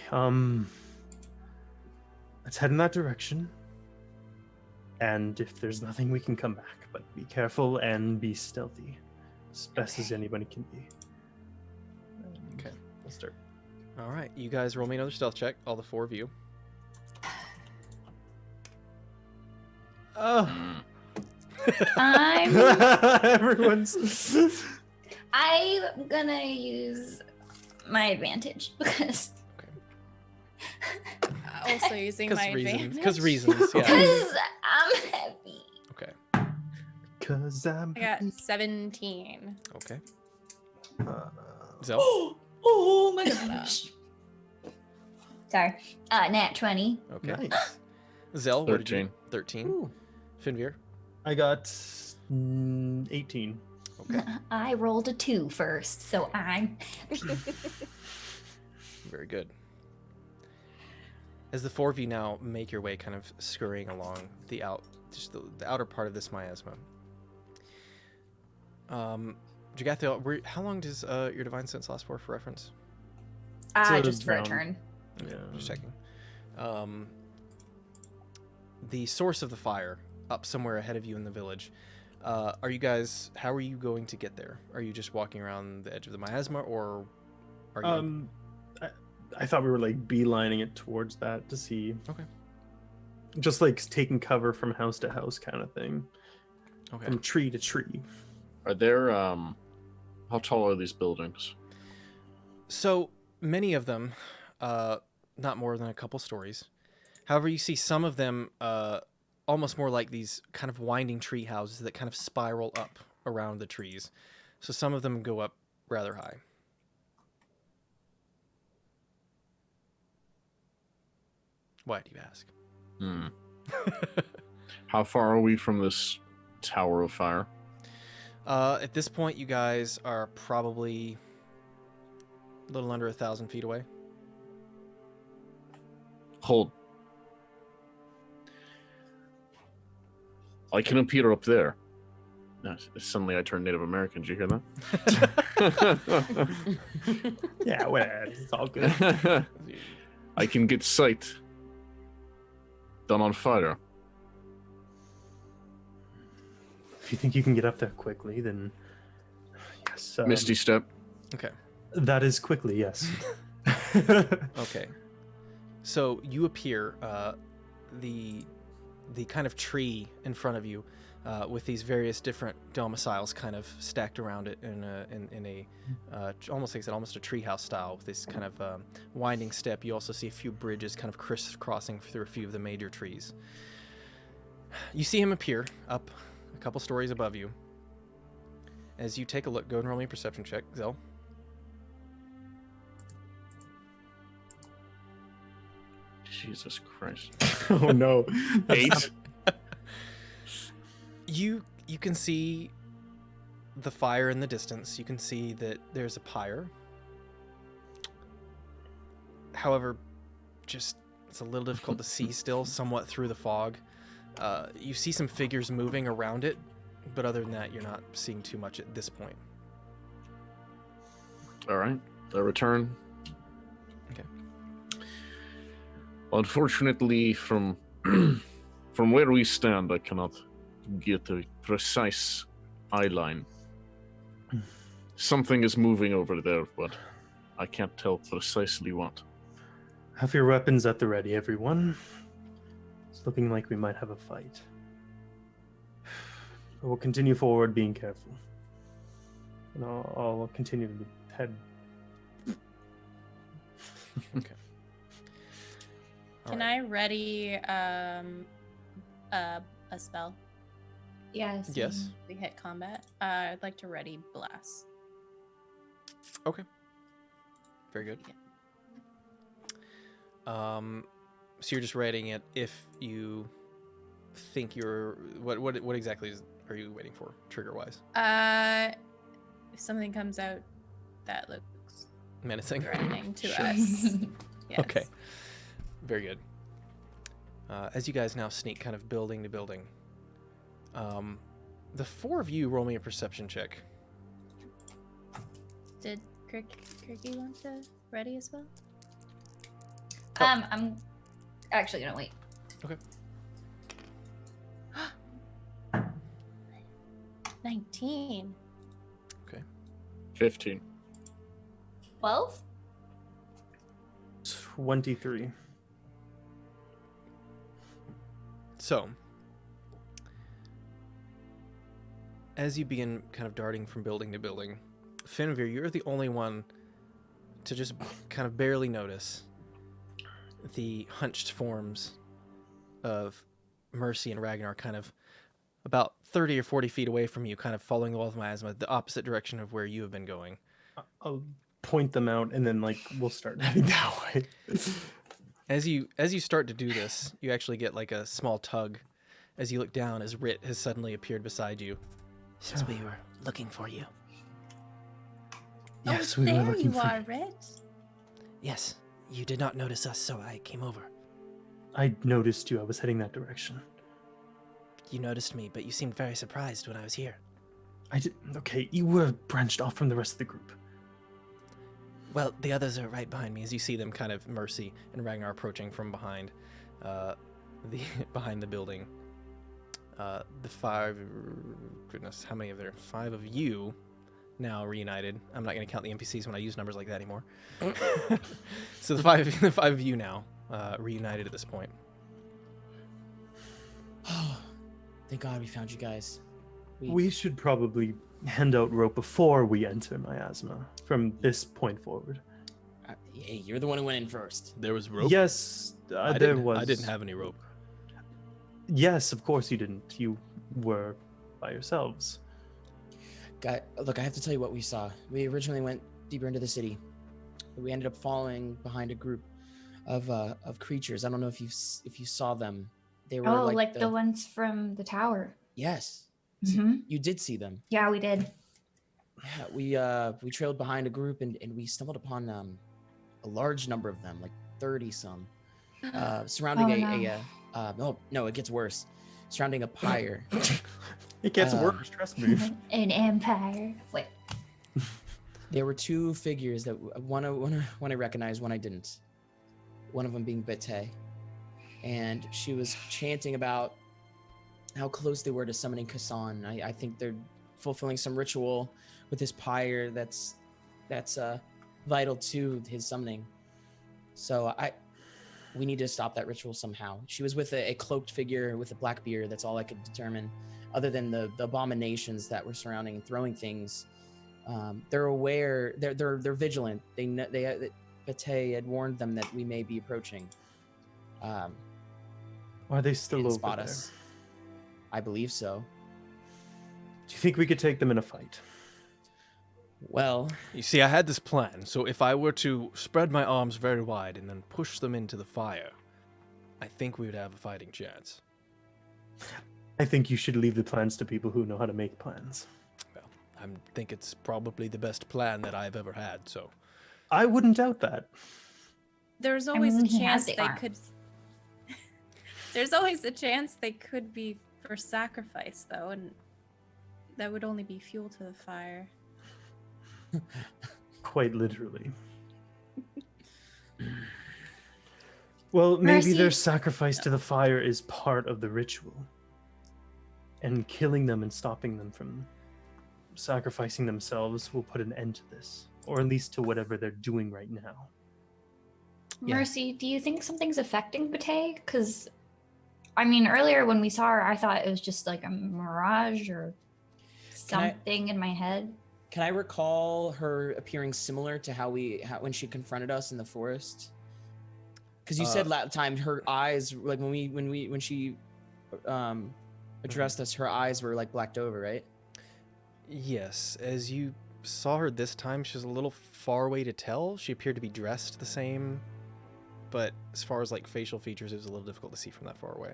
let's head in that direction. And if there's nothing, we can come back. But be careful and be stealthy. As best as anybody can be. Okay. I'll start. All right, you guys roll me another stealth check, all the four of you. Oh. Everyone's. I'm gonna use my advantage because Also using my advantage. Because reasons, yeah. because I'm heavy. Okay. Cause I'm. I got 17. Okay. Uh, Zell? Oh my gosh. Sorry. Nat 20. Okay. Nice. Zell, what did you? 13. 13. Ooh. Finveer? I got 18. Okay. I rolled a 2 first, so I'm Very good. As the four of you now make your way kind of scurrying along the outer part of this miasma. Jagathiel, how long does your divine sense last for reference? So just for a round. turn. Okay, just checking. The source of the fire up somewhere ahead of you in the village. How are you going to get there? Are you just walking around the edge of the miasma, or are you? I thought we were like beelining it towards that to see. Okay. Just like taking cover from house to house kind of thing. Okay. From tree to tree. Are there how tall are these buildings? So many of them, not more than a couple stories. However, you see some of them almost more like these kind of winding tree houses that kind of spiral up around the trees. So some of them go up rather high. Why do you ask? How far are we from this tower of fire? At this point, you guys are probably a little under 1,000 feet away. Hold. I can appear up there. No, suddenly I turned Native American. Did you hear that? Yeah, well, it's all good. I can get sight. Done on fire. If you think you can get up there quickly, then yes. Misty step. Okay. That is quickly, yes. Okay. So you appear, the kind of tree in front of you, with these various different domiciles kind of stacked around it in a almost like I said, almost a treehouse style with this kind of winding step. You also see a few bridges kind of crisscrossing through a few of the major trees. You see him appear up a couple stories above you. As you take a look, go and roll me a perception check, Zell. Jesus Christ. Oh no. 8. You can see the fire in the distance. You can see that there's a pyre. However, just it's a little difficult to see still, somewhat through the fog. You see some figures moving around it, but other than that, you're not seeing too much at this point. All right. I return. Okay. Unfortunately, from where we stand, I cannot get a precise eye line. Something is moving over there, but I can't tell precisely what. Have your weapons at the ready, everyone. It's looking like we might have a fight. But we'll continue forward, being careful. And I'll continue to head. Okay. Can I ready a spell? Yes. Yes. We hit combat. I'd like to ready blast. Okay. Very good. So you're just writing it if you think you're what exactly are you waiting for trigger wise? If something comes out that looks Menacing. threatening to Sure. us. Yes. Okay. Very good. As you guys now sneak kind of building to building, the four of you roll me a perception check. Did Cricky want to ready as well? I'm actually gonna wait. Okay. 19. 15. 12? 23. So, as you begin kind of darting from building to building, Finvir, you're the only one to just kind of barely notice the hunched forms of Mercy and Ragnar kind of about 30 or 40 feet away from you, kind of following the wall of miasma, the opposite direction of where you have been going. I'll point them out, and then we'll start heading that way. As you start to do this, you actually get like a small tug as you look down as Rit has suddenly appeared beside you. Since we were looking for you. Yes, Oh, we were there looking you for. are, Rit. Yes, you did not notice us, so I came over. I noticed you. I was heading that direction. You noticed me, but you seemed very surprised when I was here. I did. Okay, you were branched off from the rest of the group. Well, the others are right behind me as you see them kind of Mercy and Ragnar approaching from behind behind the building. The five, goodness, how many of there? 5 of you now reunited. I'm not going to count the NPCs when I use numbers like that anymore. So the five of you now reunited at this point. Oh, thank God we found you guys. We should probably hand out rope before we enter miasma from this point forward. Hey, you're the one who went in first. There was rope? Yes, I there didn't, was. I didn't have any rope. Yes, of course you didn't. You were by yourselves. Look, I have to tell you what we saw. We originally went deeper into the city. We ended up falling behind a group of creatures. I don't know if you saw them. They were like the ones from the tower. Yes. Mm-hmm. You did see them. Yeah, we did. Yeah, we trailed behind a group and we stumbled upon a large number of them, like 30 some, surrounding it gets worse. Surrounding a pyre. It gets worse, trust me. An empire. Wait. There were two figures that one I recognized, one I didn't. One of them being Bete, and she was chanting about how close they were to summoning Kassan. I think they're fulfilling some ritual with this pyre that's vital to his summoning. So we need to stop that ritual somehow. She was with a cloaked figure with a black beard. That's all I could determine, other than the abominations that were surrounding and throwing things. They're aware. They're vigilant. Bete had warned them that we may be approaching. Are they still over spot there? us. I believe so. Do you think we could take them in a fight? Well, You see, I had this plan, so if I were to spread my arms very wide and then push them into the fire, I think we would have a fighting chance. I think you should leave the plans to people who know how to make plans. Well, I think it's probably the best plan that I've ever had, so... I wouldn't doubt that. There's always a he has chance the they arms. could. There's always a chance they could be for sacrifice, though, and that would only be fuel to the fire. Quite literally. Well, maybe Mercy. their sacrifice to the fire is part of the ritual. And killing them and stopping them from sacrificing themselves will put an end to this. Or at least to whatever they're doing right now. Yeah. Mercy, do you think something's affecting Bate? Because, I mean, earlier when we saw her, I thought it was just like a mirage or something in my head. can I recall her appearing similar to how when she confronted us in the forest? Because you said last time her eyes, like when she addressed us, her eyes were like blacked over, right? Yes, as you saw her this time, she was a little far away to tell. She appeared to be dressed the same, but as far as like facial features, it was a little difficult to see from that far away.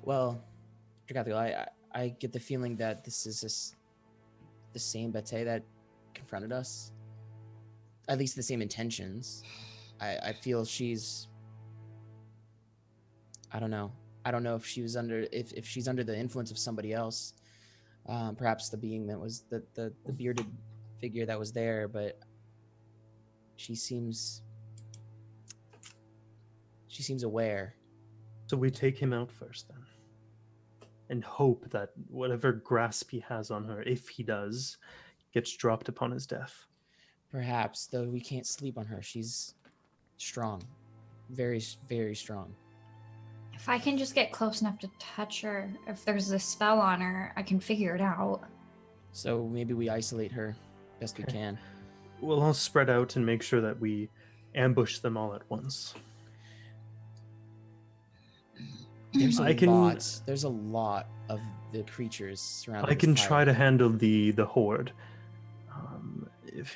Well, Dragathil, I get the feeling that this is just the same Bate that confronted us. At least the same intentions. I feel she's... I don't know. I don't know if she was if she's under the influence of somebody else. Perhaps the being that was the bearded figure that was there, but she seems aware. So we take him out first then. And hope that whatever grasp he has on her, if he does, gets dropped upon his death. Perhaps, though we can't sleep on her. She's strong. Very, very strong. If I can just get close enough to touch her, if there's a spell on her, I can figure it out. So maybe we isolate her best we can. We'll all spread out and make sure that we ambush them all at once. There's I can- There's a lot of the creatures surrounding. I can this try pyre. to handle the horde.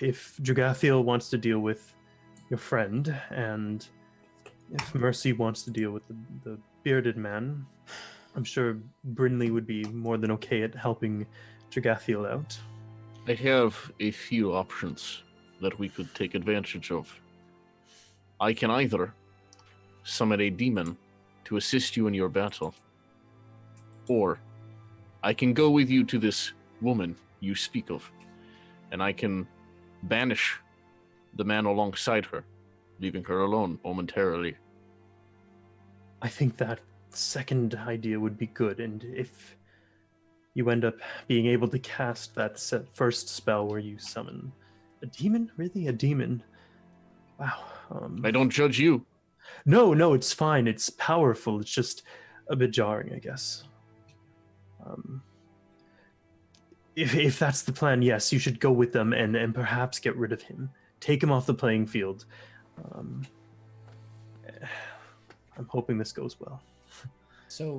If Dragathiel wants to deal with your friend, and if Mercy wants to deal with the bearded man, I'm sure Brynley would be more than okay at helping Dragathiel out. I have a few options that we could take advantage of. I can either summon a demon to assist you in your battle, or I can go with you to this woman you speak of, and I can banish the man alongside her, leaving her alone momentarily. I think that second idea would be good, and if you end up being able to cast that first spell where you summon a demon. Really, a demon? Wow. I don't judge you. No, it's fine. It's powerful. It's just a bit jarring, I guess. If that's the plan, yes, you should go with them and perhaps get rid of him. Take him off the playing field. I'm hoping this goes well. So who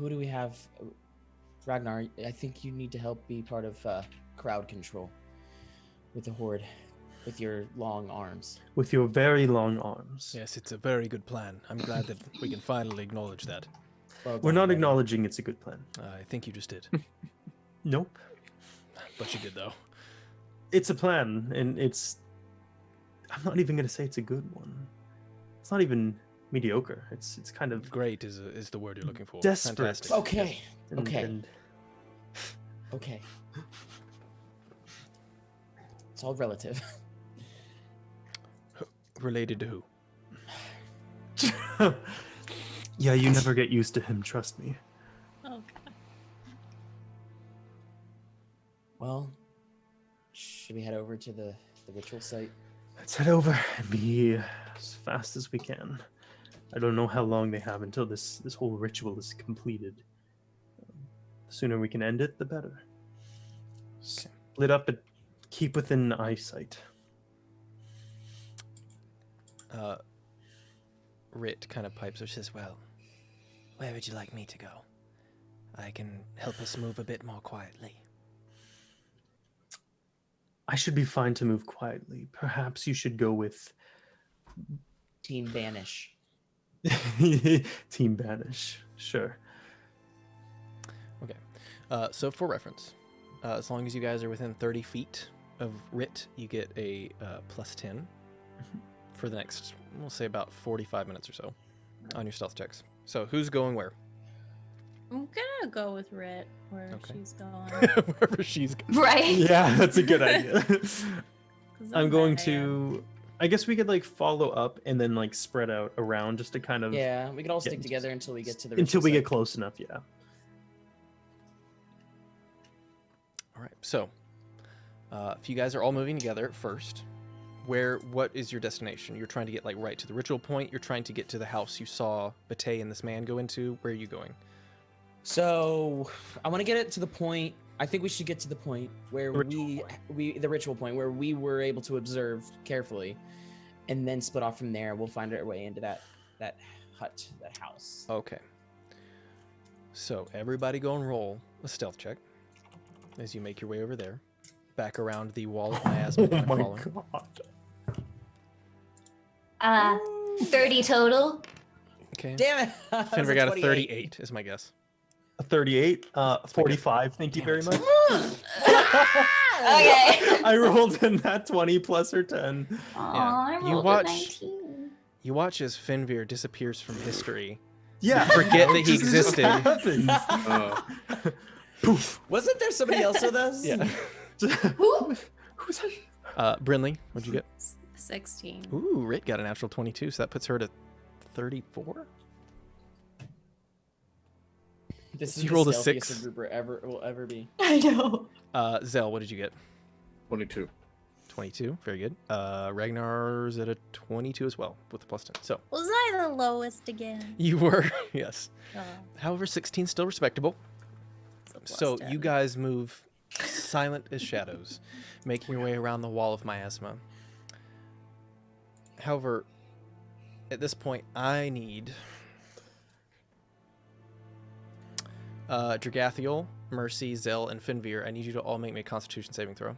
do we have? Ragnar, I think you need to help be part of crowd control with the horde, with your long arms. With your very long arms. Yes, it's a very good plan. I'm glad that we can finally acknowledge that. Well We're done, not Ragnar. acknowledging it's a good plan. I think you just did. Nope. But you did, though. It's a plan, and I'm not even going to say it's a good one. It's not even mediocre. It's kind of Great is the word you're looking for. Desperate. Fantastic. Okay. and- Okay. and Okay. It's all relative. Related to who? yeah, you never get used to him, trust me. Oh, God. Well, should we head over to the ritual site? Let's head over and be as fast as we can. I don't know how long they have until this whole ritual is completed. The sooner we can end it, the better. Split up and keep within eyesight. Rit kind of pipes or says, well, where would you like me to go? I can help us move a bit more quietly. I should be fine to move quietly. Perhaps you should go with Team Banish. Team Banish. Sure. So for reference, as long as you guys are within 30 feet of Rit, you get a +10 for the next, we'll say about 45 minutes or so on your stealth checks. So who's going where? I'm gonna go with Rit where Okay. she's going. Wherever she's going. Right. Yeah, that's a good idea. 'Cause I'm going bad. to. I guess we could like follow up and then like spread out around just to kind of Yeah, we can all stick Yeah. together until we get to the until ritual we site. get close enough. Yeah. All right. So if you guys are all moving together at first, what is your destination? You're trying to get like right to the ritual point. You're trying to get to the house you saw Bate and this man go into. Where are you going? So I want to get it to the point. I think we should get to the point where The the ritual point where we were able to observe carefully, and then split off from there. We'll find our way into that hut, that house. Okay. So everybody go and roll a stealth check as you make your way over there, back around the wall of miasma. Oh kind of my falling. god. 30 total. Okay. Damn it! That was Finver got a 28. 38 is my guess. A 38. 45. Thank you Damn very it. much. Okay. I rolled in that 20 plus her 10. Aw, I You rolled watch- a 19. You watch as Finveer disappears from history. Yeah. forget that he This just existed. happens. Poof. Wasn't there somebody else with us? Yeah. Who? Who's that? Brinley, what'd you get? 16. Ooh, Rit got a natural 22, so that puts her to 34. This is You the rolled a stealthiest 6. a grouper ever will ever be. I know. Zell, what did you get? 22. 22. Very good. Ragnar's at a 22 as well with the +10. So Was I the lowest again? you were, yes. Oh, However, 16 still respectable. it's a So +10. you guys move silent as shadows, making your way around the wall of miasma. However, at this point, I need Dragathiel, Mercy, Zell, and Finveer. I need you to all make me a Constitution saving throw.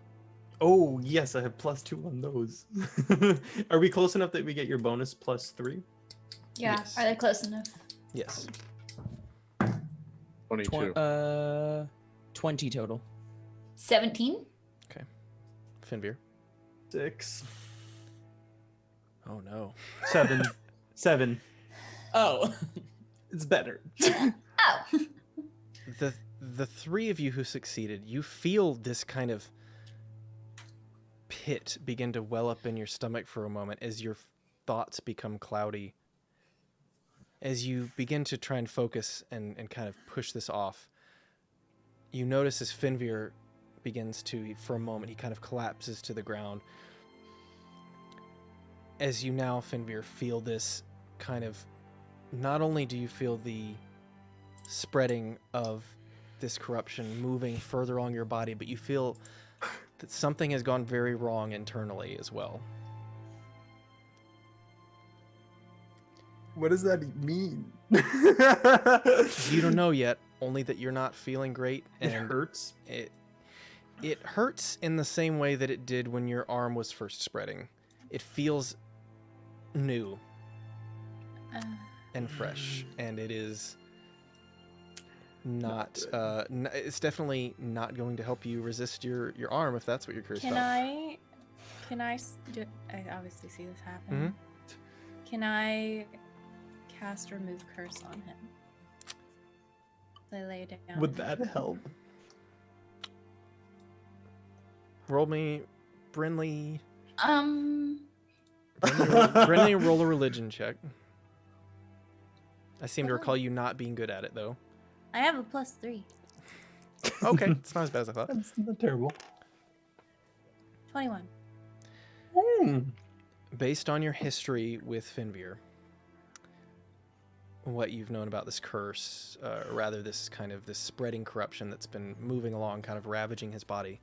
Oh, yes, I have +2 on those. Are we close enough that we get your bonus +3? Yeah, Yes. are they close enough? Yes. 22. 20 total. 17? Finveer. 6. Oh no. 7. 7. Oh, It's better. Oh. The three of you who succeeded, you feel this kind of pit begin to well up in your stomach for a moment as your thoughts become cloudy. As you begin to try and focus and kind of push this off, you notice as Finvir begins to, for a moment, he kind of collapses to the ground. As you now, Finvir, feel this kind of, not only do you feel the spreading of this corruption moving further along your body, but you feel that something has gone very wrong internally as well. What does that mean? You don't know yet, only that you're not feeling great. It And hurts. It hurts in the same way that it did when your arm was first spreading. It feels new and fresh, and it is not. It's definitely not going to help you resist your arm if that's what you're curious about. Can I do? I obviously see this happen. Can I cast remove curse on him? I lay it down. Would that help? Roll me, Brinley. Um. Brinley, roll a religion check. I seem to recall you not being good at it, though. I have a +3. Okay, it's not as bad as I thought. That's not terrible. 21. Based on your history with Finvir, what you've known about this curse, or rather this kind of this spreading corruption that's been moving along, kind of ravaging his body,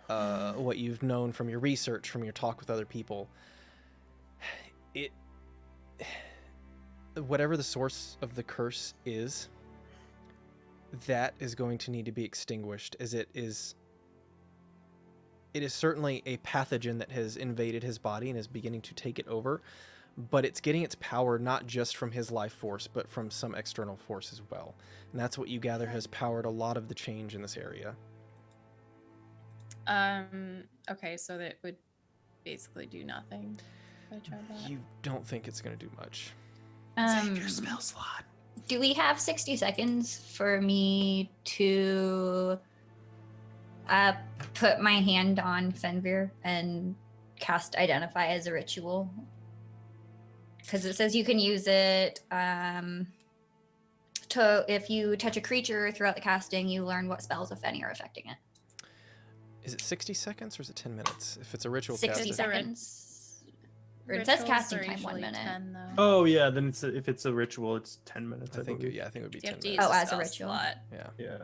what you've known from your research, from your talk with other people, whatever the source of the curse is, that is going to need to be extinguished, as it is certainly a pathogen that has invaded his body and is beginning to take it over, but it's getting its power not just from his life force, but from some external force as well. And that's what you gather has powered a lot of the change in this area. Okay, so that would basically do nothing if I tried that. You don't think it's going to do much. Save your spell slot. Do we have 60 seconds for me to put my hand on Fenrir and cast Identify as a ritual? Because it says you can use it to, if you touch a creature throughout the casting, you learn what spells, if any, are affecting it. Is it 60 seconds or is it 10 minutes? If it's a ritual 60 casting. seconds. Or it says Rituals casting are time 1 usually minute. 10, though. Oh yeah, then if it's a ritual, it's 10 minutes. I think believe. I think it would be You have 10 to minutes. use Oh, the as a spell ritual. slot. Yeah. Yeah.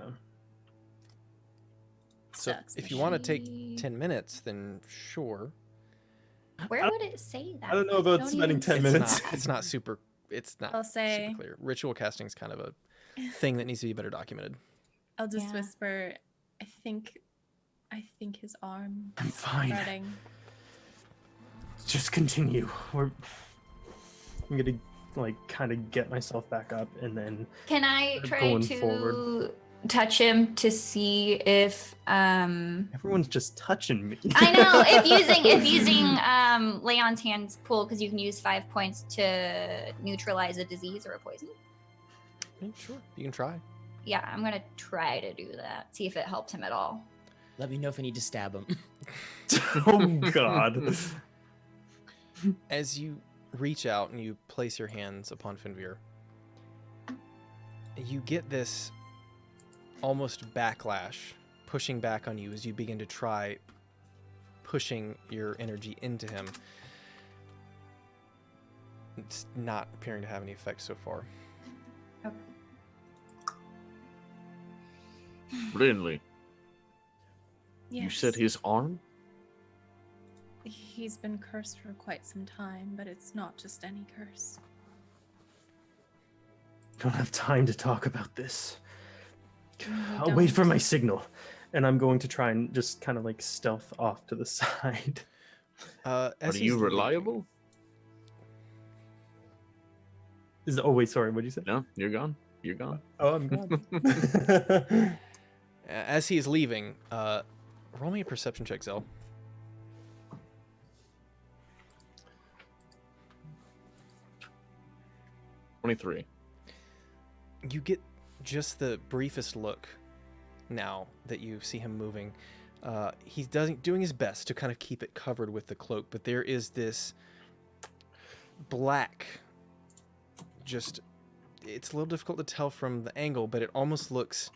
So Sucks. if you want to take 10 minutes, then sure. Where would it say that? I don't know about Don't spending even 10 It's minutes. not, it's not super. It's not I'll say- super clear. Ritual casting is kind of a thing that needs to be better documented. I'll just Yeah. whisper. I think his arm I'm is fine. spreading. Just continue. I'm gonna like kind of get myself back up and then Can I try Going to forward. touch him to see if everyone's just touching me. I know if using Leon's hands pool, because you can use 5 points to neutralize a disease or a poison. Yeah, sure, you can try. Yeah, I'm gonna try to do that. See if it helps him at all. Let me know if I need to stab him. Oh God. As you reach out and you place your hands upon Finvir, you get this almost backlash pushing back on you as you begin to try pushing your energy into him. It's not appearing to have any effect so far. Brilliantly. Yes. You said his arm? He's been cursed for quite some time, but it's not just any curse. Don't have time to talk about this. We I'll wait for don't. my signal. And I'm going to try and just kind of like stealth off to the side. Are As you he's reliable? Oh wait, sorry, what'd you say? No, you're gone. You're gone. Oh, I'm gone. As he is leaving, roll me a perception check, Zell. $23. You get just the briefest look now that you see him moving. He's doing his best to kind of keep it covered with the cloak, but there is this black, just, it's a little difficult to tell from the angle, but it almost looks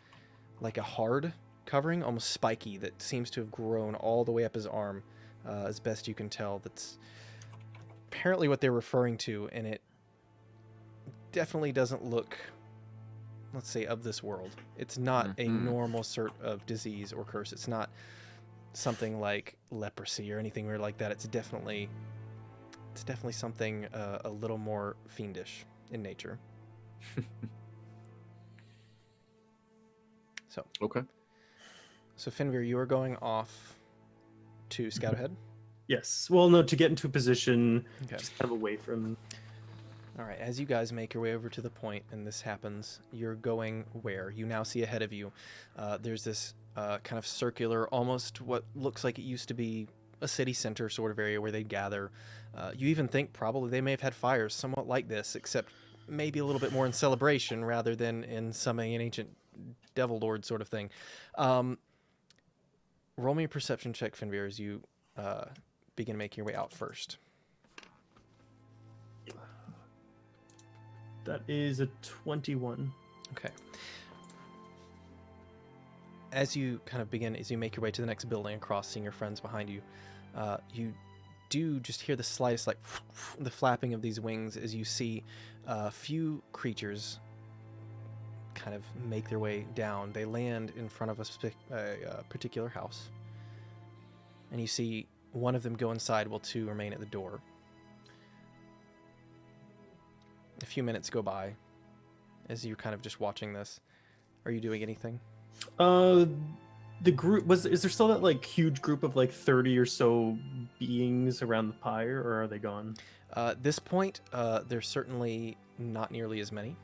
like a hard covering, almost spiky, that seems to have grown all the way up his arm, as best you can tell. That's apparently what they're referring to, and it definitely doesn't look, let's say, of this world. It's not a normal sort of disease or curse. It's not something like leprosy or anything weird like that. It's definitely something a little more fiendish in nature. So Okay. So Finveer, you are going off to scout ahead. Yes. Well, no, to get into a position Okay. just kind of away from. All right. As you guys make your way over to the point, and this happens, you're going where? You now see ahead of you. There's this kind of circular, almost what looks like it used to be a city center sort of area where they'd gather. You even think probably they may have had fires somewhat like this, except maybe a little bit more in celebration rather than in summoning an ancient devil lord sort of thing. Roll me a perception check, Finveer, as you begin making your way out first. That is a 21. Okay. As you make your way to the next building across, seeing your friends behind you, you do just hear the slightest, like, the flapping of these wings as you see a few creatures kind of make their way down. They land in front of a particular house, and you see one of them go inside while two remain at the door. A few minutes go by as you're kind of just watching this. Are you doing anything? The group is there still that like huge group of like 30 or so beings around the pyre, or are they gone? At this point, there's certainly not nearly as many.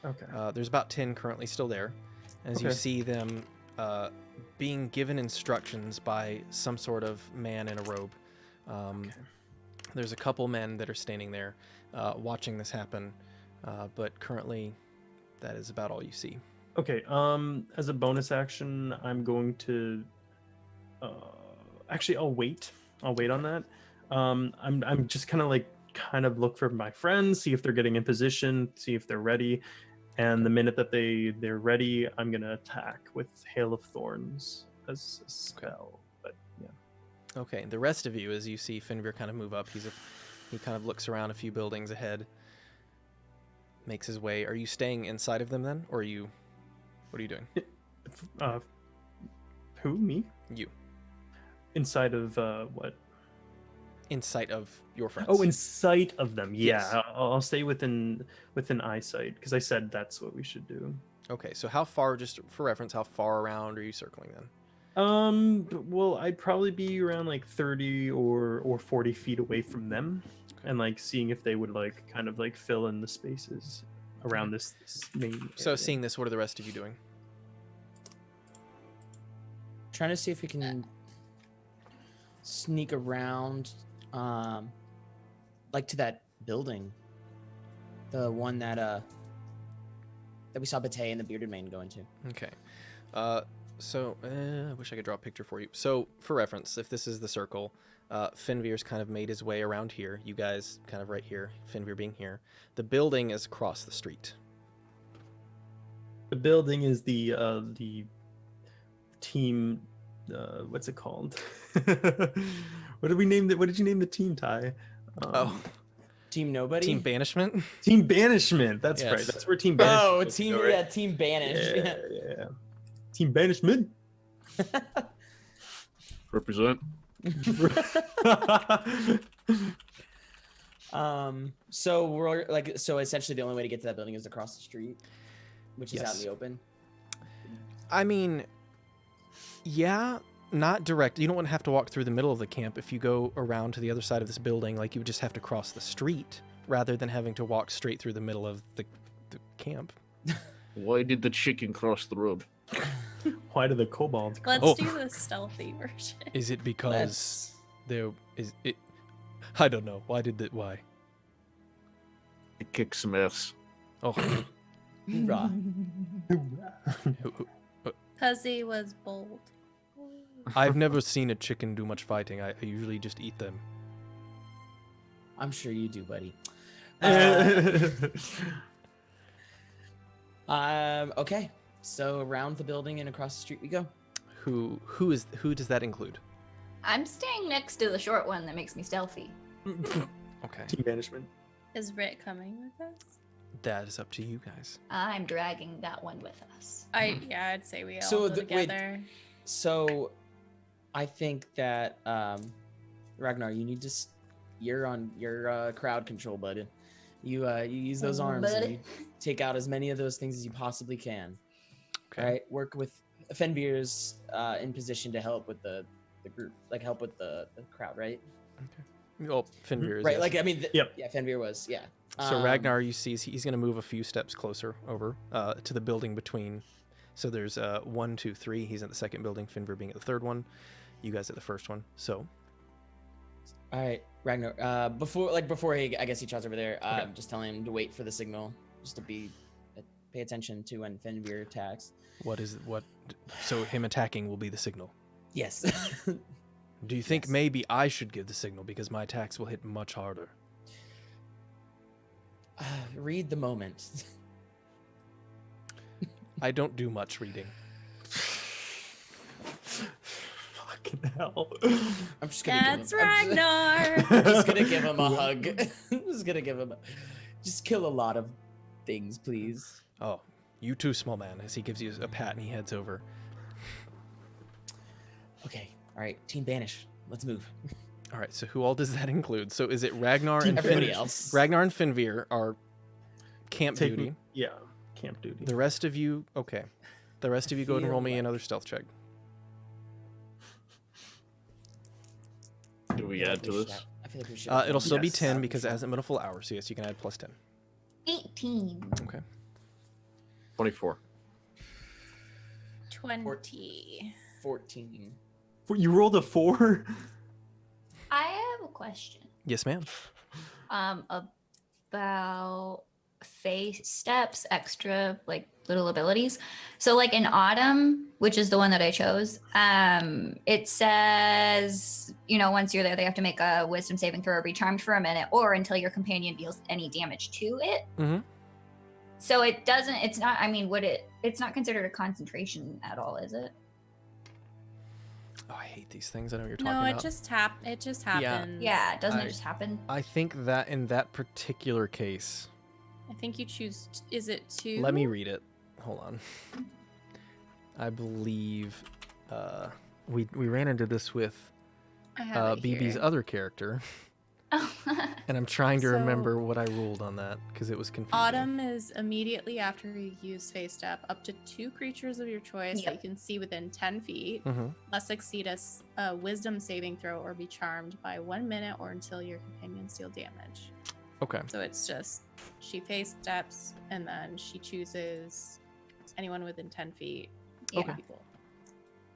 Okay. There's about 10 currently still there, as you Okay. see them being given instructions by some sort of man in a robe. There's a couple men that are standing there watching this happen, but currently that is about all you see. Okay. As a bonus action, I'm going to. Actually, I'll wait. I'll wait on that. I'm just kind of look for my friends, see if they're getting in position, see if they're ready, and the minute that they're ready, I'm gonna attack with Hail of Thorns as a spell. But yeah. Okay, the rest of you, as you see Finveer kind of move up, he kind of looks around a few buildings ahead, makes his way. Are you staying inside of them then, or what are you doing? Who? Me? You. Inside of what? In sight of your friends. Oh, in sight of them. Yeah, Yes. I'll stay within eyesight because I said that's what we should do. Okay, so how far, just for reference, how far around are you circling then? Well, I'd probably be around like 30 or 40 feet away from them, Okay. and like seeing if they would like kind of like fill in the spaces around this main. So area. seeing this, what are the rest of you doing? Trying to see if we can sneak around, like to that building, the one that we saw Bate and the bearded man go into. Okay. So I wish I could draw a picture for you. So for reference, if this is the circle, Finveer's kind of made his way around here. You guys kind of right here, Finveer being here. The building is across the street. The building is the team. What's it called? What did we name it? What did you name the team, Ty? Team Nobody. Team Banishment? Team Banishment. That's Yes. right. That's where Team Banishment. Oh, is, team. right? Yeah, Team Banish. Yeah. Team Banishment. Represent. So we're like, so essentially the only way to get to that building is across the street, which is out in Yes. the open. I mean, yeah, not direct. You don't want to have to walk through the middle of the camp. If you go around to the other side of this building, like you would just have to cross the street rather than having to walk straight through the middle of the camp. Why did the chicken cross the road? Why do the kobolds? Let's Oh. do the stealthy version. Is it because Let's- there is it? I don't know. Why? It kicks some ass. Oh, Hoorah. Because he was bold. I've never seen a chicken do much fighting. I usually just eat them. I'm sure you do, buddy. Okay. So around the building and across the street we go. Who does that include? I'm staying next to the short one that makes me stealthy. Okay. Team banishment. Is Rit coming with us? That is up to you guys. I'm dragging that one with us. I'd say we all So go wait, together. So I think that Ragnar, you need to you're on your crowd control, bud. You use those arms and you take out as many of those things as you possibly can. Okay. All right, work with Fenvir's in position to help with the group, like help with the crowd, right? Well, Fenrir is Right, yes. like I mean, Yep. yeah, Fenvir was, yeah. So Ragnar, you see, he's going to move a few steps closer over to the building between. So there's 1, 2, 3. He's in the second building. Fenrir being at the third one. You guys at the first one. So. All right, Ragnar. Before he, I guess he trots over there. Okay. Just telling him to wait for the signal, just to pay attention to when Fenvir attacks. What? So him attacking will be the signal. Yes. Do you think Yes. maybe I should give the signal because my attacks will hit much harder? Read the moment. I don't do much reading. Fucking hell. I'm just gonna. That's give him, Ragnar. I'm just gonna give him a hug. I'm just gonna give him. Just kill a lot of things, please. Oh, you too, small man. As he gives you a pat and he heads over. Okay. All right. Team banish. Let's move. All right. So who all does that include? So is it Ragnar and Everybody Fenrir? else. Ragnar and Fenrir are camp duty. Yeah, camp duty. The rest of you, okay. The rest of you go and feel roll me like- another stealth check. Do we I feel add like to should this? have- I feel like we should. It'll still be Yes. 10 because it hasn't been a full hour. So yes, you can add plus 10. 18. Okay. 24. 20. 14. You rolled a 4? I have a question. Yes, ma'am. About face steps, extra like little abilities. So like in Autumn, which is the one that I chose, it says, once you're there, they have to make a wisdom saving throw or be charmed for a minute or until your companion deals any damage to it. Mhm. So it's not considered a concentration at all, is it? Oh, I hate these things. I know what you're talking No, about. it just happens. Yeah, doesn't I- it just happen? I think that in that particular case, I think you choose. Is it 2? let me read it. Hold on. I believe we ran into this with I have it BB's here. other character, Oh. and I'm trying to So- remember what I ruled on that because it was confusing. Autumn is immediately after you use Face Step. Up to 2 creatures of your choice that you can see within 10 feet Mhm. must succeed a Wisdom saving throw or be charmed by 1 minute or until your companions deal damage. Okay. So it's just she Face Steps and then she chooses anyone within 10 feet. Yeah. People.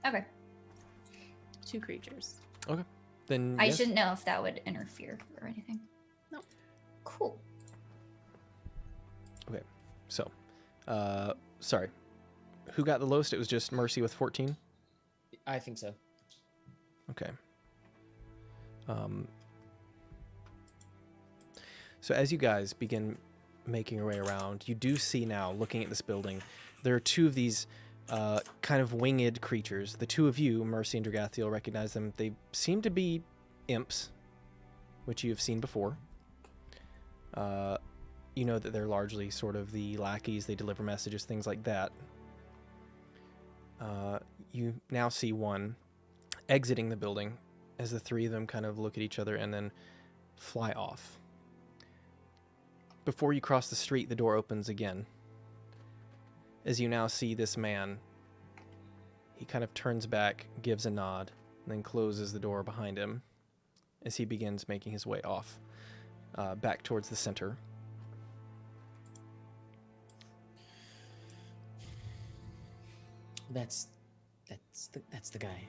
Okay. 2 creatures. Then I yes. shouldn't know if that would interfere or anything. No. Cool. So, sorry. Who got the lowest? It was just Mercy with 14. I think so. Okay. So as you guys begin making your way around, you do see now, looking at this building, there are 2 of these kind of winged creatures. The 2 of you, Mercy and Dragathiel, recognize them. They seem to be imps, which you have seen before. You know that they're largely sort of the lackeys. They deliver messages, things like that. You now see one exiting the building as the 3 of them kind of look at each other and then fly off. Before you cross the street, the door opens again. As you now see this man, he kind of turns back, gives a nod, and then closes the door behind him as he begins making his way off, back towards the center. That's the guy.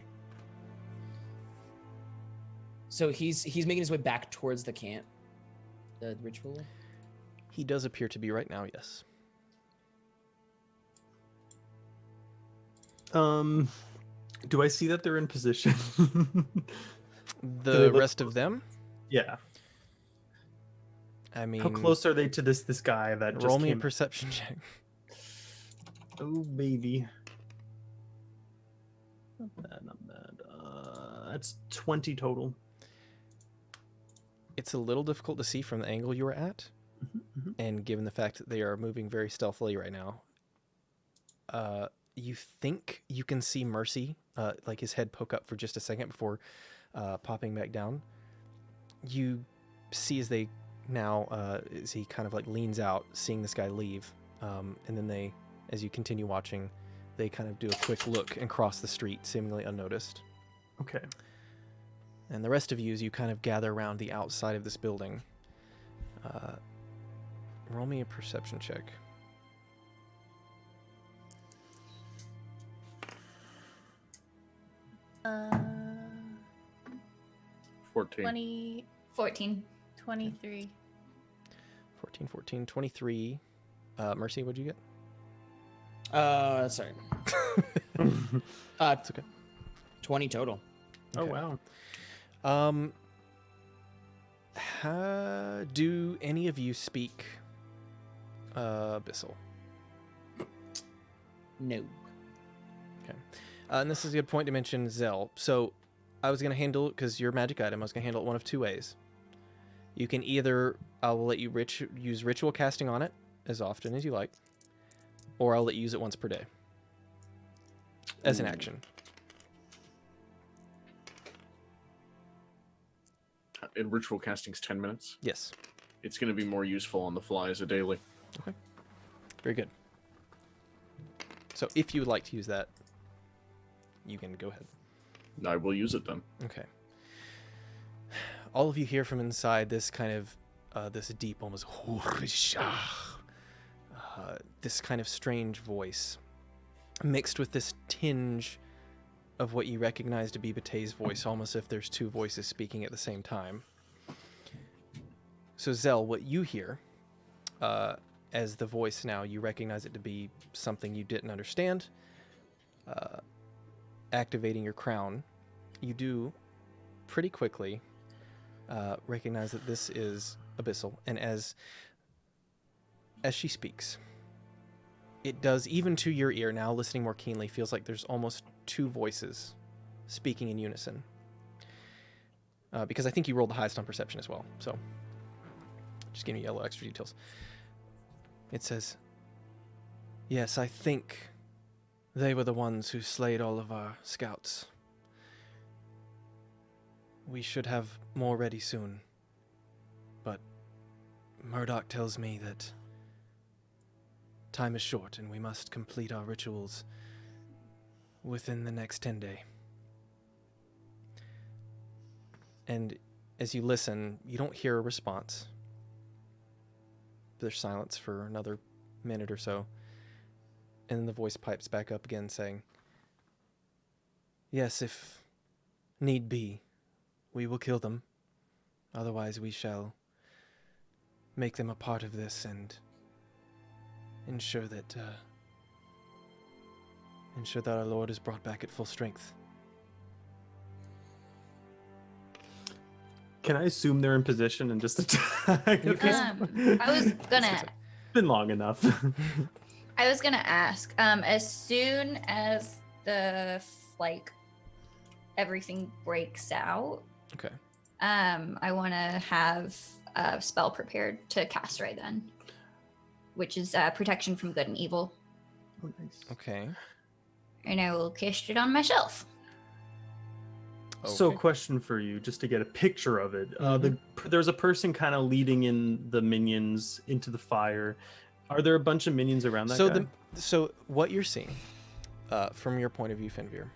So he's making his way back towards the camp, the ritual. He does appear to be right now, yes. Do I see that they're in position? they The look rest of them, Yeah. I mean, How close are they to this guy that just roll me a came? perception check. Oh, baby. Not bad, not bad. That's 20 total. It's a little difficult to see from the angle you were at, and given the fact that they are moving very stealthily right now, you think you can see Mercy, like his head poke up for just a second before popping back down. You see as they now, as he kind of like leans out, seeing this guy leave, and then they, as you continue watching, they kind of do a quick look and cross the street, seemingly unnoticed. Okay. And the rest of you, as you kind of gather around the outside of this building, roll me a perception check. Uh, 14. 20, 14. 23. 14, 14, 23. Mercy, what'd you get? Sorry. It's okay. 20 total. Oh, Okay. wow. Do any of you speak Abyssal? No. And this is a good point to mention Zell. So I was going to handle it, because your magic item, I was going to handle it one of two ways. You can either, I'll let you use ritual casting on it as often as you like, or I'll let you use it once per day as an action. And ritual casting's 10 minutes. Yes. It's going to be more useful on the fly as a daily. Okay. Very good. So if you would like to use that, you can go ahead. I will use it then. Okay. All of you hear from inside this kind of, this deep, almost, this kind of strange voice, mixed with this tinge of what you recognize to be Batey's voice, almost if there's two voices speaking at the same time. So Zell, what you hear, as the voice now, you recognize it to be something you didn't understand. Activating your crown, you do pretty quickly recognize that this is Abyssal, and as she speaks, it does, even to your ear now, listening more keenly, feels like there's almost two voices speaking in unison. Because I think you rolled the highest on perception as well, so just giving you yellow extra details. It says, "Yes, I think they were the ones who slayed all of our scouts. We should have more ready soon. But Murdoch tells me that time is short and we must complete our rituals within the next 10 days. And as you listen, you don't hear a response. There's silence for another minute or so. And then the voice pipes back up again, saying, "Yes, if need be, we will kill them. Otherwise we shall make them a part of this and ensure that our Lord is brought back at full strength." Can I assume they're in position and just attack? I was gonna It's been long enough. ask, as soon as the everything breaks out, Okay. I want to have a spell prepared to cast right then, which is protection from good and evil, Oh, nice. Okay. and I will cast it on myself. So, Okay. question for you, just to get a picture of it. There's a person kind of leading in the minions into the fire. Are there a bunch of minions around that guy? So what you're seeing, from your point of view, Fenvir,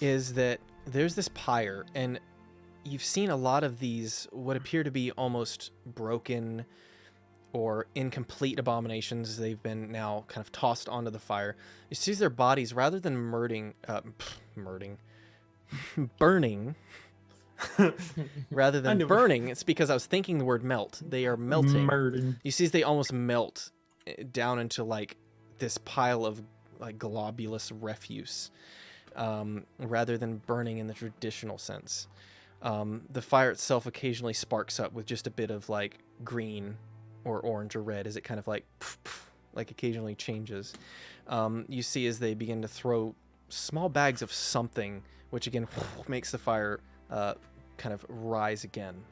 is that there's this pyre, and you've seen a lot of these what appear to be almost broken or incomplete abominations. They've been now kind of tossed onto the fire. You see their bodies, rather than burning, rather than burning, it's because I was thinking the word melt. They are melting. Murdered. You see as they almost melt down into like this pile of like globulous refuse, rather than burning in the traditional sense. The fire itself occasionally sparks up with just a bit of like green or orange or red as it kind of like like occasionally changes. You see as they begin to throw small bags of something, which again makes the fire kind of rise again.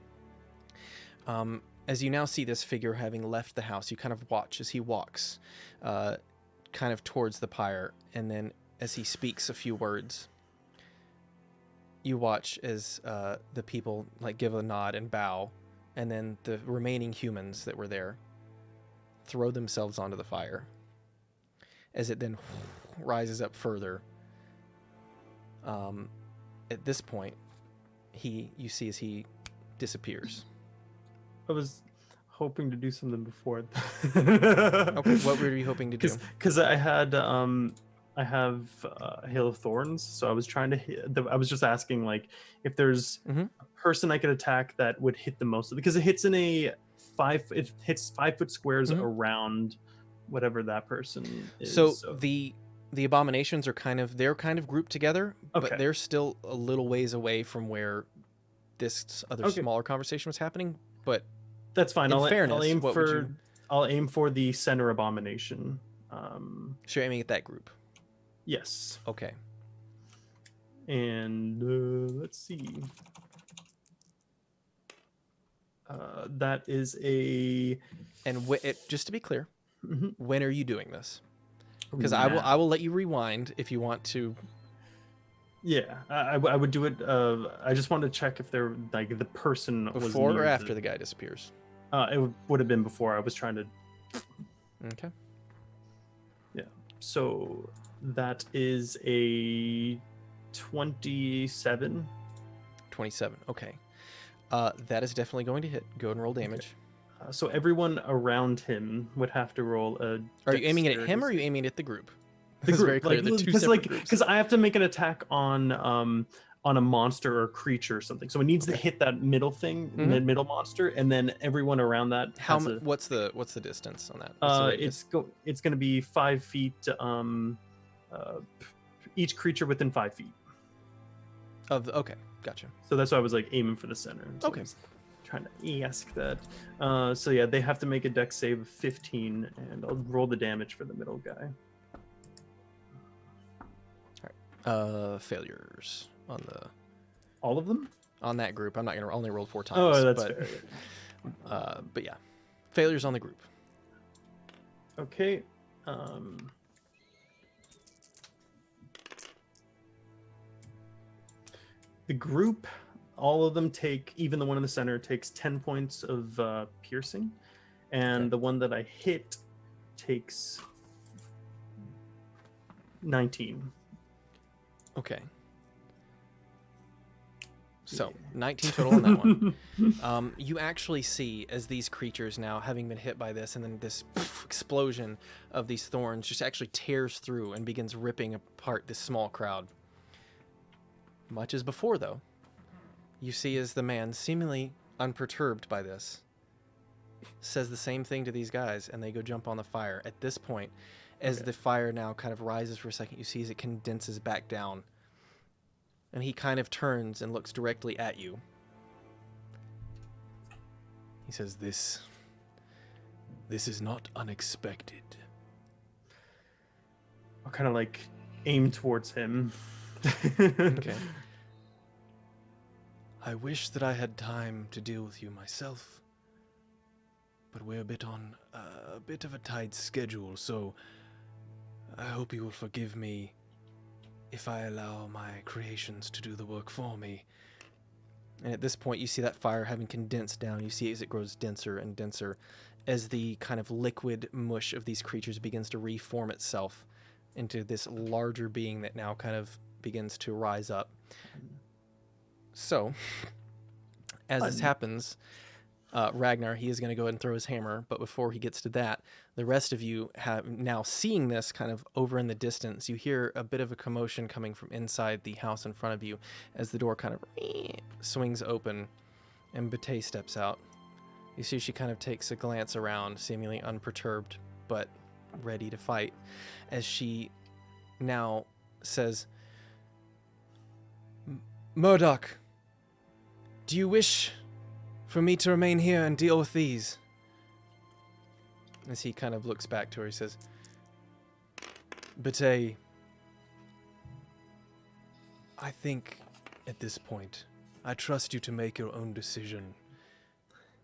As you now see this figure having left the house, you kind of watch as he walks kind of towards the pyre, and then as he speaks a few words, you watch as the people like give a nod and bow, and then the remaining humans that were there throw themselves onto the fire as it then rises up further. At this point, you see as he disappears. I was hoping to do something before. Okay, what were you hoping to do? Because I have Hail of Thorns, so I was trying to hit. I was just asking like if there's a person I could attack that would hit the most, because it hits in a 5 foot squares around whatever that person is. So the abominations are kind of grouped together, Okay. but they're still a little ways away from where this other smaller conversation was happening. But that's fine. In fairness, I'll aim for the center abomination. So you're aiming at that group. Yes. Okay. And let's see. That is a. And just to be clear, when are you doing this? Because Now. I will let you rewind if you want to. Yeah, I would do it. I just wanted to check if they're like the person was Before near or after the guy disappears? It would have been before. I was trying to. Okay. Yeah. So that is a 27. 27. Okay. That is definitely going to hit. Go and roll damage. So everyone around him would have to roll a. Are you aiming it at him or are you aiming at the group? This is very clear. The two separate groups. Because I have to make an attack on a monster or creature or something. So it needs to hit that middle thing, that middle monster, and then everyone around that. What's the distance on that? It's going to be 5 feet. Each creature within 5 feet. Okay, gotcha. So that's why I was like aiming for the center. So okay. Trying to ask that. So yeah, they have to make a dex save of 15, and I'll roll the damage for the middle guy. All right. Failures on all of them on that group. I'm not gonna only roll 4 times. Oh, that's but, fair. But yeah, failures on the group. Okay. The group, all of them take, even the one in the center takes 10 points of piercing, and the one that I hit takes 19. Okay. So 19 total on that one. You actually see as these creatures now having been hit by this, and then this explosion of these thorns just actually tears through and begins ripping apart this small crowd. Much as before, though, you see as the man, seemingly unperturbed by this, says the same thing to these guys, and they go jump on the fire. At this point, as the fire now kind of rises for a second, you see as it condenses back down. And he kind of turns and looks directly at you. He says, This is not unexpected. I'll kind of like aim towards him. Okay. I wish that I had time to deal with you myself, but we're a bit of a tight schedule, so I hope you will forgive me if I allow my creations to do the work for me. And at this point, you see that fire having condensed down. You see as it grows denser and denser, as the kind of liquid mush of these creatures begins to reform itself into this larger being that now kind of begins to rise up. So, as this happens, Ragnar, he is going to go ahead and throw his hammer, but before he gets to that, the rest of you have now seeing this kind of over in the distance, you hear a bit of a commotion coming from inside the house in front of you as the door kind of swings open and Bate steps out. You see she kind of takes a glance around, seemingly unperturbed, but ready to fight, as she now says, Murdoch, do you wish for me to remain here and deal with these? As he kind of looks back to her, he says, Bate, I think at this point, I trust you to make your own decision.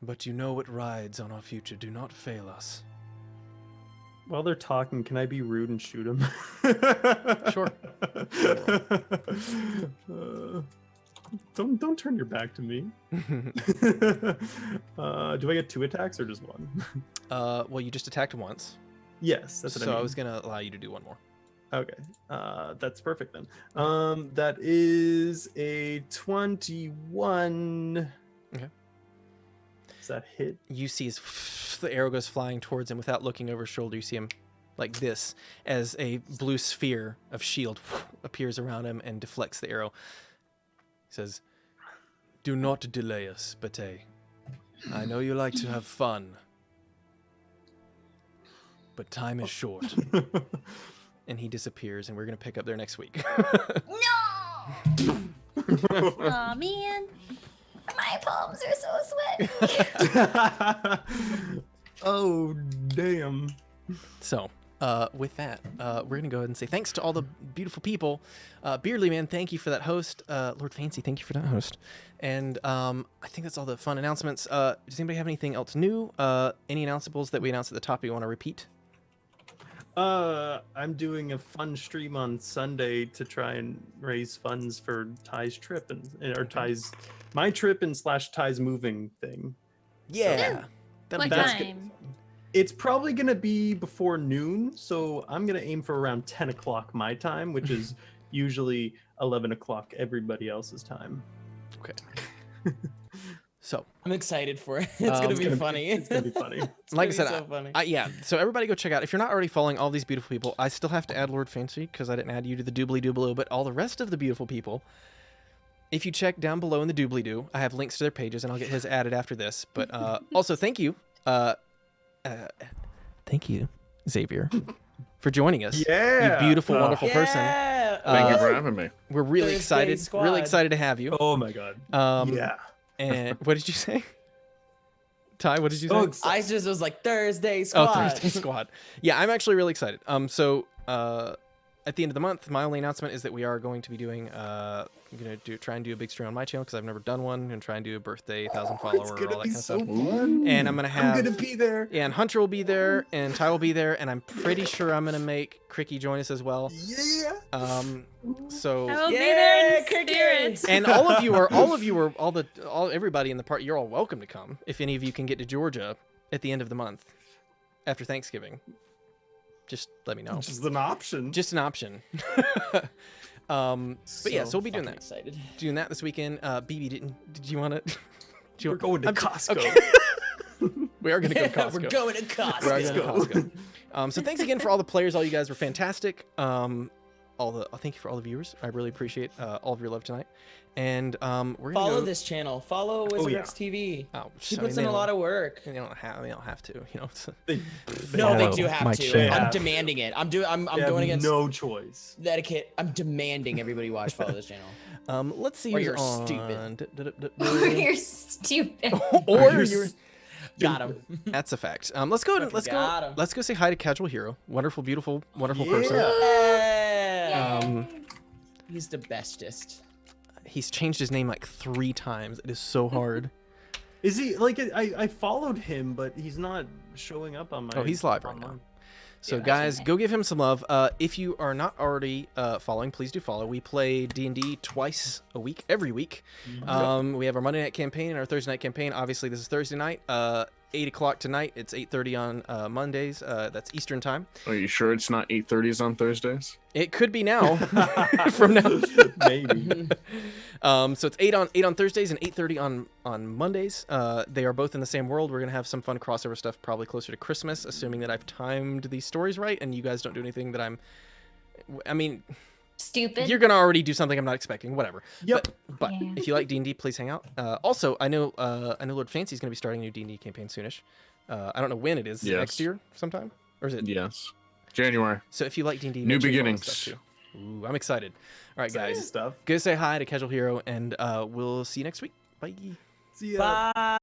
But you know what rides on our future. Do not fail us. While they're talking, can I be rude and shoot him? Sure. Don't turn your back to me. Do I get 2 attacks or just 1? Well, you just attacked once. Yes, that's what I mean. So I was going to allow you to do 1 more. Okay, that's perfect then. That is a 21. Okay. Does that hit? You see the arrow goes flying towards him without looking over his shoulder. You see him like this as a blue sphere of shield appears around him and deflects the arrow. He says, do not delay us, Bate. I know you like to have fun, but time is short. And he disappears, and we're going to pick up there next week. No! Aw, man. My palms are so sweaty. Oh, damn. So, with that, we're going to go ahead and say thanks to all the beautiful people. Beardly Man, thank you for that host. Lord Fancy, thank you for that host. And I think that's all the fun announcements. Does anybody have anything else new? Any announceables that we announced at the top you want to repeat? I'm doing a fun stream on Sunday to try and raise funds for Ty's trip or Ty's my trip and / Ty's moving thing. Yeah. What that's time? It's probably gonna be before noon, so I'm gonna aim for around 10 o'clock my time, which is usually 11 o'clock everybody else's time. Okay. So I'm excited for it. It's gonna be funny. It's gonna be funny. like I said, so funny. yeah. So everybody go check out. If you're not already following all these beautiful people, I still have to add Lord Fancy because I didn't add you to the doobly doobly, but all the rest of the beautiful people. If you check down below in the doobly doo, I have links to their pages, and I'll get his added after this. But also, thank you, Xavier, for joining us. Yeah. You beautiful, wonderful person. Thank you for having me. We're really Thursday excited. squad. Really excited to have you. Oh my god. Yeah. And what did you say? Ty, what did you say? Oh, I just was like Thursday squad. Oh, Thursday Squad. Yeah, I'm actually really excited. So at the end of the month, my only announcement is that we are going to be doing, I'm going to try and do a big stream on my channel because I've never done one, and try and do a birthday 1,000 follower, It's all gonna that be kind of so stuff. fun. And I'm going to have... I'm gonna be there. Yeah, and Hunter will be there, and Ty will be there, and I'm pretty sure I'm going to make Cricky join us as well. Yeah. So... I will be Yeah, there in cricket. spirit. And everybody in the part, you're all welcome to come if any of you can get to Georgia at the end of the month after Thanksgiving. Just let me know. Just an option. Just an option. But yeah, so we'll be doing that. Excited. Doing that this weekend. BB, did you want to? We're going to Costco. Okay. We are going to go to Costco. We're going to Costco. We are going to Costco. So thanks again for all the players. All you guys were fantastic. Thank you for all the viewers. I really appreciate all of your love tonight. And we're gonna Follow go... this channel. Follow WizardX TV. Oh, He I puts mean, in a lot of work. They don't have to. You know. It's... No, they Follow do my have to. channel. I'm demanding it. I'm going against no choice. the etiquette. I'm demanding everybody follow this channel. Let's see. Or who's you're on. stupid. Or you're stupid. Or you're. Got him. That's a fact. Let's go. Got him. Let's go say hi to Casual Hero. Wonderful, beautiful, wonderful person. Yeah. He's the bestest. He's changed his name like 3 times. It is so hard. Is he like I followed him, but he's not showing up on my. Oh, he's live right now. online. So Yeah, that's guys, right. go give him some love. If you are not already following, please do follow. We play D&D twice a week, every week. We have our Monday night campaign and our Thursday night campaign. Obviously, this is Thursday night. 8 o'clock tonight. It's 8:30 on Mondays. That's Eastern time. Are you sure it's not 8:30s on Thursdays? It could be now. From now. Maybe. So it's 8 on Thursdays and 8:30 on Mondays. They are both in the same world. We're gonna have some fun crossover stuff probably closer to Christmas, assuming that I've timed these stories right and you guys don't do anything that Stupid. you're gonna already do something I'm not expecting. Whatever. Yep. But Yeah. if you like D&D, please hang out. Also, I know Lord Fancy's gonna be starting a new D&D campaign soonish. I don't know when it is. Yes. Next year sometime, or is it? Yes. January. So if you like D&D, New make sure you follow beginnings. stuff too. Ooh, I'm excited. All right, guys. Stuff. Go say hi to Casual Hero, and we'll see you next week. Bye. See ya. Bye.